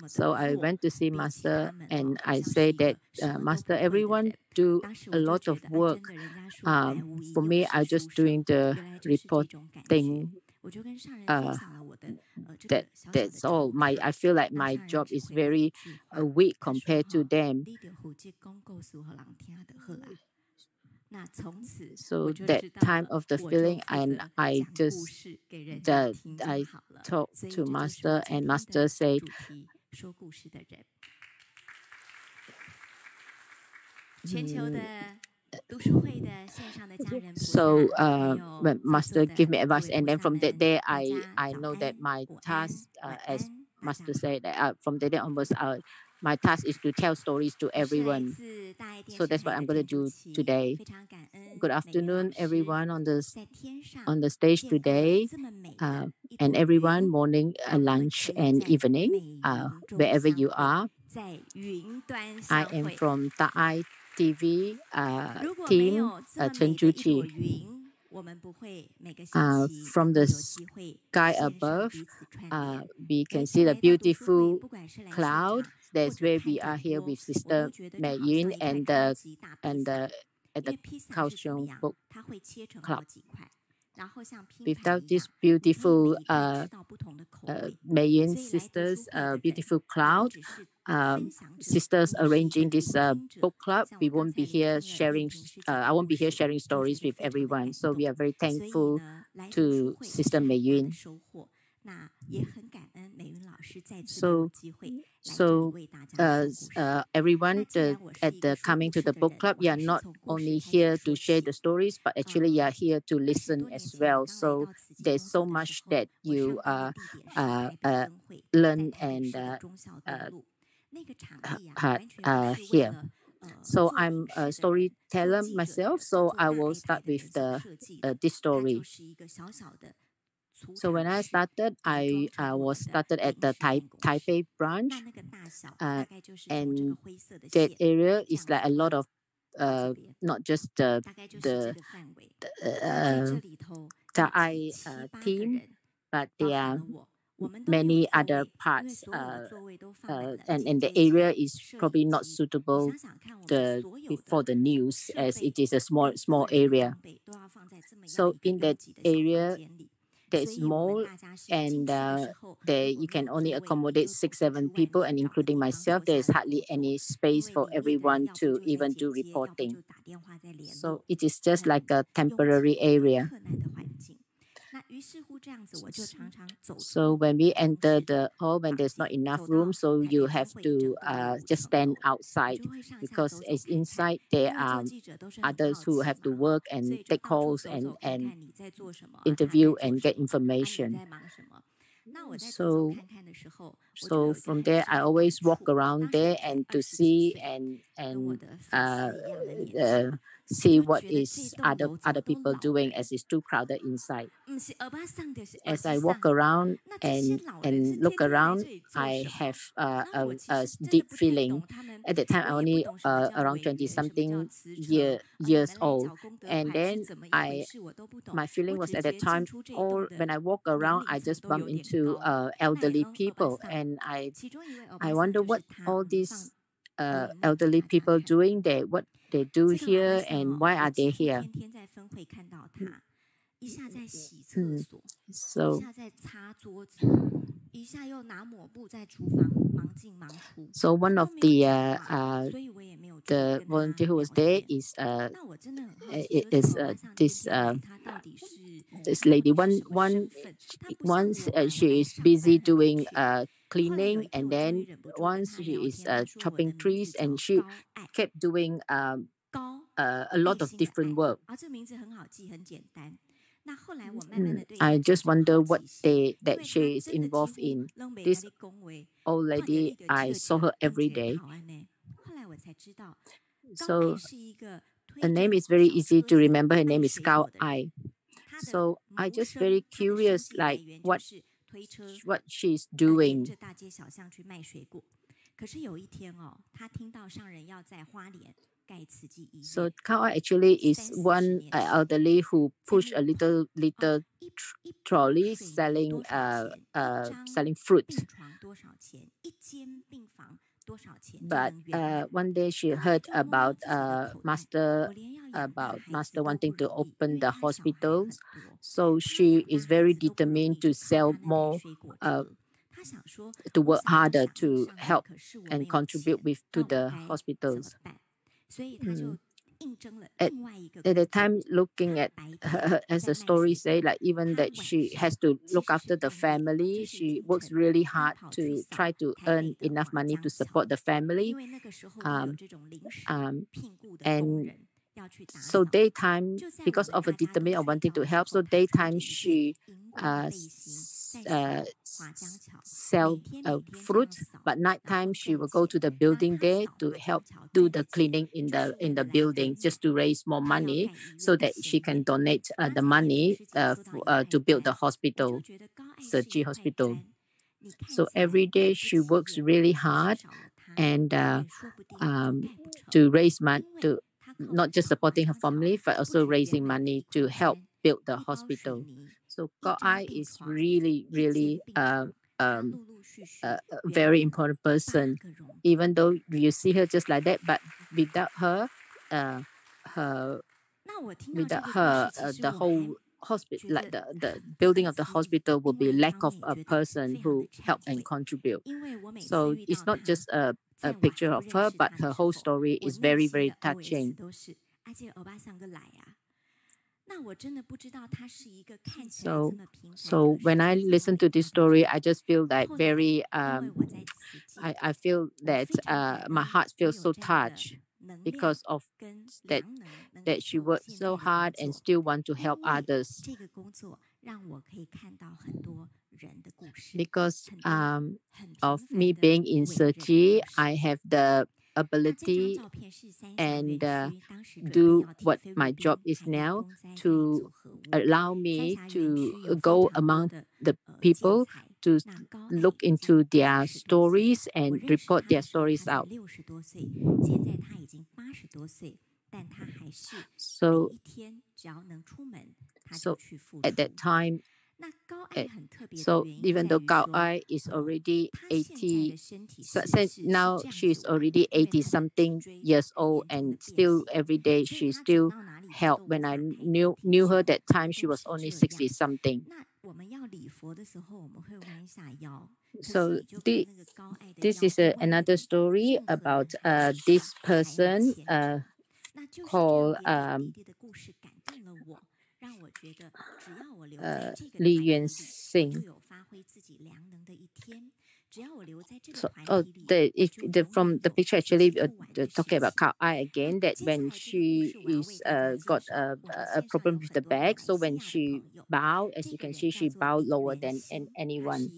L: So I went to see Master, and I say that Master, everyone do a lot of work. For me, I just doing the reporting. That's all. I feel like my job is very weak compared to them. So that time of the feeling, and I just I talk to Master, and Master say, so when Master give me advice, and then from that day I know that my task, as Master said, from that day onwards, my task is to tell stories to everyone. So that's what I'm going to do today. Good afternoon, everyone on the stage today, and everyone, morning, lunch, and evening, wherever you are. I am from Ta'ai TV team, Chen Zhuqi. From the sky above, we can see the beautiful cloud. That's where we are here with Sister Mei Yin and the at the Kaohsiung Book Club. Without this beautiful Mei Yin sisters, beautiful cloud, sisters arranging this book club, we won't be here sharing. I won't be here sharing stories with everyone. So we are very thankful to Sister Mei Yin. So everyone at the coming to the book club, you are not only here to share the stories, but actually you are here to listen as well. So there's so much that you learn and here. So I'm a storyteller myself, so I will start with this story. So when I started, I was started at the Taipei branch, and that area is like a lot of not just the Ta'ai team, but there are many other parts, and the area is probably not suitable for the news, as it is a small area. So in that area, there's small, and there you can only accommodate 6-7 people, and including myself, there's hardly any space for everyone to even do reporting. So it is just like a temporary area. So when we enter the hall, when there's not enough room, so you have to just stand outside, because as inside there are others who have to work and take calls and interview and get information. So from there, I always walk around there and to see and see what is other people doing, as it's too crowded inside. As I walk around and look around, I have a deep feeling. At that time, I only around 20-something years old, and then my feeling was at that time, when I walk around, I just bump into elderly people, and I wonder what all these elderly people doing there, what they do here, and why are they here. So one of the volunteer who was there is this lady. Once she is busy doing cleaning, and then once she is chopping trees, and she kept doing a lot of different work. I just wonder what that she is involved in. This old lady, I saw her every day. So her name is very easy to remember. Her name is Gao Ai. So I just very curious, like what she's doing. So Kao actually is one elderly who pushed a little trolley selling selling fruit. But one day she heard about master wanting to open the hospitals, so she is very determined to sell more, to work harder to help and contribute with to the hospitals. At the time, looking at her, as the story say, like even that she has to look after the family, she works really hard to try to earn enough money to support the family. And so daytime, because of a determination of wanting to help, so daytime she sell fruit, but nighttime she will go to the building there to help do the cleaning in the building, just to raise more money so that she can donate the money to build the hospital, Zhuqi Hospital. So every day she works really hard and to raise money, to not just supporting her family, but also raising money to help build the hospital. So Kao Ai is really, really a very important person. Even though you see her just like that, but without her, the whole hospital, like the building of the hospital, will be lack of a person who help and contribute. So it's not just a picture of her, but her whole story is very, very touching. So when I listen to this story, I just feel like very I feel that my heart feels so touched because of that she worked so hard and still want to help others. Because of me being in Zhuqi, I have the ability and do what my job is now, to allow me to go among the people to look into their stories and report their stories out. So at that time, so even though Kao Ai is already 80, now she's already 80 something years old, and still every day she still help. When I knew her that time, she was only 60 something. So this is another story about this person called Li Yuanxing. So, from the picture, actually, talking about Kao Ai again, that when she is got a problem with the back, so when she bow, as you can see, she bowed lower than anyone.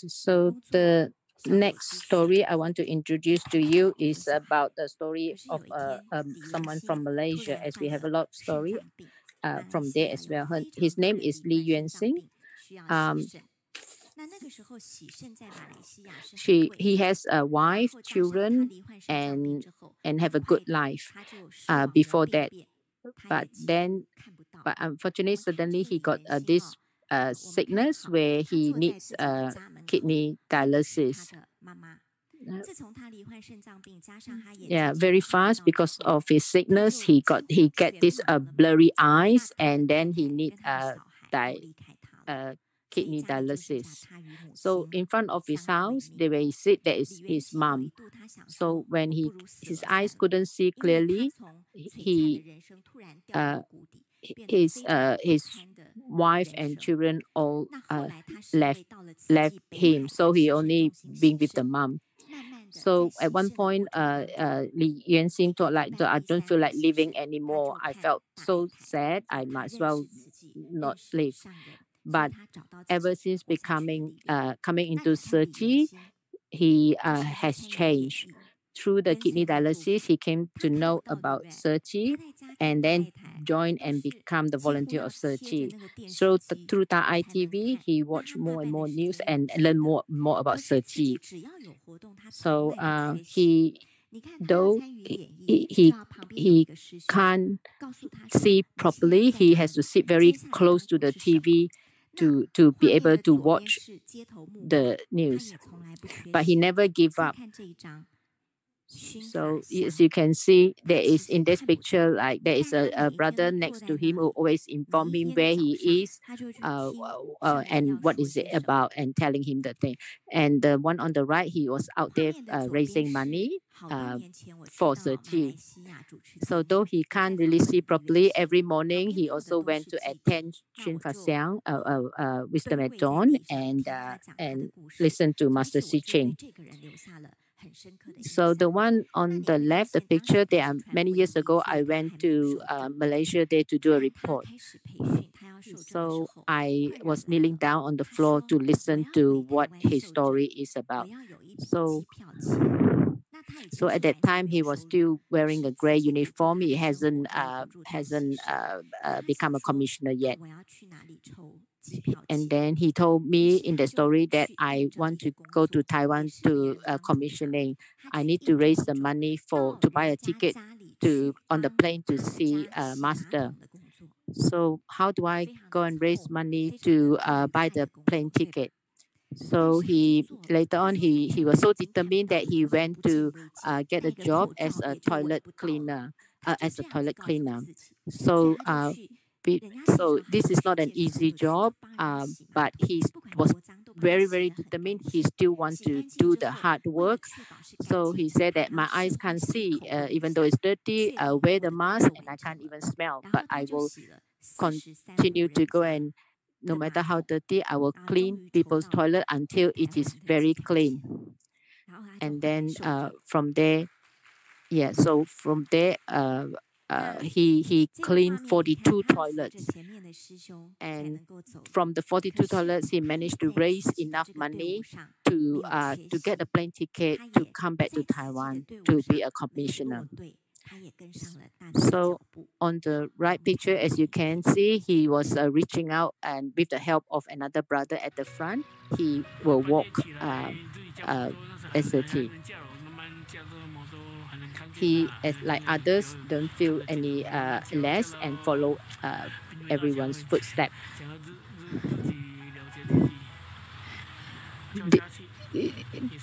L: So the next story I want to introduce to you is about the story of someone from Malaysia, as we have a lot of story from there as well. His name is Li Yuanxing. He has a wife, children, and have a good life before that. But unfortunately, suddenly he got this sickness where he needs kidney dialysis. Yeah, very fast because of his sickness. He get this blurry eyes, and then he need kidney dialysis. So in front of his house, where he sit, there is his mom. So when his eyes couldn't see clearly, his wife and children all left him. So he only being with the mom. So at one point, Li Yuanxing thought, like, I don't feel like living anymore. I felt so sad. I might as well not live. But ever since coming into Zhuqi, he has changed. through the kidney dialysis, he came to know about Zhuqi and then join and become the volunteer of Zhuqi. So through the ITV, he watched more and more news and learned more about Zhuqi. So though he can't see properly, he has to sit very close to the TV to be able to watch the news. But he never gave up. So as you can see, there is in this picture, like there is a brother next to him who always inform him where he is and what is it about and telling him the thing. And the one on the right, he was out there raising money for Zhuqi. So though he can't really see properly, every morning he also went to attend Shin Fa Xiang, wisdom at dawn, and listen to Master Si Ching. So the one on the left, the picture, there are many years ago, I went to Malaysia there to do a report. So I was kneeling down on the floor to listen to what his story is about. So at that time, he was still wearing a gray uniform. He hasn't become a commissioner yet. And then he told me in the story that I want to go to Taiwan to commissioning. I need to raise the money to buy a ticket on the plane to see Master. So how do I go and raise money to buy the plane ticket? So later on he was so determined that he went to get a job as a toilet cleaner. So this is not an easy job, but he was very, very determined. He still wants to do the hard work. So he said that my eyes can't see, even though it's dirty, I wear the mask and I can't even smell, but I will continue to go, and no matter how dirty, I will clean people's toilet until it is very clean. And then from there, he cleaned 42 toilets, and from the 42 toilets, he managed to raise enough money to get a plane ticket to come back to Taiwan to be a commissioner. So on the right picture, as you can see, he was reaching out, and with the help of another brother at the front, he will walk SRT. He, as like others, don't feel any less and follow everyone's footsteps.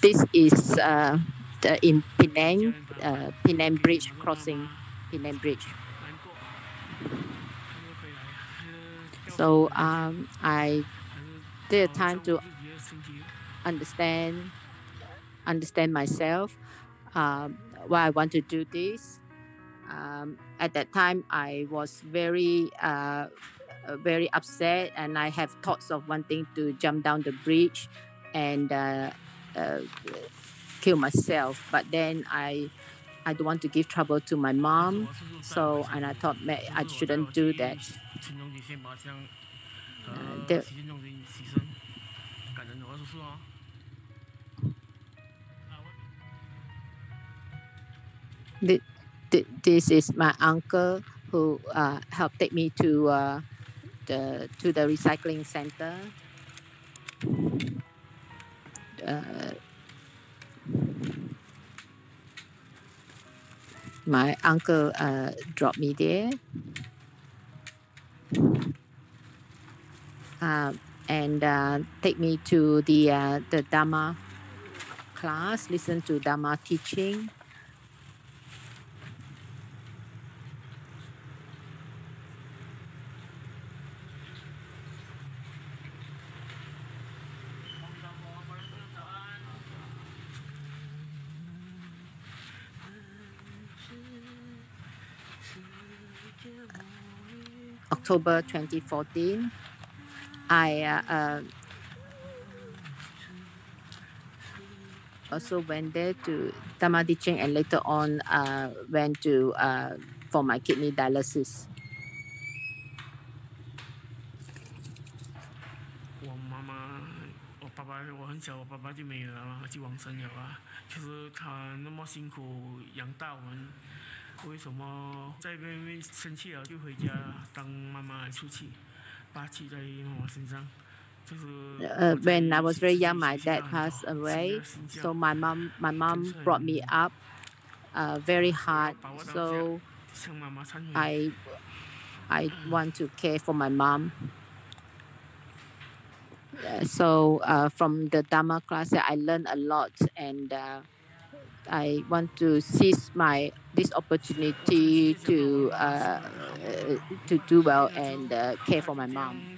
L: This is in Penang, Penang Bridge, crossing Penang Bridge. So I did time to understand myself, why I want to do this. At that time, I was very upset, and I have thoughts of wanting to jump down the bridge and kill myself. But then I don't want to give trouble to my mom, and I thought I shouldn't do that. This is my uncle who helped take me to the recycling center. My uncle dropped me there, and take me to the Dharma class, listen to Dharma teaching. October 2014, I also went there to Dharma teaching, and later on went to for my kidney dialysis.
N: 爸，我很小，我爸爸就没有了嘛，就往生了啊。就是他那么辛苦养大我们，为什么在外面生气了就回家当妈妈来出气，霸气在妈妈身上？When
L: I was very young, my dad passed away. So my mom brought me up very hard. So I want to care for my mom. So from the Dharma class, I learned a lot, and I want to seize this opportunity to do well and care for my mom.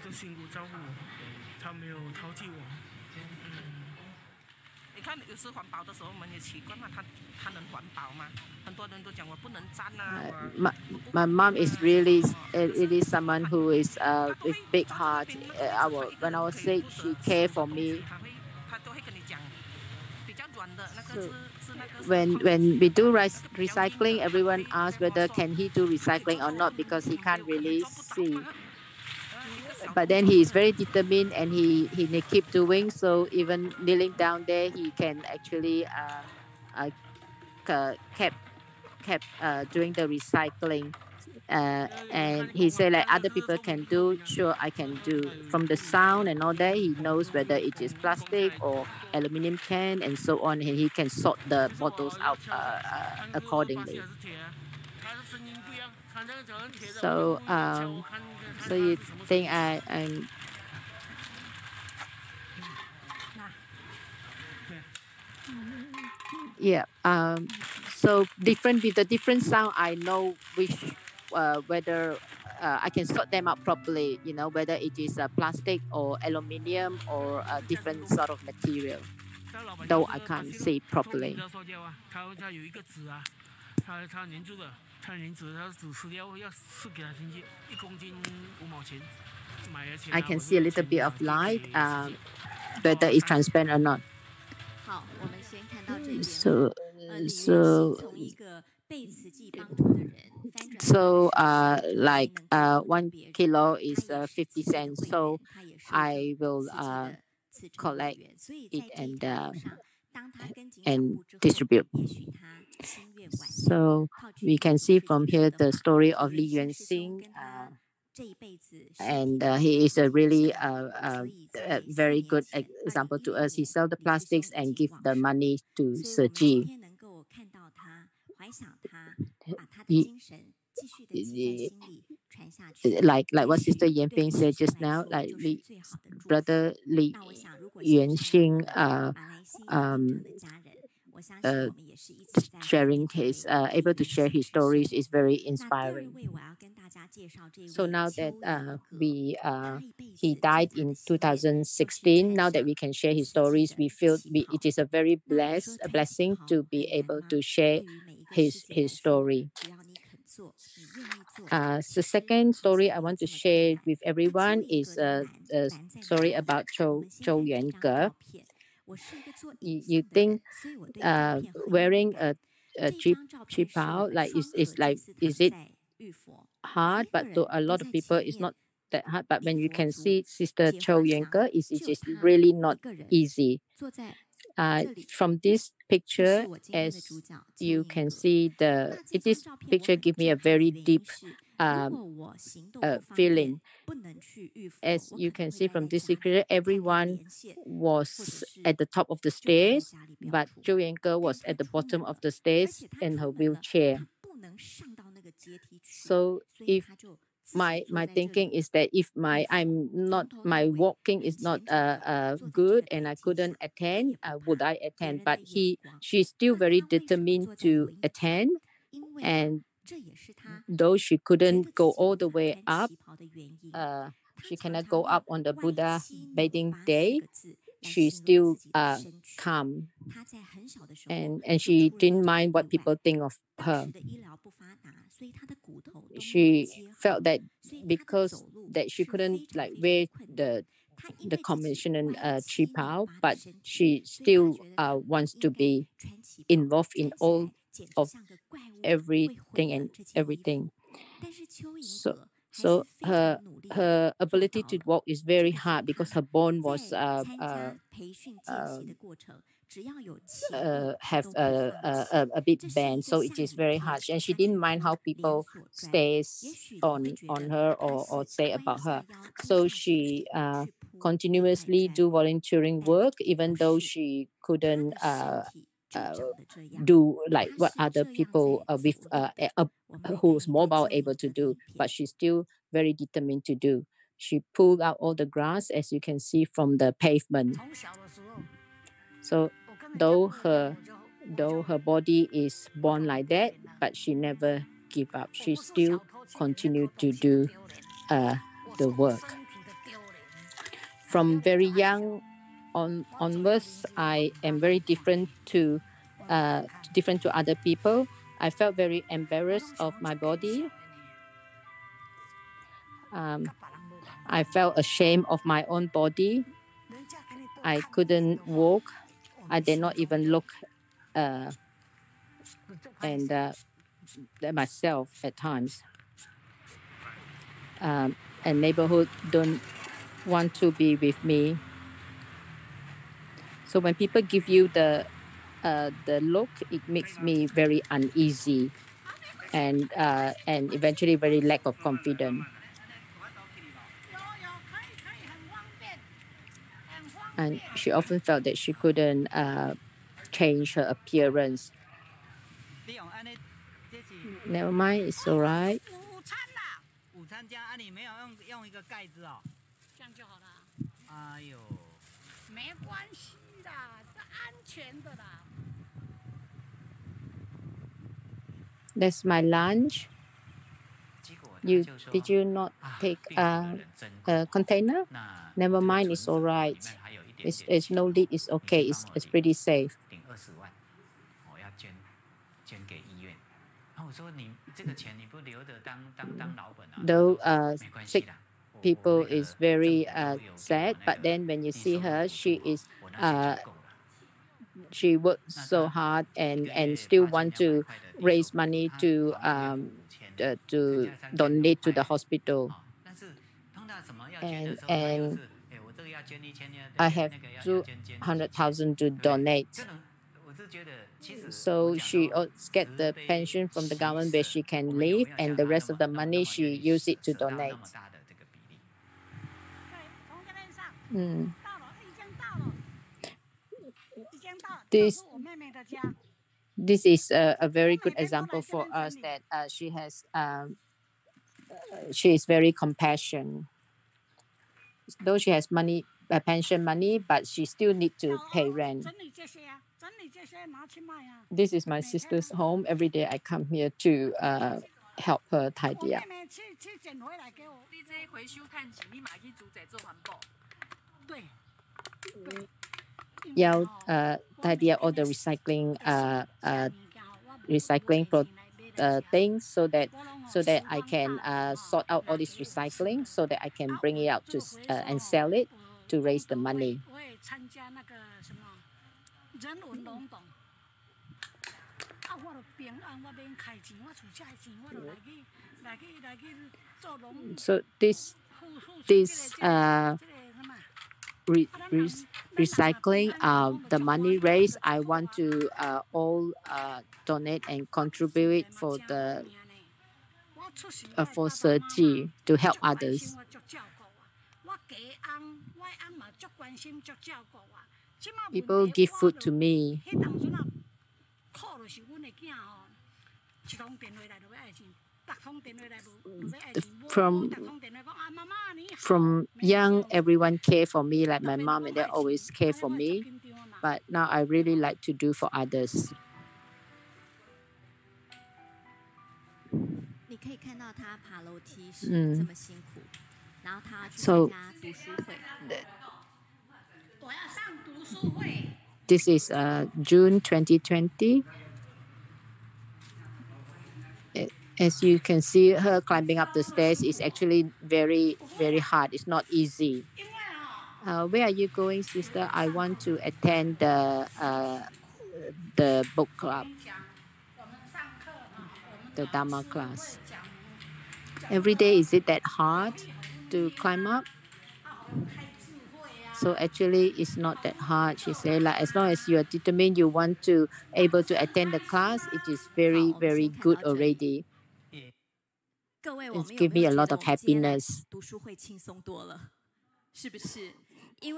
O: 你看有时环保的时候，我们也奇怪嘛，他能环保吗？很多人都讲我不能沾啊。
L: My mom is really someone who is with big heart. When I was sick, she cared for me. So when we do recycling, everyone asks whether can he do recycling or not because he can't really see. But then he is very determined and he keep doing. So even kneeling down there, he can actually kept doing the recycling. And he said like other people can do, sure I can do. From the sound and all that, he knows whether it is plastic or aluminum can and so on, and he can sort the bottles out accordingly. So you think I'm yeah. So different with the different sound, I know which whether I can sort them out properly. You know, whether it is plastic or aluminium or a different sort of material. Though I can't say properly. I can see a little bit of light, whether it's transparent or not.
M: 好，我们先看到这边。
L: So
M: 从一个被慈济帮助的人翻转。
L: So like 1 kilo is 50 cents. So I will collect it and distribute. So we can see from here the story of Li Yuanxing. And he is a really very good example to us. He sell the plastics and give the money to Zhuqi. Like what Sister Yangping said just now, like Brother Li Yuanxing sharing his able to share his stories is very inspiring. So now that he died in 2016, now that we can share his stories, we feel it is a very blessing to be able to share his story. The second story I want to share with everyone is a story about Zhou Yuange. You think wearing a qipao, like is it hard? But to a lot of people, it's not that hard. But when you can see Sister Zhou Yuange, it is really not easy. From this picture, as you can see, this picture gives me a very deep feeling. As you can see from this picture, everyone was at the top of the stairs, but Zhou Yuange was at the bottom of the stairs in her wheelchair. So if my thinking is that if my walking is not good and I couldn't attend, would I attend? But she's still very determined to attend, and though she couldn't go all the way up, she cannot go up on the Buddha bathing day, she still calm, and she didn't mind what people think of her. She felt that because that she couldn't like wear the conventional qipao, but she still wants to be involved in all of everything and everything. So her ability to walk is very hard because her bone was have a bit bent, so it is very hard. And she didn't mind how people stays on her or say about her. So she continuously do volunteering work, even though she couldn't do like what other people who's mobile able to do, but she's still very determined to do. She pulled out all the grass, as you can see from the pavement. So though her body is born like that, but she never give up. She still continued to do the work. From very young onwards, I am very different to other people. I felt very embarrassed of my body. I felt ashamed of my own body. I couldn't walk. I did not even look myself at times. And neighborhood don't want to be with me. So when people give you the look, it makes me very uneasy and eventually very lack of confidence. And she often felt that she couldn't change her appearance. Never mind, it's all right. That's my lunch. Did you not take a container? Never mind, it's all right. It's no lead, it's okay. It's pretty safe. Though sick people is very sad, but then when you see her, she works so hard and still want to raise money to donate to the hospital. And I have 200,000 to donate. So she gets the pension from the government where she can live, and the rest of the money she use it to donate. This is a very good example for us that she is very compassionate. Though she has money, pension money, but she still need to pay rent. This is my sister's home. Every day I come here to help her tidy up. Tidy up all the recycling things so that I can sort out all this recycling so that I can bring it out to and sell it to raise the money. So this recycling, the money raised, I want to all donate and contribute for the for Zhuqi to help others. People give food to me. From young, everyone care for me, like my mom and dad always care for me. But now I really like to do for others. So this is June 2020. As you can see, her climbing up the stairs is actually very, very hard. It's not easy. Where are you going, sister? I want to attend the book club, the Dharma class. Every day, is it that hard to climb up? So actually, it's not that hard. She said, like, as long as you are determined, you want to able to attend the class, it is very, very good already. It's give me a lot of happiness.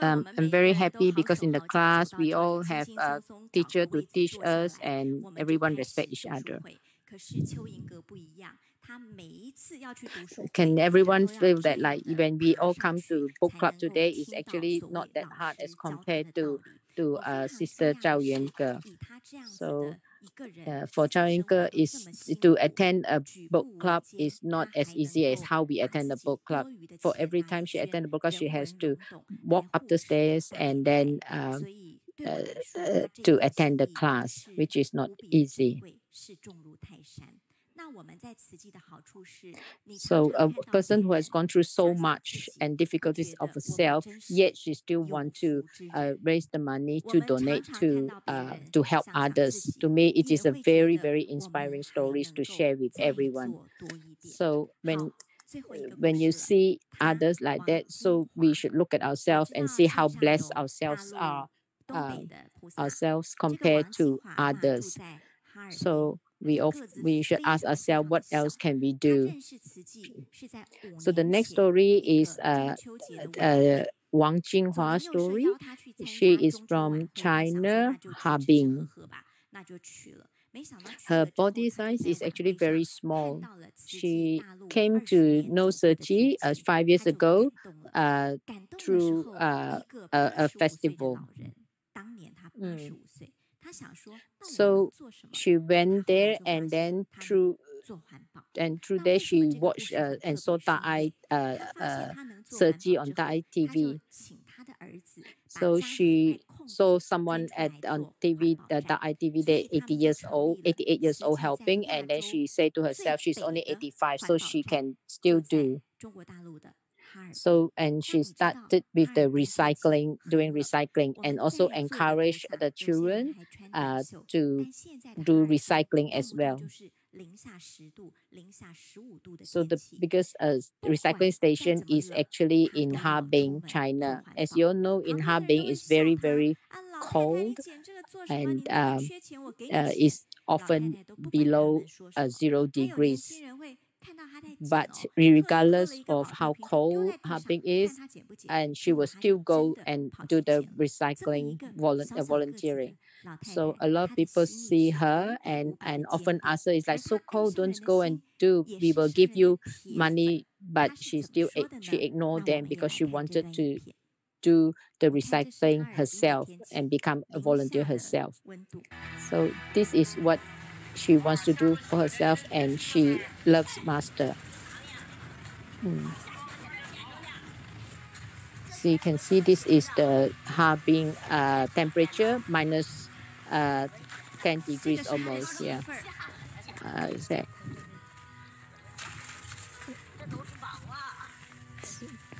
L: I'm very happy because in the class we all have a teacher to teach us and everyone respect each other. Can everyone feel that like when we all come to book club today is actually not that hard as compared to Sister Zhao Yuange. So for Zhao Yuange is to attend a book club is not as easy as how we attend a book club. For every time she attend a book club, she has to walk up the stairs and then to attend the class, which is not easy. So a person who has gone through so much and difficulties of herself, yet she still want to raise the money to donate to help others. To me, it is a very, very inspiring stories to share with everyone. So when you see others like that, so we should look at ourselves and see how blessed ourselves are, ourselves compared to others. So we should ask ourselves what else can we do. So the next story is Wang Jinghua story. She is from China, Harbin. Her body size is actually very small. She came to know Zhuqi 5 years ago through a festival. So she went there and then through there she watched and saw Zhuqi on Zhuqi TV. So she saw someone on TV, the Zhuqi TV, they 88 years old helping, and then she said to herself she's only 85, so she can still do. So and she started with the doing recycling, and also encourage the children to do recycling as well. So the biggest recycling station is actually in Harbin, China. As you all know, in Harbin is very, very cold and is often below 0 degrees. But regardless of how cold Harbin is, and she will still go and do the recycling volunteering. So a lot of people see her and often ask her, it's like, so cold, don't go and do, we will give you money. But she ignored them because she wanted to do the recycling herself and become a volunteer herself. So this is what she wants to do for herself, and she loves Master. So you can see this is the Harbin temperature minus 10 degrees almost. Yeah.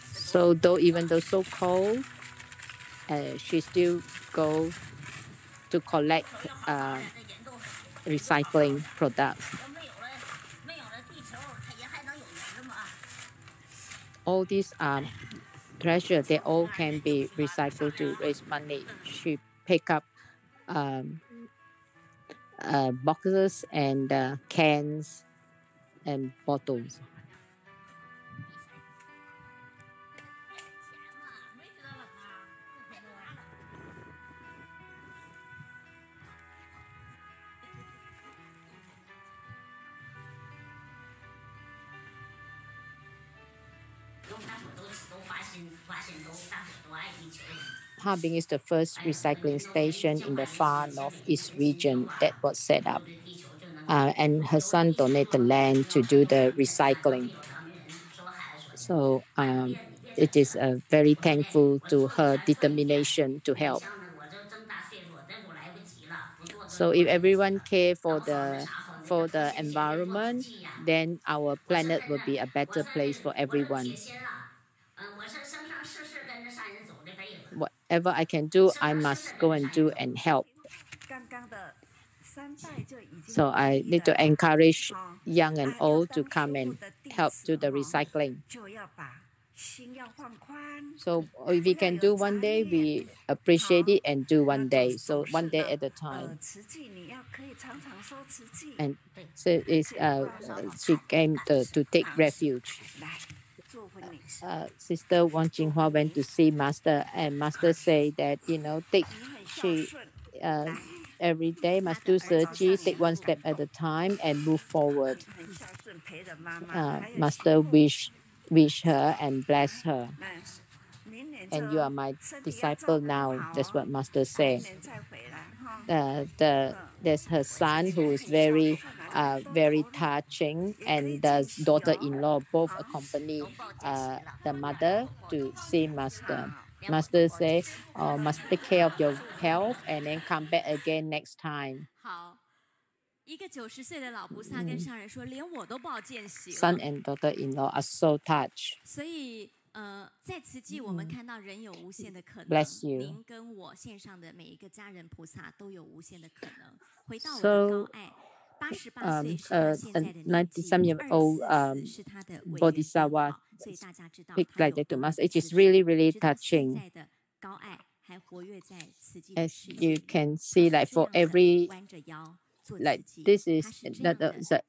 L: So even though so cold, she still go to collect recycling products. All these treasure, they all can be recycled to raise money. She pick up boxes and cans and bottles. Harbin is the first recycling station in the far northeast region that was set up. And her son donated land to do the recycling. So it is very thankful to her determination to help. So if everyone care for the environment, then our planet will be a better place for everyone. Whatever I can do, I must go and do and help. So I need to encourage young and old to come and help do the recycling. So if we can do one day, we appreciate it and do one day. So one day at a time. And so she came to take refuge. Sister Wang Jinghua went to see Master, and Master say that every day must do Zhuqi, take one step at a time and move forward. Master wish her and bless her. And you are my disciple now. That's what Master said. There's her son who is very touching, and the daughter-in-law both accompany the mother to see Master. Master say, must take care of your health and then come back again next time.
M: 一个90岁的老菩萨跟上人说，连我都不好见习了。
L: Son and daughter-in-law are so touched.
M: 所以在慈济我们看到人有无限的可能。
L: Bless you.
M: 您跟我线上的每一个家人菩萨都有无限的可能。回到我的高爱。88岁是他现在的年纪，244是他的伟人电话，所以大家知道他有多么
L: It is really, really
M: 直到
L: touching.
M: 现在的高爱还活跃在慈济
L: As
M: 的世
L: you
M: 界
L: can see, like for every,
M: 弯着腰。
L: like this is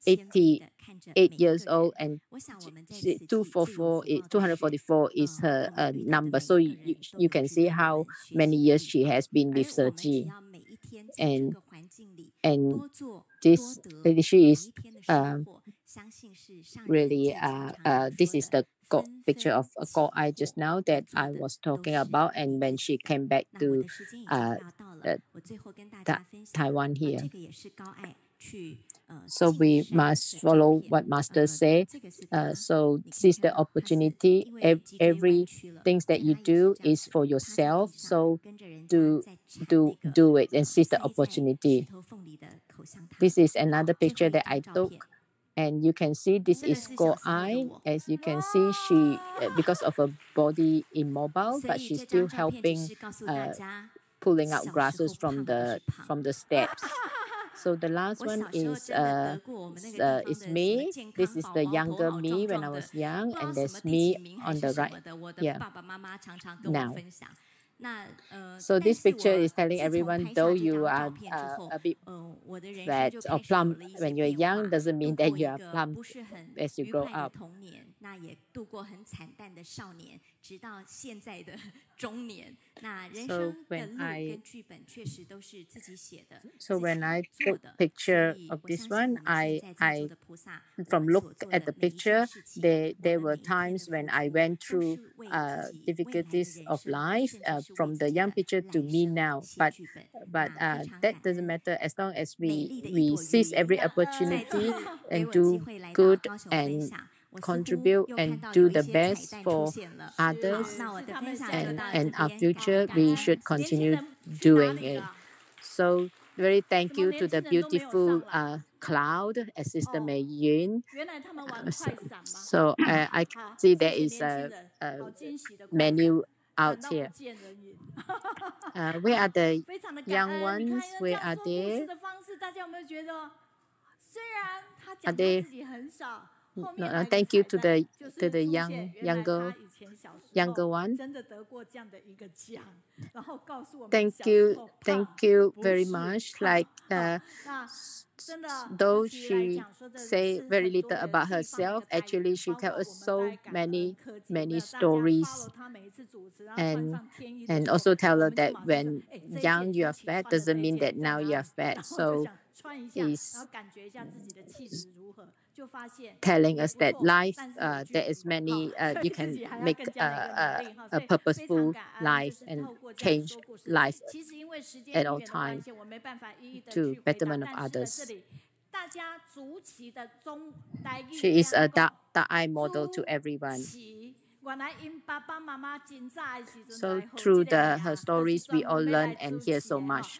L: 88 years old, and 244 is her number. So you can see how many years she has been with Zhuqi. And this she is really this is the picture of Go I just now that I was talking about, and when she came back to Taiwan here. So we must follow what Master say. So seize the opportunity. Every things that you do is for yourself. So do it and seize the opportunity. This is another picture that I took. And you can see this is Go I. As you can see, she because of her body immobile, but she's still helping pulling out grasses from the steps. So the last one is me. This is the younger me when I was young, and there's me on the right. Yeah. Now. So this picture is telling everyone, though you are a bit fat or plump when you're young, doesn't mean that you are plump as you grow up.
M: 那也度过很惨淡的少年，直到现在的中年。那人生的路跟剧本确实都是自己写的。
L: So when I took picture of this one, I from look at the picture, there were times when I went through difficulties of life from the young picture to me now. But that doesn't matter as long as we seize every opportunity and do good and contribute and do the best for others, and our future we should continue doing it. So very thank you to the beautiful cloud, Sister Mei Yun. So I see there is a menu out here. Where are the young ones? Where are they? Are they? No, thank you to the younger one. Thank you very much. Like though she say very little about herself, actually she tells us so many stories, and also tell her that when young you are fat doesn't mean that now you are fat. So is telling us that life there is many you can make a purposeful life and change life at all times to betterment of others. She is a Da'ai model to everyone. So through her stories we all learn and hear so much.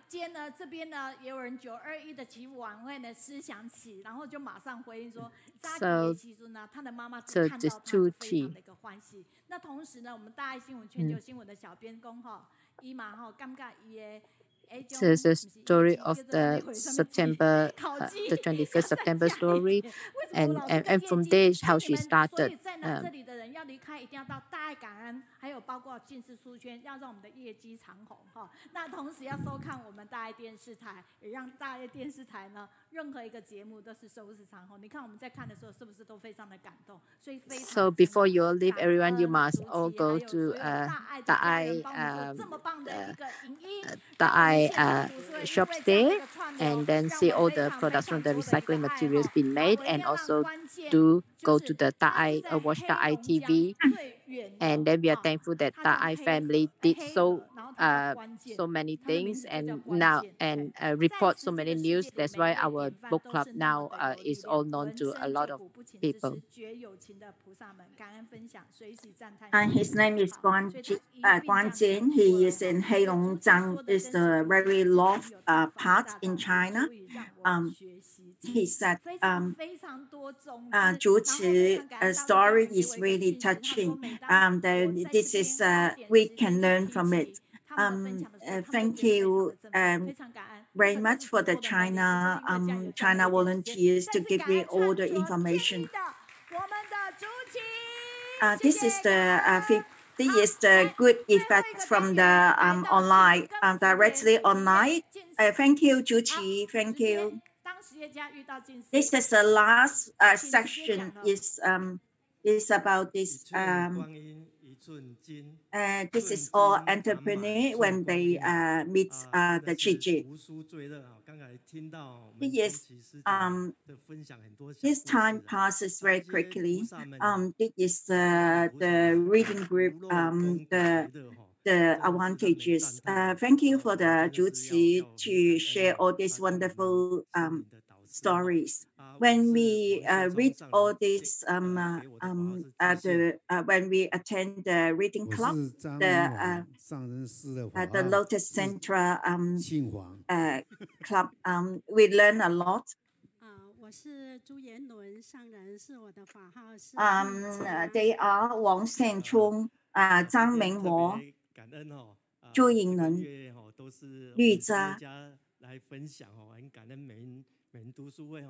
B: 间呢，这边呢也有人921的祈福晚会呢思想起，然后就马上回应说，扎吉其实呢，他的妈妈只看到他是非常的一个欢喜。那同时呢，我们大爱新闻全球新闻的小编工哈，伊嘛哈，感觉伊的
L: It's a story of the September, the 21st September story, and from there how she started.
B: 在这里的人要离开，一定要到大爱感恩，还有包括近视书圈，要让我们的业绩长红哈。那同时要收看我们大爱电视台，也让大爱电视台呢，任何一个节目都是收视长红。你看我们在看的时候，是不是都非常的感动？所以非常。
L: So before you leave, everyone, you must all go to shops there, and then see all the products from the recycling materials being made, and also go to the watch TV, and then we are thankful that family did so many things and now report so many news. That's why our book club now is all known to a lot of people.
G: His name is Guan Jin. He is in Heilongjiang. It's a very loved part in China. He said Zhuqi story is really touching. This is we can learn from it. Thank you very much for the China volunteers to give me all the information. This is the good effects from the online, directly online. Thank you, Zhuqi. Thank you. This is the last section. Is about this. This is all entrepreneur when they meet the Jingyi. This time passes very quickly. This is the reading group, the advantages. Thank you for the Zhuqi to share all these wonderful stories. When we read all this, when we attend the reading club, the Lotus Central club, we learn a lot. They are Wang Xianchong, Zhang Mingwo, Zhu Yingren, Lü Zha.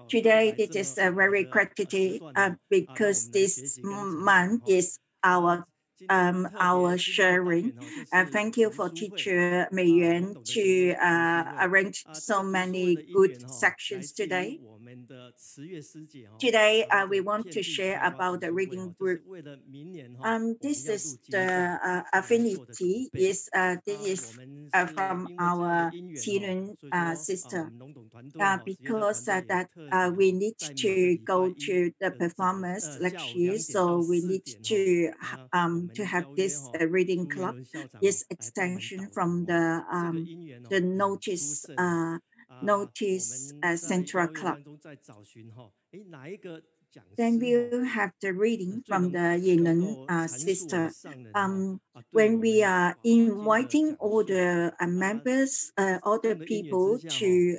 G: Today, it is very gratitude because this month is our sharing. Thank you for teacher Mei Yuan to arrange so many good sections today. Today, we want to share about the reading group. This is the affinity. This is from our Qilun sister. Because that we need to go to the performance lecture, so we need to have this reading club. This extension from the Notice Central Club. Then we'll have the reading from the Yingren sister. When we are inviting all the members, all the people to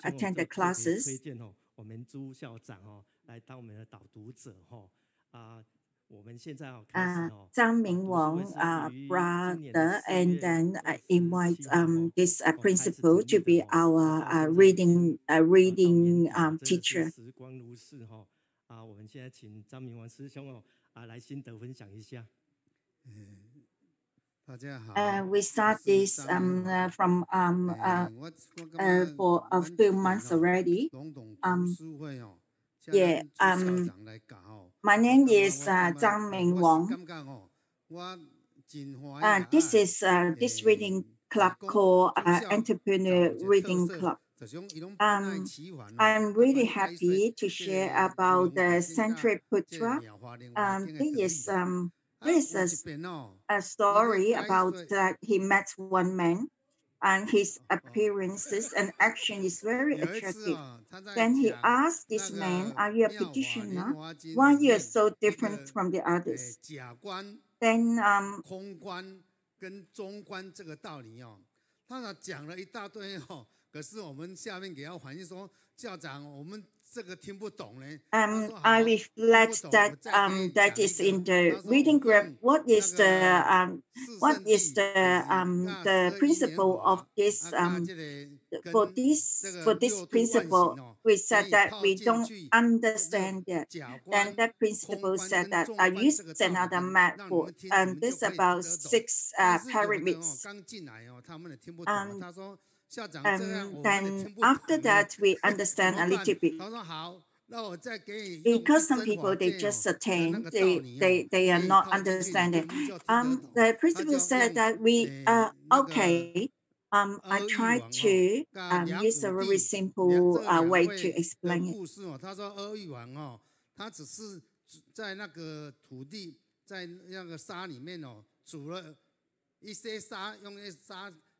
G: attend the classes. Zhang Mingwang brother, and then invite this principal to be our reading teacher. We start this from for a few months already. My name is Zhang Mingwang. This is this reading club called Entrepreneur Reading Club. I'm really happy to share about the Century Putra. This is a story about that he met one man, and his appearances and action is very attractive. Then he asked this man, "Are you a petitioner? Why you are so different from the others?" Then
P: 可是我们下面给他反映说，校长，我们
G: I reflect that that is in the reading group. What is the principle of this for this principle? We said that we don't understand it. Then that principle said that I use another method, and this about 6 pyramids. Then after that, we understand a little bit. Because some people, they just attend, they are not understanding. The principal said that we okay. I try to use a very simple way to explain it.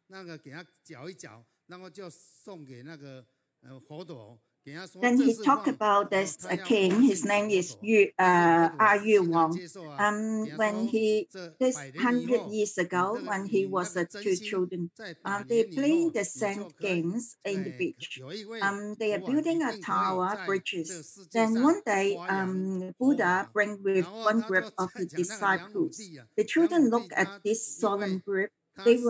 P: 那个给他搅一搅，然后就送给那个佛陀。
G: Then he talked about this king. His name is Yu Wang. When this 100 years ago, when he was 2 children, they playing the sand games in the beach. They are building a tower, bridges. Then one day, Buddha bring with one group of his disciples. The children look at this solemn group. They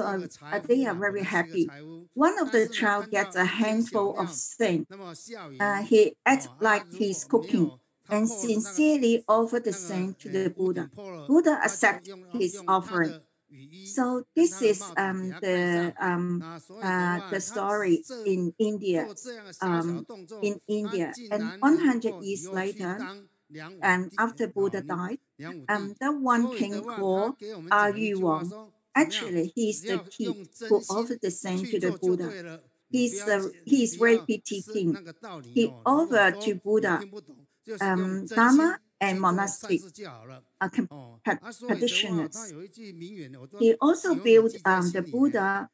G: are very happy. One of the child gets a handful of sand. He acts like he's cooking and sincerely offer the sand to the Buddha. Buddha accepts his offering. So this is the story in India. And 100 years later, and after Buddha died, the one king called Yu Wang. Actually, he's the king who offered the sand to the Buddha. He's very pity king. He offered to Buddha Dharma and monastic practitioners. He also built the Buddha.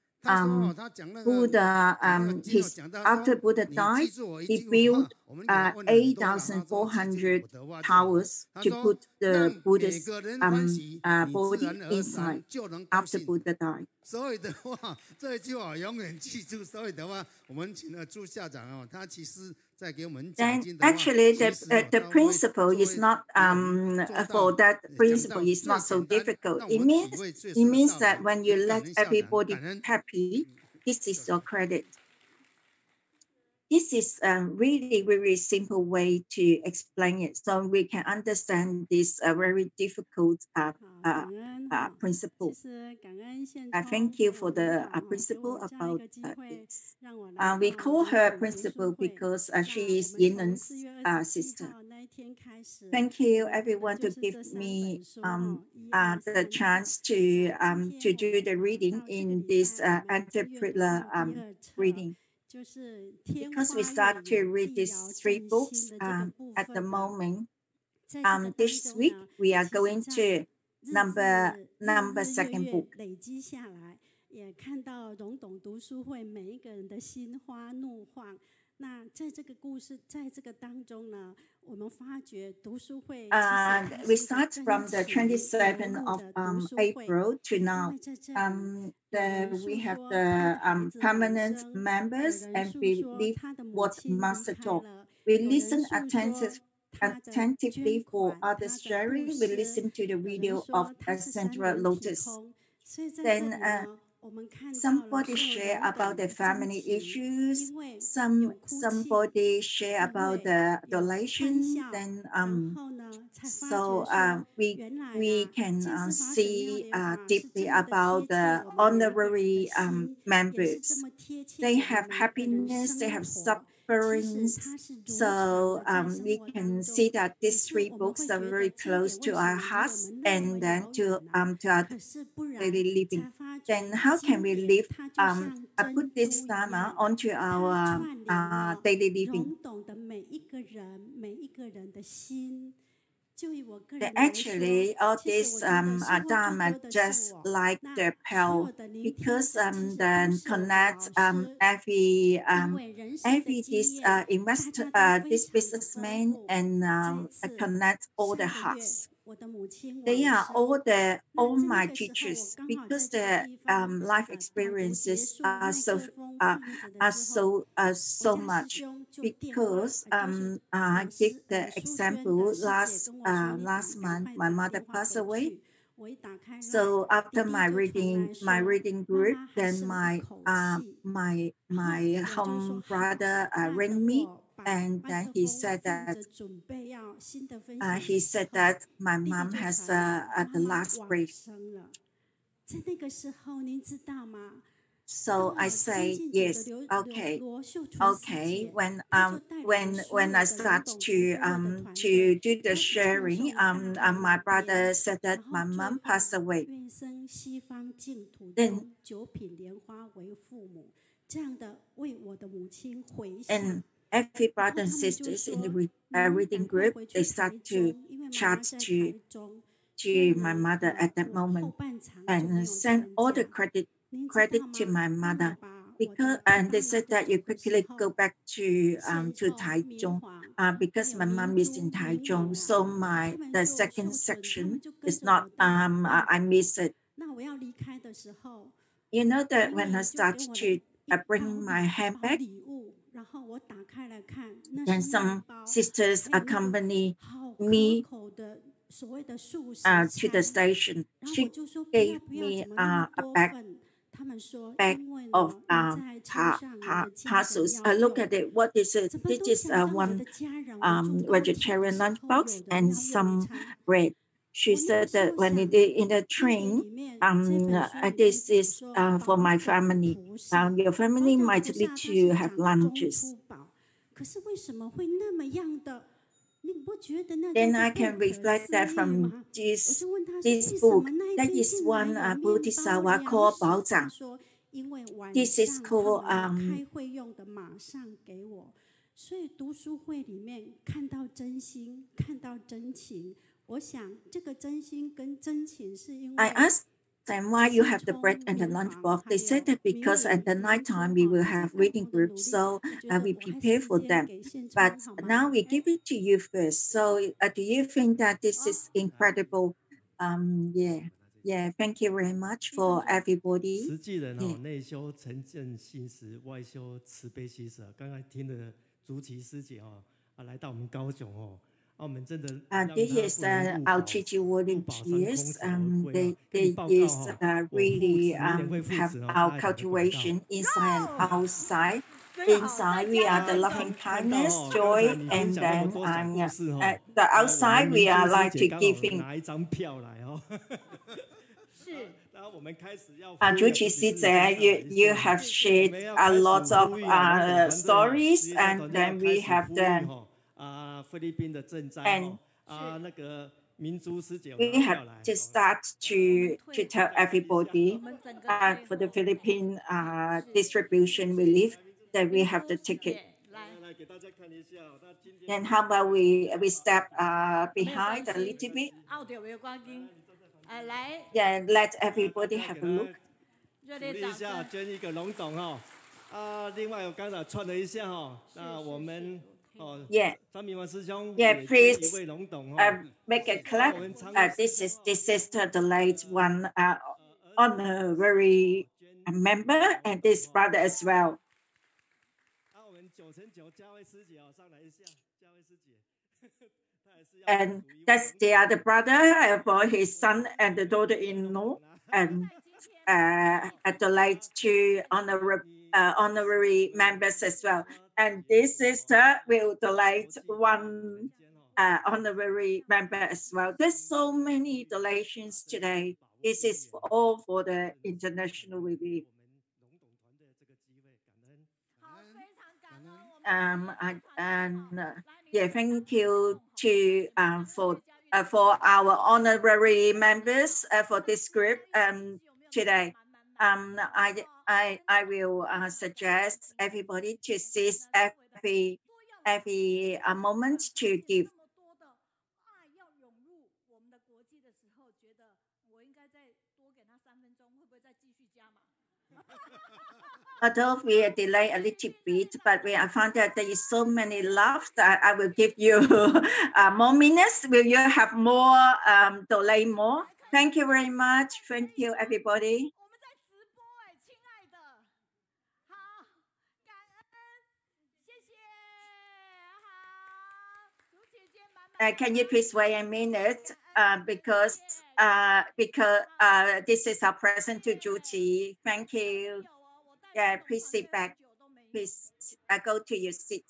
G: After Buddha died, he built 8,400 towers to put the Buddha's body inside after Buddha died.
P: 所以的话，这句话永远记住。所以的话，我们请了朱校长哦，他其实在给我们讲经的话。
G: Actually, the principle is not for that principle is not so difficult. It means that when you let everybody happy, this is your credit. This is a really, very simple way to explain it, so we can understand this very difficult principle. Thank you for the principle about this. We call her principal because she is Ying's sister. Thank you, everyone, to give me the chance to do the reading in this interpreter reading. Because we start to read these 3 books at the moment. This week we are going to number 2nd book.
B: 也看到容懂读书会每一个人的心花怒放。那在这个故事，在这个当中呢，我们发觉读书会。
G: We start from the 27th of April to now. We have the permanent members, and we leave what Master taught. We listen attentively for others' sharing. We listen to the video of Central Lotus. Then somebody share about the family issues. Somebody share about the donation. Then so we can see deeply about the honorary members. They have happiness. They have sufferings. So we can see that these 3 books are very close to our hearts and then to our daily living. Then how can we live, put this Dharma onto our daily living? Actually, all this Dharma just like the pearl, because then connects every this businessman and connects all the hearts. they are all my teachers because their life experiences are so much. Because I give the example last month my mother passed away. So after my reading group, then my home brother rang me, and then he said that my mom has the last breath. So I say yes, okay. When I start to do the sharing, my brother said that my mom passed away. Then and every brother and sisters in the reading group, they start to chat to my mother at that moment and send all the credit to my mother, because and they said that you quickly go back to Taichung because my mom is in Taichung, so the second section is not I miss it. You know that when I start to bring my handbag, then some sisters accompany me to the station. She gave me a bag of parcels. I look at it. What is it? This is one vegetarian lunchbox and some bread. She said that when in the train, this is for my family. Your family might need to have lunches. Then I can reflect that from this book. That is one Bodhisattva called Bao Zhang. This is called
B: 所以读书会里面看到真心，看到真情。我想这个真心跟真情是因为
G: I asked them why you have the bread and the lunchbox. They said that because at the night time we will have reading groups, so we prepare for them. But now we give it to you first. So do you think that this is incredible? Yeah. Thank you very much for everybody.
Q: 实际人内修沉正心实，外修慈悲喜舍。刚才听了Zhuqi师姐来到我们高雄我们真的
G: this is our Chichi volunteers. They is really have our cultivation inside and outside. Inside we are the loving kindness, joy, and then the outside we are like to giving.
Q: 拿一张票来
G: Zhuqi sister, you have shared a lot of stories, and then we have the
Q: 菲律宾的赈灾 那个明珠师姐
G: we have to start to tell everybody for the Philippine distribution relief that we have the ticket. And how about we step behind a little bit? Yeah, let everybody have a look.
Q: 鼓励一下，捐一个龙董另外我刚才串了一下那我们张明文师兄
G: please make a clap. This is the late one honorary member and this brother as well.
Q: 我们9×9嘉慧师姐上来一下，嘉慧师姐。
G: And that's the other brother for his son and the daughter-in-law, and at the late two honorary members as well. And this sister will donate one honorary member as well. There's so many donations today. This is all for the international relief. Thank you to for our honorary members for this group today. I will suggest everybody to seize every moment to give. although we delay a little bit, but I found that there is so many laughs that I will give you more minutes. Will you have more delay more? Thank you very much. Thank you, everybody. Can you please wait a minute because this is our present to Zhuqi. Thank you. Yeah, please sit back. Please go to your seat.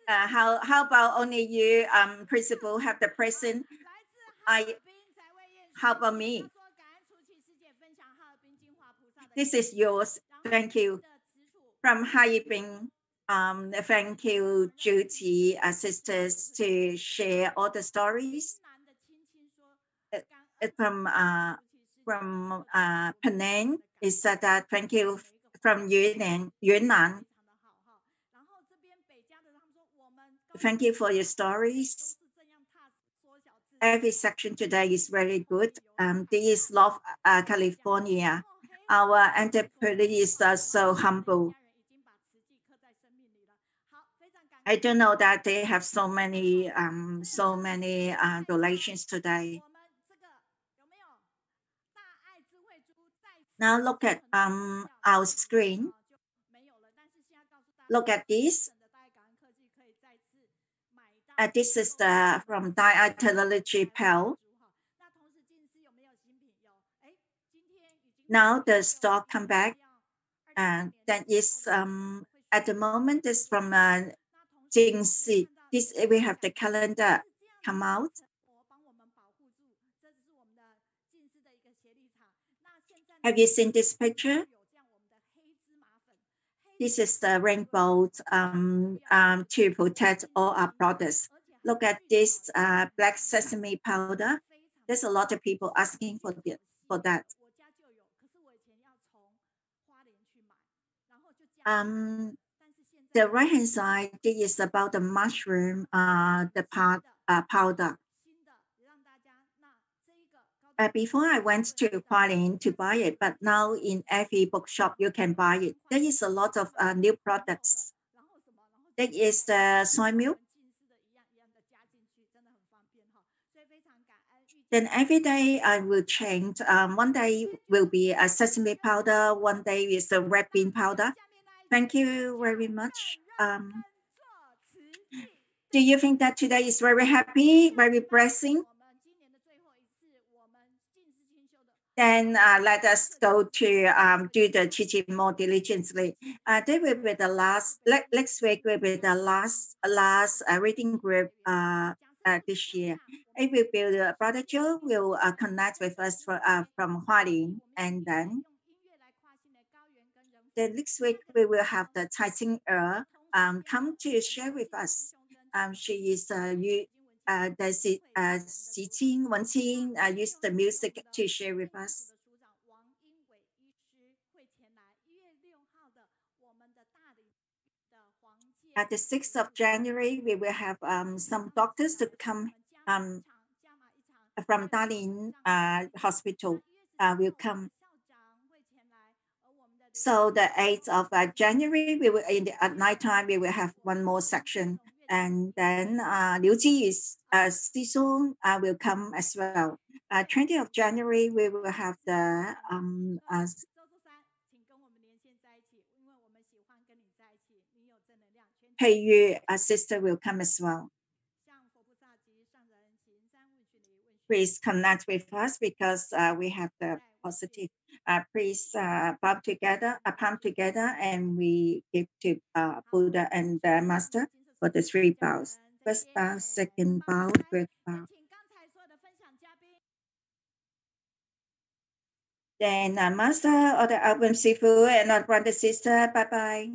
G: How about only you, principal, have the present? How about me? This is yours. Thank you. From Yangping. Thank you, Zhuqi, sisters, to share all the stories. From Penang is that thank you from Yunnan. Thank you for your stories. Every section today is very good. This is Love California. Our entrepreneurs are so humble. I don't know that they have so many donations today. Now look at our screen. Look at this. This is from dietology pill. Now the stock come back, and that is at the moment is from Jingyi. This we have the calendar come out. Have you seen this picture? This is the rainbow to protect all our products. Look at this black sesame powder. There's a lot of people asking for that. The right hand side, this is about the mushroom, the powder. Before I went to Hualien to buy it, but now in every bookshop you can buy it. There is a lot of new products. That is the soy milk. Then every day I will change. One day will be a sesame powder. One day is a red bean powder. Thank you very much. Do you think that today is very happy, very blessing? Then let us go to do the teaching more diligently. They will be the last. Next week will be the last reading group this year. It will be Brother Joe will connect with us from Hualien, and then the next week we will have the Tai Ching come to share with us. She is Xi Qing, Wen Qing use the music to share with us. At the 6th of January, we will have some doctors to come from Dalian Hospital will come. So the 8th of January, we will at night time we will have one more section. And then Liu Ji is Sisong will come as well. 20th of January, we will have the Pei Yu sister will come as well. Please connect with us because we have the positive. Please palm together, and we give to Buddha and the Master for the 3 bows. First bow, second bow, third bow. Then Master or the Album Sifu and our brother sister, bye-bye.